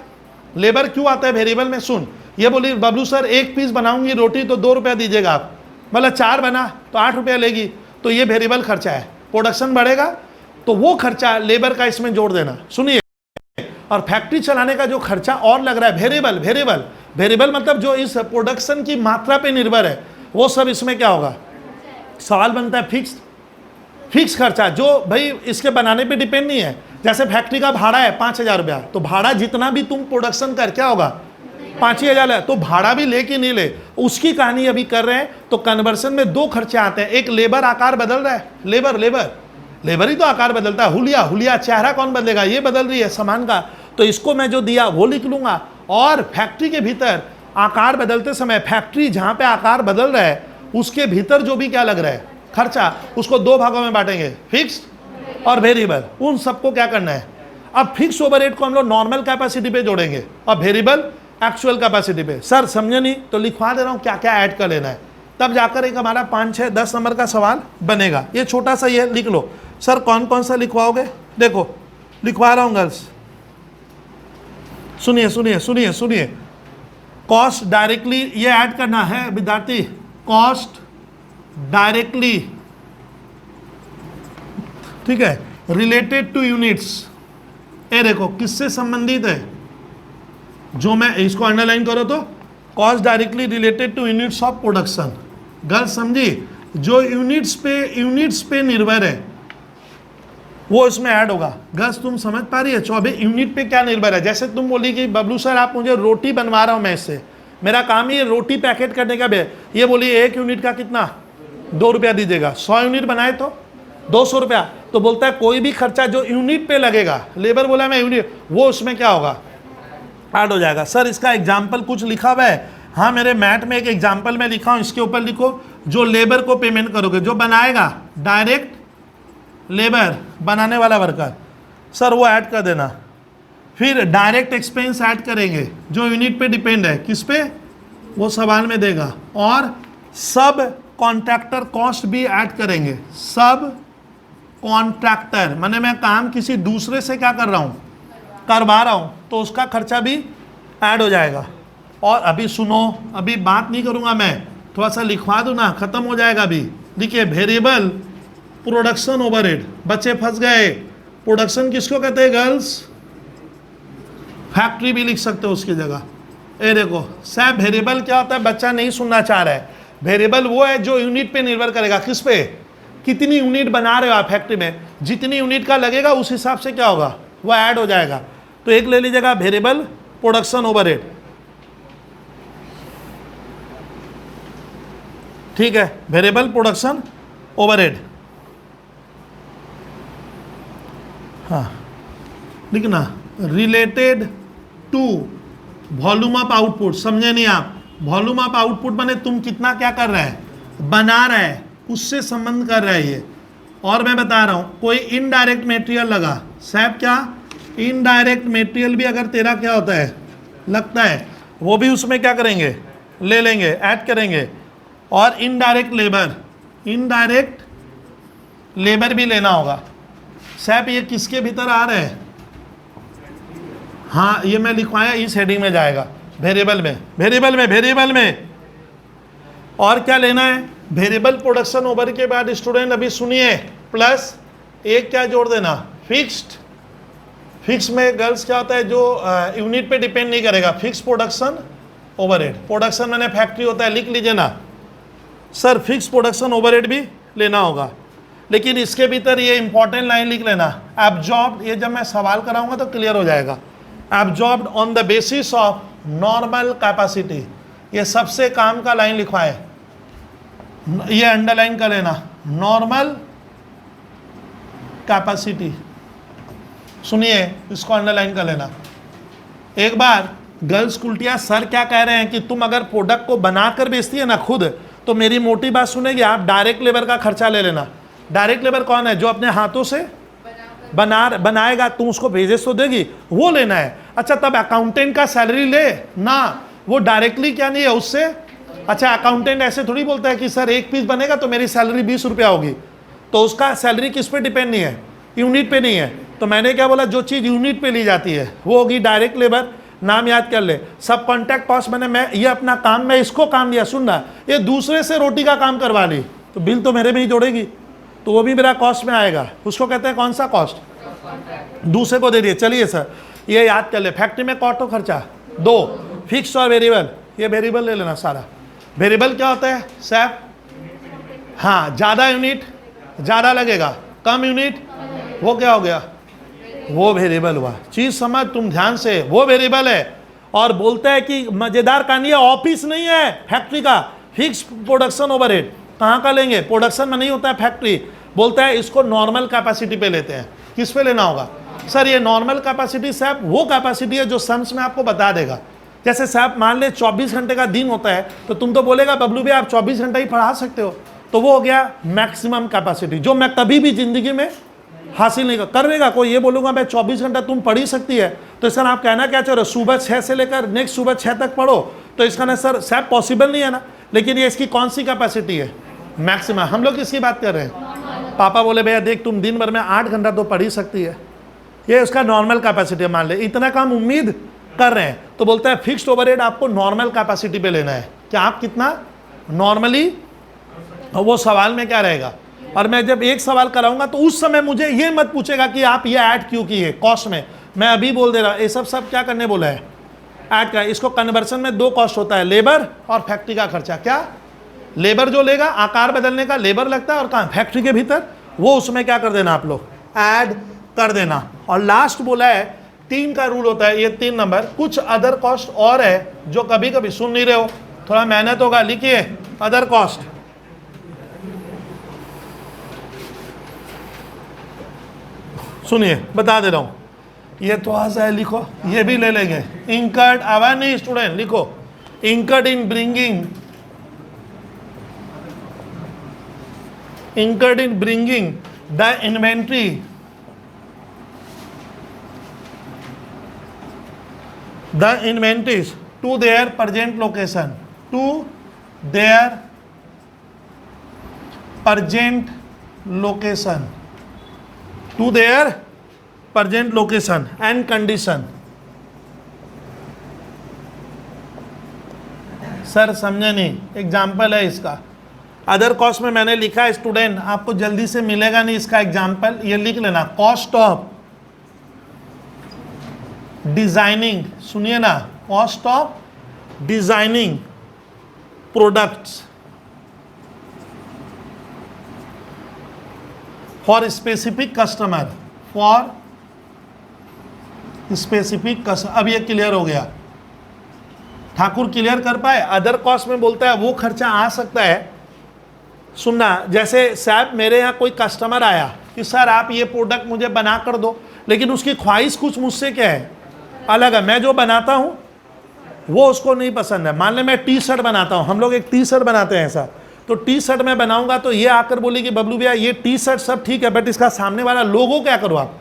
लेबर क्यों आता है वेरिएबल में? सुन, ये बोली बबलू सर 1 पीस बनाऊंगी रोटी तो 2 रुपया दीजिएगा आप, मतलब 4 बना तो 8 रुपया लेगी, तो ये वेरिएबल खर्चा है। प्रोडक्शन बढ़ेगा तो वो खर्चा लेबर का इसमें जोड़ देना। सुनिए, और फैक्ट्री चलाने का जो खर्चा और लग रहा है वेरिएबल, वेरिएबल वेरिएबल मतलब जो इस प्रोडक्शन की मात्रा पे निर्भर है, वो सब इसमें क्या होगा? सवाल बनता है फिक्स्ड, फिक्स खर्चा जो भाई इसके बनाने पे डिपेंड नहीं है। जैसे फैक्ट्री का भाड़ा है 5,000 रुपया, तो भाड़ा जितना भी तुम प्रोडक्शन कर क्या होगा? 5,000 है, तो भाड़ा भी ले कि नहीं ले, उसकी कहानी अभी कर रहे हैं। तो कन्वर्सन में 2 खर्चे आते हैं, एक लेबर आकार बदल रहा है, लेबर लेबर लेबर ही तो आकार बदलता है, हुलिया हुलिया, चेहरा कौन बदलेगा? ये बदल रही है सामान का, तो इसको मैं जो दिया वो लिख लूंगा। और फैक्ट्री के भीतर आकार बदलते समय फैक्ट्री जहां पे आकार बदल रहा है उसके भीतर जो भी क्या लग रहा है खर्चा, उसको 2 भागों में बांटेंगे, फिक्स्ड और वेरिएबल। उन सबको क्या करना है? अब फिक्स ओवरहेड को हम लोग नॉर्मल कैपेसिटी पे जोड़ेंगे और वेरिएबल एक्चुअल कैपेसिटी पे। सर समझे नहीं? तो लिखवा दे रहा हूं क्या क्या ऐड कर लेना है, तब जाकर एक हमारा 5, 6, 10 नंबर का सवाल बनेगा। ये छोटा सा ये लिख लो। सर कौन कौन सा लिखवाओगे? देखो लिखवा रहा हूं गर्ल्स, सुनिए सुनिए सुनिए सुनिए। कॉस्ट डायरेक्टली ये ऐड करना है विद्यार्थी, कॉस्ट डायरेक्टली, ठीक है, रिलेटेड टू यूनिट्स। ये देखो किससे संबंधित है, जो मैं इसको अंडरलाइन करो तो cost directly related two units of production. Girls समझी? जो यूनिट्स पे निर्भर है वो इसमें ऐड होगा। गर्ल्स तुम समझ पा रही है? 24 यूनिट पे क्या निर्भर है? जैसे तुम बोली कि बबलू सर आप मुझे रोटी बनवा रहा हूं, मैं इससे मेरा काम ही रोटी पैकेट करने का भी है। ये बोली 1 यूनिट का कितना? 2 रुपया दीजिएगा। 100 यूनिट बनाए तो 200 रुपया। तो बोलता है कोई भी खर्चा जो यूनिट पे लगेगा, लेबर बोला मैं यूनिट, वो उसमें क्या होगा? ऐड हो जाएगा। सर इसका एग्जाम्पल कुछ लिखा हुआ है? हाँ मेरे मैथ में एक एग्जाम्पल में लिखा हूँ, इसके ऊपर लिखो जो लेबर को पेमेंट करोगे, जो बनाएगा डायरेक्ट लेबर, बनाने वाला वर्कर, सर वो ऐड कर देना। फिर डायरेक्ट एक्सपेंस ऐड करेंगे जो यूनिट पे डिपेंड है, किस पे? वो सवाल में देगा। और सब कॉन्ट्रैक्टर कॉस्ट भी ऐड करेंगे। सब कॉन्ट्रैक्टर माने मैं काम किसी दूसरे से क्या कर रहा हूँ? करवा रहा हूँ, तो उसका खर्चा भी ऐड हो जाएगा। और अभी सुनो, अभी बात नहीं करूँगा मैं, थोड़ा सा लिखवा दूँ ना, खत्म हो जाएगा अभी। देखिए वेरिएबल प्रोडक्शन ओवरहेड, बच्चे फंस गए। प्रोडक्शन किसको कहते हैं गर्ल्स? फैक्ट्री भी लिख सकते हो उसकी जगह। ये देखो साहब वेरिएबल क्या होता है, बच्चा नहीं सुनना चाह रहा है। वेरिएबल वो है जो यूनिट पे निर्भर करेगा, किस पे? कितनी यूनिट बना रहे हो आप फैक्ट्री में, जितनी यूनिट का लगेगा उस हिसाब से क्या होगा? वो ऐड हो जाएगा। तो एक ले लीजिएगा वेरिएबल प्रोडक्शन ओवरहेड, ठीक है, वेरिएबल प्रोडक्शन ओवरहेड। हाँ लिखना, related to volume of output. समझे नहीं आप? वॉल्यूम ऑफ आउटपुट माने तुम कितना क्या कर रहा है, बना रहा है, उससे संबंध कर रहा है ये। और मैं बता रहा हूँ कोई इनडायरेक्ट मटेरियल लगा, साहब क्या इनडायरेक्ट मटेरियल भी अगर तेरा क्या होता है लगता है, वो भी उसमें क्या करेंगे? ले लेंगे, ऐड करेंगे। और इनडायरेक्ट लेबर भी लेना होगा। साहब ये किसके भीतर आ रहे हैं? हाँ, ये मैं लिखवाया इस हेडिंग में जाएगा, वेरिएबल में। और क्या लेना है? वेरिएबल प्रोडक्शन ओवर के बाद स्टूडेंट अभी सुनिए, प्लस एक क्या जोड़ देना? फिक्स में गर्ल्स क्या होता है? जो यूनिट पे डिपेंड नहीं करेगा, फिक्स प्रोडक्शन ओवरहेड। प्रोडक्शन मैंने फैक्ट्री होता है, लिख लीजिए ना सर, फिक्स प्रोडक्शन ओवरहेड भी लेना होगा। लेकिन इसके भीतर ये इंपॉर्टेंट लाइन लिख लेना, एब्जॉर्ब्ड। ये जब मैं सवाल कराऊंगा तो क्लियर हो जाएगा। Absorbed on the basis of normal capacity, ये सबसे काम का लाइन लिखवाए, ये अंडरलाइन कर लेना, नॉर्मल कैपेसिटी। सुनिए, इसको अंडरलाइन कर लेना। एक बार गर्ल्स कुल्टिया सर क्या कह रहे हैं कि तुम अगर प्रोडक्ट को बनाकर बेचती है ना खुद, तो मेरी मोटी बात सुनेगी, आप डायरेक्ट लेबर का खर्चा ले लेना। डायरेक्ट लेबर कौन है? जो अपने हाथों से बनाएगा, तुम उसको वेजेस तो देगी, वो लेना है। अच्छा, तब अकाउंटेंट का सैलरी ले ना, वो डायरेक्टली क्या नहीं है उससे। अच्छा, अकाउंटेंट ऐसे थोड़ी बोलता है कि सर एक पीस बनेगा तो मेरी सैलरी 20 रुपया होगी, तो उसका सैलरी किस पे डिपेंड नहीं है? यूनिट पे नहीं है। तो मैंने क्या बोला, जो चीज़ यूनिट पे ली जाती है वो होगी डायरेक्ट लेबर। नाम याद कर ले, सब कॉन्ट्रैक्ट कॉस्ट। मैं ये अपना काम, मैं इसको काम दिया, सुनना, ये दूसरे से रोटी का काम करवा ली तो बिल तो मेरे में ही जोड़ेगी, तो वो भी मेरा कॉस्ट में आएगा। उसको कहते हैं कौन सा कॉस्ट? दूसरे को दे दिए। चलिए सर, ये याद कर ले, फैक्ट्री में कॉस्ट खर्चा 2, फिक्स और वेरिएबल। ये वेरिएबल ले लेना सारा। वेरिएबल क्या होता है सैप? हाँ, ज़्यादा यूनिट ज़्यादा लगेगा, कम यूनिट वो क्या हो गया? वो वेरिएबल हुआ। चीज़ समझ तुम ध्यान से, वो वेरिएबल है। और बोलता है कि मज़ेदार कहानी है, ऑफिस नहीं है फैक्ट्री का, फिक्स प्रोडक्शन ओवरहेड। कहाँ का लेंगे? प्रोडक्शन में नहीं होता है फैक्ट्री। बोलता है इसको नॉर्मल कैपेसिटी पे लेते हैं। किस पे लेना होगा सर? ये नॉर्मल कैपेसिटी साहब वो कैपेसिटी है जो सम्स में आपको बता देगा। जैसे साहब मान ले 24 घंटे का दिन होता है, तो तुम तो बोलेगा बबलू भैया आप 24 घंटा ही पढ़ा सकते हो, तो वो हो गया मैक्सिमम कैपेसिटी, जो मैं कभी भी जिंदगी में हासिल नहीं करेगा। कोई ये बोलूँगा मैं 24 घंटा तुम पढ़ ही सकती है, तो इसका आप कहना क्या चाह रहे हो? सुबह 6 से लेकर नेक्स्ट सुबह 6 तक पढ़ो, तो इसका ना सर साहब पॉसिबल नहीं है ना। लेकिन ये इसकी कौन सी कैपेसिटी है? मैक्सिमम। हम लोग किसकी बात कर रहे हैं? पापा बोले भैया देख तुम दिन भर में 8 घंटा तो पढ़ ही सकती है, ये उसका नॉर्मल कैपेसिटी है। मान ले इतना काम उम्मीद कर रहे हैं, तो बोलता है फिक्स्ड ओवरहेड आपको नॉर्मल कैपेसिटी पे लेना है कि आप कितना नॉर्मली, वो सवाल में क्या रहेगा। और मैं जब एक सवाल कराऊंगा तो उस समय मुझे ये मत पूछेगा कि आप ये ऐड क्यों किए कॉस्ट में। मैं अभी बोल दे रहा, ये सब क्या करने बोला है? ऐड का। इसको कन्वर्सन में 2 कॉस्ट होता है, लेबर और फैक्ट्री का खर्चा। क्या? लेबर जो लेगा, आकार बदलने का लेबर लगता है, और कहाँ? फैक्ट्री के भीतर, वो उसमें क्या कर देना आप लोग? ऐड कर देना। और लास्ट बोला है 3 का रूल होता है, ये 3 नंबर। कुछ अदर कॉस्ट और है जो कभी कभी सुन नहीं रहे हो, थोड़ा मेहनत होगा, लिखिए अदर कॉस्ट। सुनिए बता दे रहा हूं, ये तो आज है, लिखो, ये भी ले लेंगे। इंकर्ड, आवाज नहीं स्टूडेंट, लिखो incurred in bringing the inventory to their present location, and condition। Sir समझे नहीं? एग्जाम्पल है इसका। अदर कॉस्ट में मैंने लिखा है स्टूडेंट, आपको जल्दी से मिलेगा नहीं इसका एग्जाम्पल, ये लिख लेना, कॉस्ट ऑफ डिजाइनिंग। सुनिए ना, cost of designing products for specific customer, अब ये क्लियर हो गया। ठाकुर क्लियर कर पाए? अदर कॉस्ट में बोलता है वो खर्चा आ सकता है। सुनना, जैसे साहब मेरे यहाँ कोई कस्टमर आया कि सर आप ये प्रोडक्ट मुझे बना कर दो, लेकिन उसकी ख्वाहिश कुछ मुझसे क्या है अलग है, मैं जो बनाता हूँ वो उसको नहीं पसंद है। मान ले मैं टी शर्ट बनाता हूँ, हम लोग एक टी शर्ट बनाते हैं ऐसा, तो टी शर्ट मैं बनाऊंगा तो ये आकर बोली कि बबलू भैया ये टी शर्ट सब ठीक है, बट इसका सामने वाला लोगो क्या करो आप?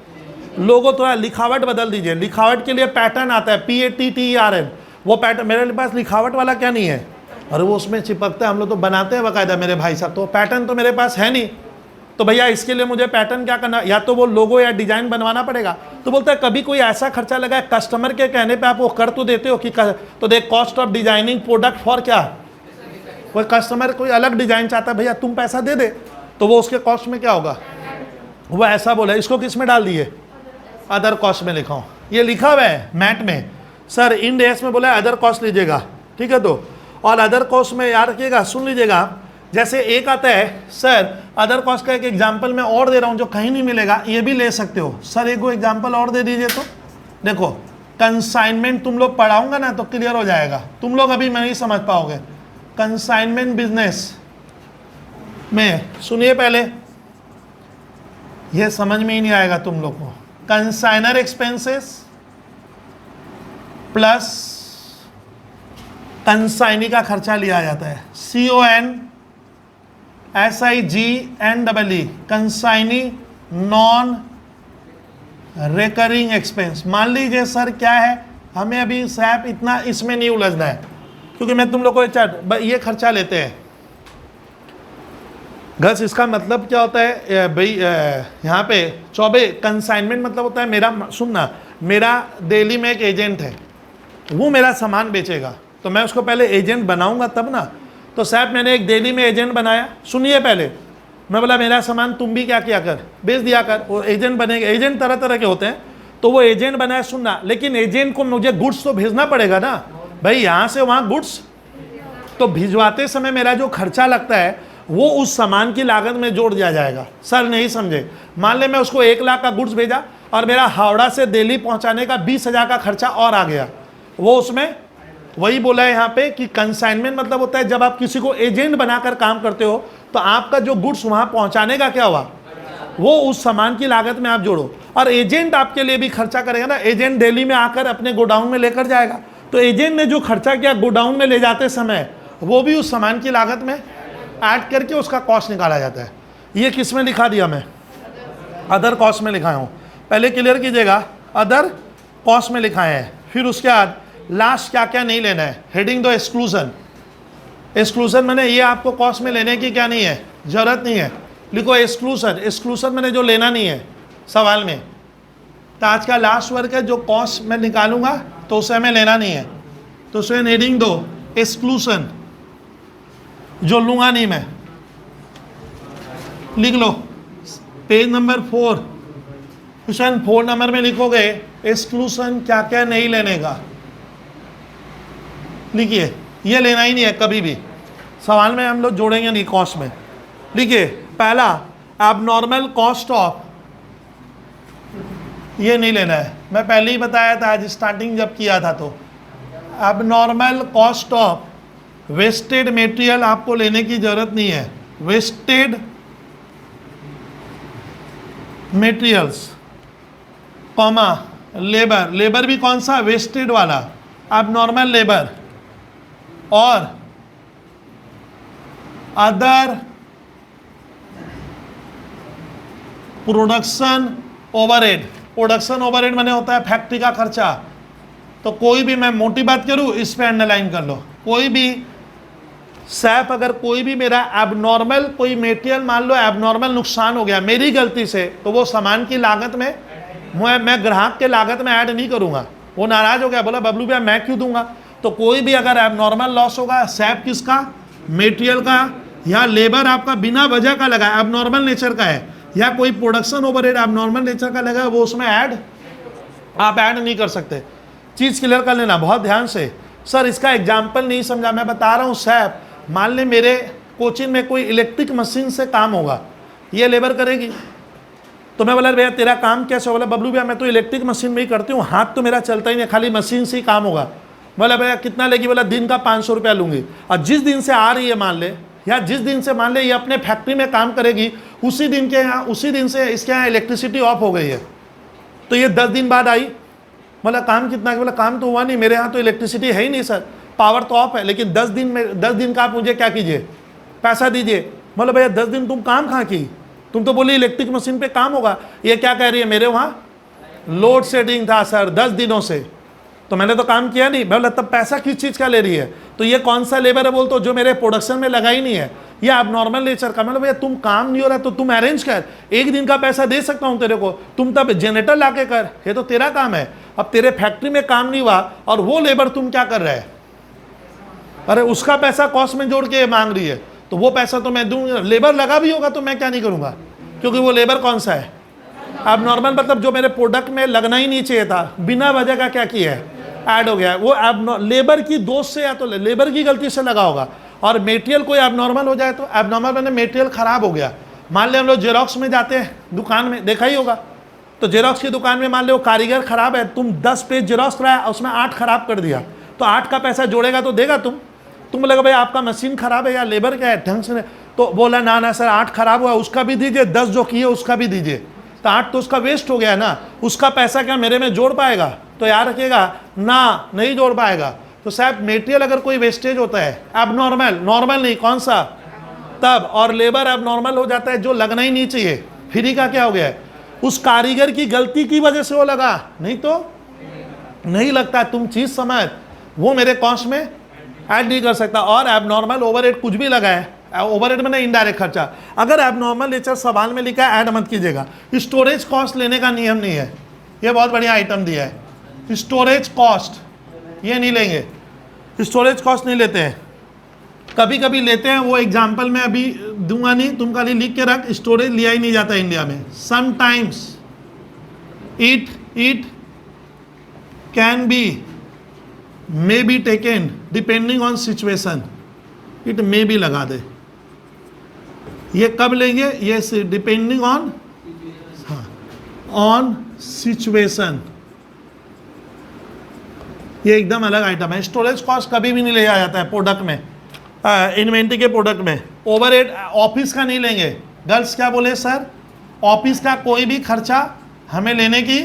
लोगो थोड़ा लिखावट बदल दीजिए। लिखावट के लिए पैटर्न आता है, PATTERN, वो पैटर्न, मेरे पास लिखावट वाला क्या नहीं है, और वो उसमें चिपकता है, हम लोग तो बनाते हैं बाकायदा मेरे भाई साहब, तो पैटर्न तो मेरे पास है नहीं, तो भैया इसके लिए मुझे पैटर्न क्या करना, या तो वो लोगो या डिजाइन बनवाना पड़ेगा। तो बोलता है कभी कोई ऐसा खर्चा लगा है कस्टमर के कहने पे आप वो कर तो देते हो कि तो देख cost of designing product for क्या, कोई कस्टमर कोई अलग डिजाइन चाहता है, भैया तुम पैसा दे दे, तो वो उसके कॉस्ट में क्या होगा, वो ऐसा बोला। इसको किस में डाल दिए, अदर कॉस्ट में लिखा हूँ, ये लिखा हुआ है मैट में सर, इंड एस में बोला अदर कॉस्ट लीजिएगा, ठीक है। तो और अदर कॉस्ट में याद रखिएगा, सुन लीजिएगा, जैसे एक आता है सर अदर कॉस्ट का एक एग्जांपल मैं और दे रहा हूं जो कहीं नहीं मिलेगा, ये भी ले सकते हो सर, एक वो एग्जांपल और दे दीजिए। तो देखो कंसाइनमेंट तुम लोग पढ़ाऊंगा ना तो क्लियर हो जाएगा, तुम लोग अभी नहीं समझ पाओगे। कंसाइनमेंट बिजनेस में सुनिए पहले, ये समझ में ही नहीं आएगा तुम लोग को। कंसाइनर एक्सपेंसेस प्लस कंसाइनी का खर्चा लिया जाता है, CONSIGNEE, consignee non recurring expense. मान लीजिए सर क्या है, हमें अभी सैप इतना इसमें नहीं उलझना है, क्योंकि मैं तुम लोग को ये खर्चा लेते हैं गस। इसका मतलब क्या होता है भाई, यहाँ पे 24 कंसाइनमेंट मतलब होता है मेरा, सुनना, मेरा दिल्ली में एक एजेंट है, वो मेरा सामान बेचेगा, तो मैं उसको पहले एजेंट बनाऊंगा तब ना। तो साहब मैंने एक दिल्ली में एजेंट बनाया, सुनिए पहले, मैं बोला मेरा सामान तुम भी क्या किया कर, बेच दिया कर, वो एजेंट बनेगा। एजेंट तरह तरह के होते हैं, तो वो एजेंट बनाया, सुनना, लेकिन एजेंट को मुझे गुड्स तो भेजना पड़ेगा ना भाई, यहाँ से वहाँ गुड्स, तो भिजवाते समय मेरा जो खर्चा लगता है वो उस सामान की लागत में जोड़ दिया जाएगा। सर नहीं समझे, मान ले मैं उसको 1 लाख का गुड्स भेजा और मेरा हावड़ा से दिल्ली पहुँचाने का 20,000 का खर्चा और आ गया, वो उसमें वही बोला है यहाँ पे कि कंसाइनमेंट मतलब होता है जब आप किसी को एजेंट बनाकर काम करते हो तो आपका जो गुड्स वहां पहुंचाने का क्या हुआ, वो उस सामान की लागत में आप जोड़ो, और एजेंट आपके लिए भी खर्चा करेगा ना। एजेंट दिल्ली में आकर अपने गोडाउन में लेकर जाएगा, तो एजेंट ने जो खर्चा किया गोडाउन में ले जाते समय वो भी उस सामान की लागत में ऐड करके उसका कॉस्ट निकाला जाता है। ये किस में लिखा दिया मैं, अदर कॉस्ट में लिखा हूँ, पहले क्लियर कीजिएगा, अदर कॉस्ट में लिखा है। फिर उसके बाद लास्ट क्या क्या नहीं लेना है, हेडिंग दो एक्सक्लूजन। एक्सक्लूजन मैंने ये आपको कॉस्ट में लेने की क्या नहीं है, जरूरत नहीं है, लिखो एक्सक्लूजन। एक्सक्लूजन मैंने जो लेना नहीं है सवाल में, तो आज का लास्ट वर्क है, जो कॉस्ट मैं निकालूंगा तो उसे हमें लेना नहीं है, तो उसे हेडिंग दो एक्सक्लूजन, जो लूंगा नहीं मैं, लिख लो पेज नंबर 4, क्वेश्चन 4 नंबर में लिखोगे एक्सक्लूजन क्या क्या नहीं लेने का, लिखिए, ये लेना ही नहीं है कभी भी, सवाल में हम लोग जोड़ेंगे नहीं कॉस्ट में। लिखिए पहला एबनॉर्मल कॉस्ट ऑफ, ये नहीं लेना है, मैं पहले ही बताया था आज स्टार्टिंग जब किया था, तो abnormal cost of wasted material आपको लेने की जरूरत नहीं है, wasted materials comma labour, labour भी कौन सा, वेस्टेड वाला, एबनॉर्मल लेबर, और other production overhead. Production overhead माने होता है फैक्ट्री का खर्चा, तो कोई भी, मैं मोटी बात करूं इस पे अंडरलाइन कर लो, कोई भी सैप अगर कोई भी मेरा एबनॉर्मल कोई मटेरियल मान लो एबनॉर्मल नुकसान हो गया मेरी गलती से, तो वो सामान की लागत में मैं ग्राहक के लागत में ऐड नहीं करूंगा, वो नाराज हो गया, बोला बबलू भैया मैं क्यों दूंगा। तो कोई भी अगर एबनॉर्मल लॉस होगा, सैप किसका, मटेरियल का, या लेबर आपका बिना वजह का लगा एबनॉर्मल नेचर का है, या कोई प्रोडक्शन ओवरहेड एबनॉर्मल नेचर का लगा, वो उसमें ऐड आप ऐड नहीं कर सकते। चीज़ क्लियर कर लेना बहुत ध्यान से। सर इसका एग्जाम्पल नहीं समझा, मैं बता रहा हूँ सैप, मान ले मेरे कोचिंग में कोई इलेक्ट्रिक मशीन से काम होगा, ये लेबर करेगी, तो मैं बोला भैया तेरा काम कैसे होगा, बबलू भैया मैं तो इलेक्ट्रिक मशीन में ही करती हूँ, हाथ तो मेरा चलता ही नहीं, खाली मशीन से ही काम होगा। बोला भैया कितना लेगी, बोला दिन का 500 रुपया लूँगी, और जिस दिन से आ रही है मान ले, या जिस दिन से मान ले ये अपने फैक्ट्री में काम करेगी, उसी दिन से इसके यहाँ इलेक्ट्रिसिटी ऑफ हो गई है, तो ये 10 दिन बाद आई, बोला काम कितना, बोला काम तो हुआ नहीं, मेरे यहाँ तो इलेक्ट्रिसिटी है ही नहीं सर, पावर तो ऑफ है, लेकिन 10 दिन का आप मुझे क्या कीजिए, पैसा दीजिए। बोला भैया 10 दिन तुम काम कहाँ की, तुम तो बोली इलेक्ट्रिक मशीन पे काम होगा। ये क्या कह रही है, मेरे वहाँ लोड शेडिंग था सर 10 दिनों से, तो मैंने तो काम किया नहीं। बोला तब पैसा किस चीज़ का ले रही है? तो ये कौन सा लेबर है बोल, तो जो मेरे प्रोडक्शन में लगा ही नहीं है, ये अब नॉर्मल नेचर का। मतलब भैया तुम काम नहीं हो रहा तो तुम अरेंज कर, एक दिन का पैसा दे सकता हूँ तेरे को, तुम तब जनरेटर ला के कर, ये तो तेरा काम है। अब तेरे फैक्ट्री में काम नहीं हुआ और वो लेबर तुम क्या कर रहे हैं? अरे उसका पैसा कॉस्ट में जोड़ के मांग रही है, तो वो पैसा तो मैं दूंगा। लेबर लगा भी होगा तो मैं क्या नहीं करूँगा, क्योंकि वो लेबर कौन सा है? अब नॉर्मल, मतलब जो मेरे प्रोडक्ट में लगना ही नहीं चाहिए था, बिना वजह का क्या किया है, ऐड हो गया है। वो अब लेबर की दोष से या तो लेबर की गलती से लगा होगा। और मेटेरियल कोई एबनॉर्मल हो जाए तो एबनॉर्मल मैंने मेटेरियल खराब हो गया। मान ले हम लोग जेरोक्स में जाते हैं, दुकान में देखा ही होगा, तो जेरोक्स की दुकान में मान लो कारीगर खराब है, तुम 10 पेज जेरोक्स कराया, उसमें 8 खराब कर दिया, तो 8 का पैसा जोड़ेगा तो देगा तुम बोलेगा भाई आपका मशीन खराब है या लेबर क्या है ढंग से, तो बोला ना सर 8 खराब हुआ, उसका भी दीजिए, 10 जो किए उसका भी दीजिए, तो 8 तो उसका वेस्ट हो गया ना, उसका पैसा क्या मेरे में जोड़ पाएगा? तो याद रखिएगा ना, नहीं जोड़ पाएगा। तो साहब मेटेरियल अगर कोई वेस्टेज होता है एबनॉर्मल, नॉर्मल नहीं, कौन सा? तब। और लेबर एबनॉर्मल हो जाता है जो लगना ही नहीं चाहिए, फ्री का क्या हो गया है? उस कारीगर की गलती की वजह से वो लगा, नहीं तो नहीं लगता। तुम चीज समझ, वो मेरे कॉस्ट में ऐड नहीं कर सकता। और एबनॉर्मल ओवरहेड कुछ भी लगा है, ओवरहेड में इनडायरेक्ट खर्चा, अगर एबनॉर्मल नेचर सवाल में लिखा है ऐड मत कीजिएगा। स्टोरेज कॉस्ट लेने का नियम नहीं है, ये बहुत बढ़िया आइटम दिया है। स्टोरेज कॉस्ट ये नहीं लेंगे, स्टोरेज कॉस्ट नहीं लेते हैं, कभी कभी लेते हैं, वो एग्जाम्पल मैं अभी दूंगा नहीं, तुम खाली लिख के रख। स्टोरेज लिया ही नहीं जाता इंडिया में। Sometimes it can be, may be taken depending on situation, it may be लगा दे। ये कब लेंगे? ये डिपेंडिंग ऑन, हाँ, ऑन सिचुएशन, ये एकदम अलग आइटम है। स्टोरेज कॉस्ट कभी भी नहीं लिया जाता है प्रोडक्ट में, इन्वेंट्री के प्रोडक्ट में। ओवरहेड ऑफिस का नहीं लेंगे। गर्ल्स क्या बोले सर? ऑफिस का कोई भी खर्चा हमें लेने की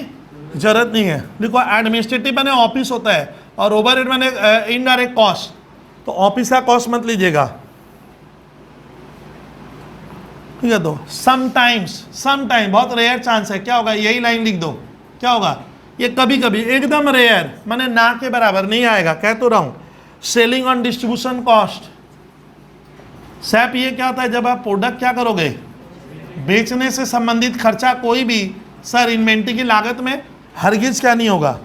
जरूरत नहीं है। देखो एडमिनिस्ट्रेटिव मैंने ऑफिस होता है और ओवरहेड मैंने इनडायरेक्ट कॉस्ट, तो ऑफिस का कॉस्ट मत लीजिएगा, ठीक है? तो समटाइम बहुत रेयर चांस है, क्या होगा? यही लाइन लिख दो, क्या होगा? ये कभी कभी, एकदम रेयर, मैंने ना के बराबर नहीं आएगा, कह तो रहा हूं। Selling on distribution cost, SAP ये क्या होता है? जब आप प्रोडक्ट क्या करोगे, बेचने से संबंधित खर्चा कोई भी सर इन्वेंट्री की लागत में हरगिज क्या नहीं होगा,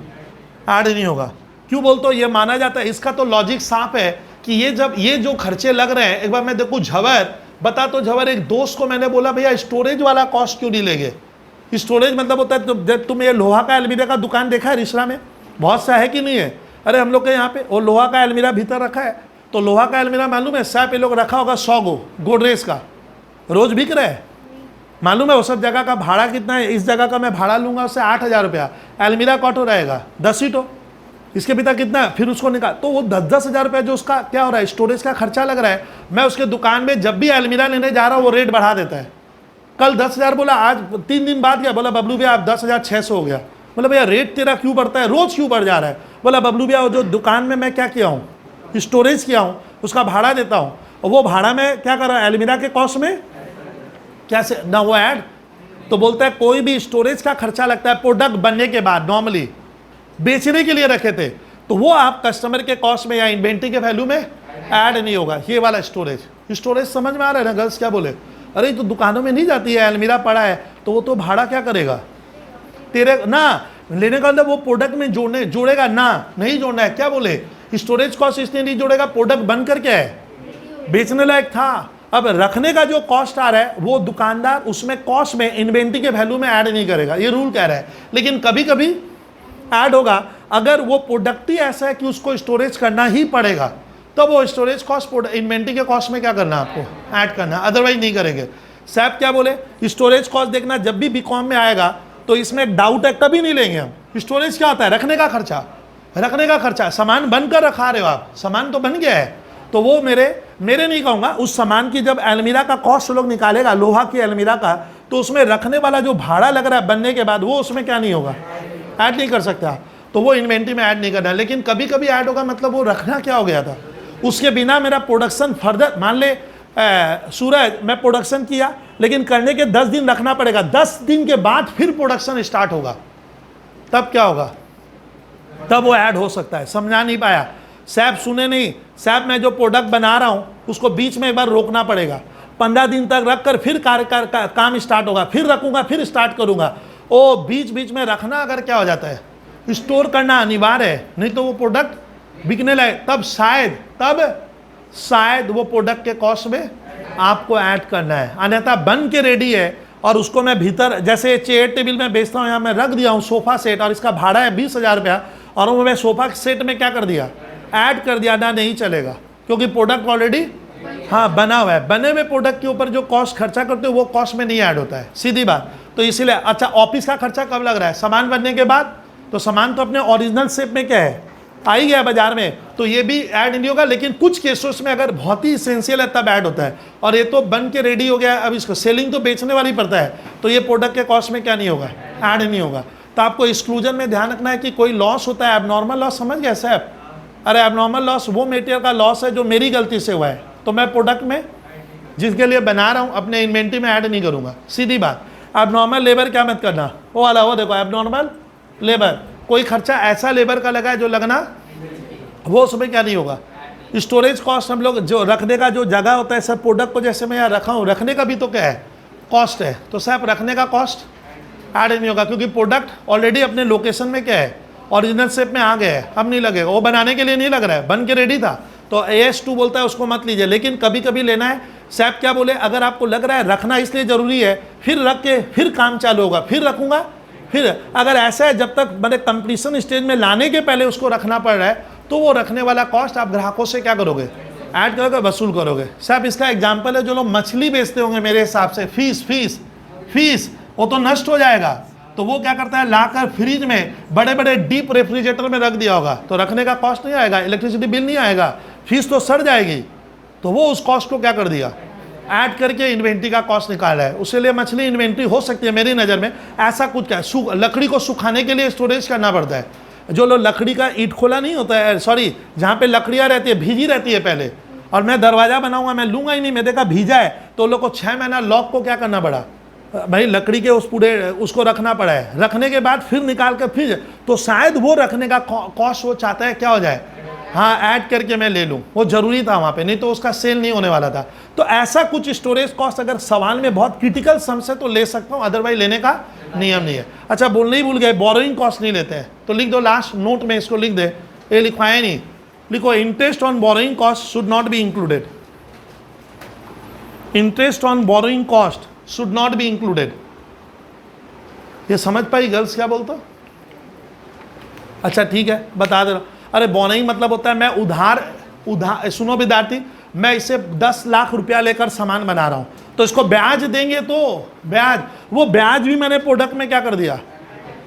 ऐड नहीं होगा। क्यों बोलते हो? ये माना जाता है, इसका तो लॉजिक साफ है कि ये जब ये जो खर्चे लग रहे हैं, एक बार मैं देखूं झवर बता, तो झवर एक दोस्त को मैंने बोला भैया स्टोरेज वाला कॉस्ट क्यों नहीं लेंगे? स्टोरेज मतलब होता है, तो जब तुम ये लोहा का अलमीरा का दुकान देखा है रिश्रा में, बहुत सा है कि नहीं है? अरे हम लोग के यहाँ पे वो लोहा का अलमीरा भीतर रखा है, तो लोहा का अलमीरा मालूम है साहब, ये लोग रखा होगा 100 गो गोदरेज का, रोज बिक रहा है। मालूम है वो सब जगह का भाड़ा कितना है? इस जगह का मैं भाड़ा लूंगा उससे 8,000 रुपया, अलमीरा कॉटो रहेगा 10 ईटो, इसके भीतर कितना, फिर उसको निकाल, तो वो 10-10 हज़ार रुपया जो उसका क्या हो रहा है, स्टोरेज का खर्चा लग रहा है। मैं उसके दुकान में जब भी अलमीरा लेने जा रहा हूँ वो रेट बढ़ा देता है। कल 10,000 बोला, आज 3 दिन बाद गया, बोला बबलू भैया आप 10,600 हो गया। बोला भैया रेट तेरा क्यों बढ़ता है, रोज क्यों बढ़ जा रहा है? बोला बबलू भैया जो दुकान में मैं क्या किया हूँ, स्टोरेज किया हूँ, उसका भाड़ा देता हूँ, और वो भाड़ा में क्या कर रहा है, अलमीरा के कॉस्ट में क्या से ना वो ऐड। तो बोलता है कोई भी स्टोरेज का खर्चा लगता है प्रोडक्ट बनने के बाद, नॉर्मली बेचने के लिए रखे थे, तो वो आप कस्टमर के कॉस्ट में या इन्वेंट्री के वैल्यू में ऐड नहीं होगा। ये वाला स्टोरेज समझ में आ रहा है ना? गर्ल्स क्या बोले? अरे तो दुकानों में नहीं जाती है, अलमीरा पड़ा है, तो वो तो भाड़ा क्या करेगा तेरे ना लेने का, मतलब वो प्रोडक्ट में जोड़ेगा ना, नहीं जोड़ना है। क्या बोले? स्टोरेज कॉस्ट इसलिए नहीं जोड़ेगा, प्रोडक्ट बन कर क्या है, बेचने लायक था। अब रखने का जो कॉस्ट आ रहा है वो दुकानदार उसमें कॉस्ट में इन्वेंट्री के वैल्यू में ऐड नहीं करेगा, ये रूल कह रहा है। लेकिन कभी कभी ऐड होगा अगर वो प्रोडक्ट ही ऐसा है कि उसको स्टोरेज करना ही पड़ेगा, तो वो स्टोरेज कॉस्ट इन्वेंट्री के कॉस्ट में क्या करना है, आपको ऐड करना, अदरवाइज नहीं करेंगे। सैप क्या बोले? स्टोरेज कॉस्ट देखना जब भी बीकॉम में आएगा तो इसमें एक डाउट है, कभी नहीं लेंगे हम। स्टोरेज क्या होता है? रखने का खर्चा, सामान बनकर रखा रहे हो आप, सामान तो बन गया है, तो वो मेरे नहीं कहूँगा, उस सामान की जब अलमीरा का कॉस्ट लोग निकालेगा, लोहा की अलमीरा का, तो उसमें रखने वाला जो भाड़ा लग रहा है बनने के बाद, वो उसमें क्या नहीं होगा, ऐड नहीं कर सकते आप, तो वो इन्वेंट्री में ऐड नहीं करना। लेकिन कभी कभी ऐड होगा, मतलब वो रखना क्या हो गया था, उसके बिना मेरा प्रोडक्शन फर्दर, मान ले सूरज मैं प्रोडक्शन किया, लेकिन करने के 10 दिन रखना पड़ेगा, 10 दिन के बाद फिर प्रोडक्शन स्टार्ट होगा, तब क्या होगा, तब वो ऐड हो सकता है। समझा नहीं पाया? साहब सुने नहीं, साहब मैं जो प्रोडक्ट बना रहा हूँ उसको बीच में एक बार रोकना पड़ेगा, 15 दिन तक रख कर फिर काम स्टार्ट होगा, फिर रखूंगा, फिर स्टार्ट करूंगा। ओ बीच बीच में रखना अगर क्या हो जाता है, स्टोर करना अनिवार्य है, नहीं तो वो प्रोडक्ट बिकने लगे, तब शायद वो प्रोडक्ट के कॉस्ट में आपको ऐड करना है। अन्यथा बन के रेडी है और उसको मैं भीतर, जैसे चेयर टेबल में बेचता हूँ, यहाँ मैं रख दिया हूँ सोफा सेट और इसका भाड़ा है 20,000 रुपया, और वो मैं सोफा सेट में क्या कर दिया, ऐड कर दिया ना, नहीं चलेगा, क्योंकि प्रोडक्ट ऑलरेडी हाँ बना हुआ है। बने हुए प्रोडक्ट के ऊपर जो कॉस्ट खर्चा करते हो वो कॉस्ट में नहीं ऐड होता है, सीधी बात। तो इसीलिए अच्छा, ऑफिस का खर्चा कब लग रहा है, सामान बनने के बाद। तो सामान तो अपने ओरिजिनल शेप में क्या है, आ ही गया बाजार में, तो ये भी ऐड नहीं होगा। लेकिन कुछ केसेस में अगर बहुत ही इसेंशियल है तब ऐड होता है, और ये तो बन के रेडी हो गया है, अब इसको सेलिंग तो बेचने वाली पड़ता है, तो ये प्रोडक्ट के कॉस्ट में क्या नहीं होगा, ऐड नहीं होगा। तो आपको एक्सक्लूजन में ध्यान रखना है कि कोई लॉस होता है, एबनॉर्मल लॉस, समझ गया साहब? अरे एबनॉर्मल लॉस वो मटेरियल का लॉस है जो मेरी गलती से हुआ है, तो मैं प्रोडक्ट में जिसके लिए बना रहा हूँ अपने इन्वेंट्री में ऐड नहीं करूँगा, सीधी बात। एबनॉर्मल लेबर क्या मत करना, वो वाला वो देखो, एबनॉर्मल लेबर, कोई खर्चा ऐसा लेबर का लगा है जो लगना, वो उसमें क्या नहीं होगा। स्टोरेज कॉस्ट हम लोग जो रखने का जो जगह होता है, सब प्रोडक्ट को जैसे मैं यहाँ रखा हूँ, रखने का भी तो क्या है, कॉस्ट है, तो साहब रखने का कॉस्ट ऐड नहीं होगा, क्योंकि प्रोडक्ट ऑलरेडी अपने लोकेशन में क्या है, ओरिजिनल शेप में आ गया है, अब नहीं लगेगा। वो बनाने के लिए नहीं लग रहा है, बन के रेडी था, तो AS2 बोलता है उसको मत लीजिए। लेकिन कभी कभी लेना है। साहब क्या बोले, अगर आपको लग रहा है रखना इसलिए ज़रूरी है, फिर रख के फिर काम चालू होगा, फिर रखूँगा, फिर अगर ऐसा है जब तक मैंने कंप्लीशन स्टेज में लाने के पहले उसको रखना पड़ रहा है, तो वो रखने वाला कॉस्ट आप ग्राहकों से क्या करोगे, ऐड करोगे, वसूल करोगे। साहब इसका एग्जाम्पल है जो लोग मछली बेचते होंगे, मेरे हिसाब से फीस वो तो नष्ट हो जाएगा, तो वो क्या करता है, लाकर फ्रिज में बड़े बड़े डीप रेफ्रिजरेटर में रख दिया होगा, तो रखने का कॉस्ट नहीं आएगा, इलेक्ट्रिसिटी बिल नहीं आएगा, फीस तो सड़ जाएगी, तो वो उस कॉस्ट को क्या कर दिया, ऐड करके इन्वेंट्री का कॉस्ट निकाला है। उसके लिए मछली इन्वेंट्री हो सकती है मेरी नज़र में। ऐसा कुछ क्या है, लकड़ी को सुखाने के लिए स्टोरेज करना पड़ता है। जो लोग लकड़ी का ईंट खोला नहीं होता है, सॉरी, जहाँ पे लकड़ियाँ रहती है भीजी रहती है पहले, और मैं दरवाज़ा बनाऊंगा, मैं लूँगा ही नहीं, मैं देखा भीजा है, तो लोग को 6 महीना लॉक को क्या करना पड़ा भाई, लकड़ी के उस पूरे उसको रखना पड़ा है, रखने के बाद फिर निकाल कर फिर, तो शायद वो रखने का कॉस्ट वो चाहता है क्या हो जाए, हाँ ऐड करके मैं ले लूँ, वो ज़रूरी था वहाँ पे, नहीं तो उसका सेल नहीं होने वाला था। तो ऐसा कुछ स्टोरेज कॉस्ट अगर सवाल में बहुत क्रिटिकल सम से तो ले सकता हूँ, अदरवाइज लेने का नियम नहीं है। अच्छा बोलने ही भूल गए, बोरोइंग कॉस्ट नहीं लेते हैं, तो लिख दो लास्ट नोट में, इसको लिख दे, ये लिखवाए नहीं, लिखो interest on borrowing cost should not be included, interest on borrowing cost should not be included. ये समझ पाई गर्ल्स क्या बोलते हो? अच्छा ठीक है, बता दे रहा हूँ। अरे बोरोइंग मतलब होता है मैं उधार सुनो विद्यार्थी, मैं इसे 10 लाख रुपया लेकर सामान बना रहा हूँ, तो इसको ब्याज देंगे, तो ब्याज, वो ब्याज भी मैंने प्रोडक्ट में क्या कर दिया,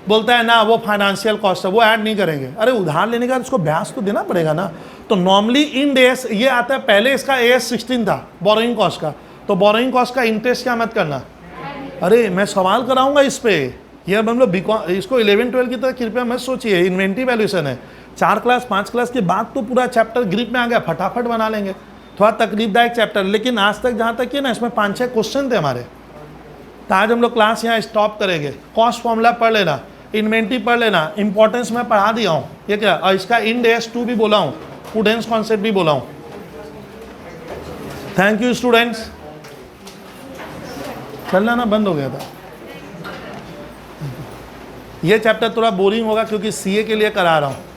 बोलता है ना वो फाइनेंशियल कॉस्ट है, वो ऐड नहीं करेंगे। अरे उधार लेने का इसको ब्याज तो देना पड़ेगा ना, तो नॉर्मली इंड AS ये आता है, पहले इसका AS16 था बोरोइंग कॉस्ट का, तो बोरोइंग कॉस्ट का इंटरेस्ट क्या मत करना। अरे मैं सवाल कराऊंगा इस पे, ये हम लोग इसको 11-12 की तरह कृपया मत सोचिए, इन्वेंट्री वैल्यूएशन है, 4 क्लास 5 क्लास के बाद तो पूरा चैप्टर ग्रिप में आ गया, फटाफट बना लेंगे, थोड़ा तकलीफदायक चैप्टर, लेकिन आज तक जहाँ तक कि ना इसमें 5-6 क्वेश्चन थे हमारे, तो आज हम लोग क्लास यहाँ स्टॉप करेंगे। कॉस्ट फॉर्मूला पढ़ लेना, इन्वेंट्री पढ़ लेना, इंपॉर्टेंस मैं पढ़ा दिया हूँ, ये क्या, और इसका इंड AS2 भी बोला हूँ, प्रूडेंस कॉन्सेप्ट भी बोला हूँ। Thank you students. चलना ना बंद हो गया था, ये चैप्टर थोड़ा बोरिंग होगा क्योंकि CA के लिए करा रहा हूँ।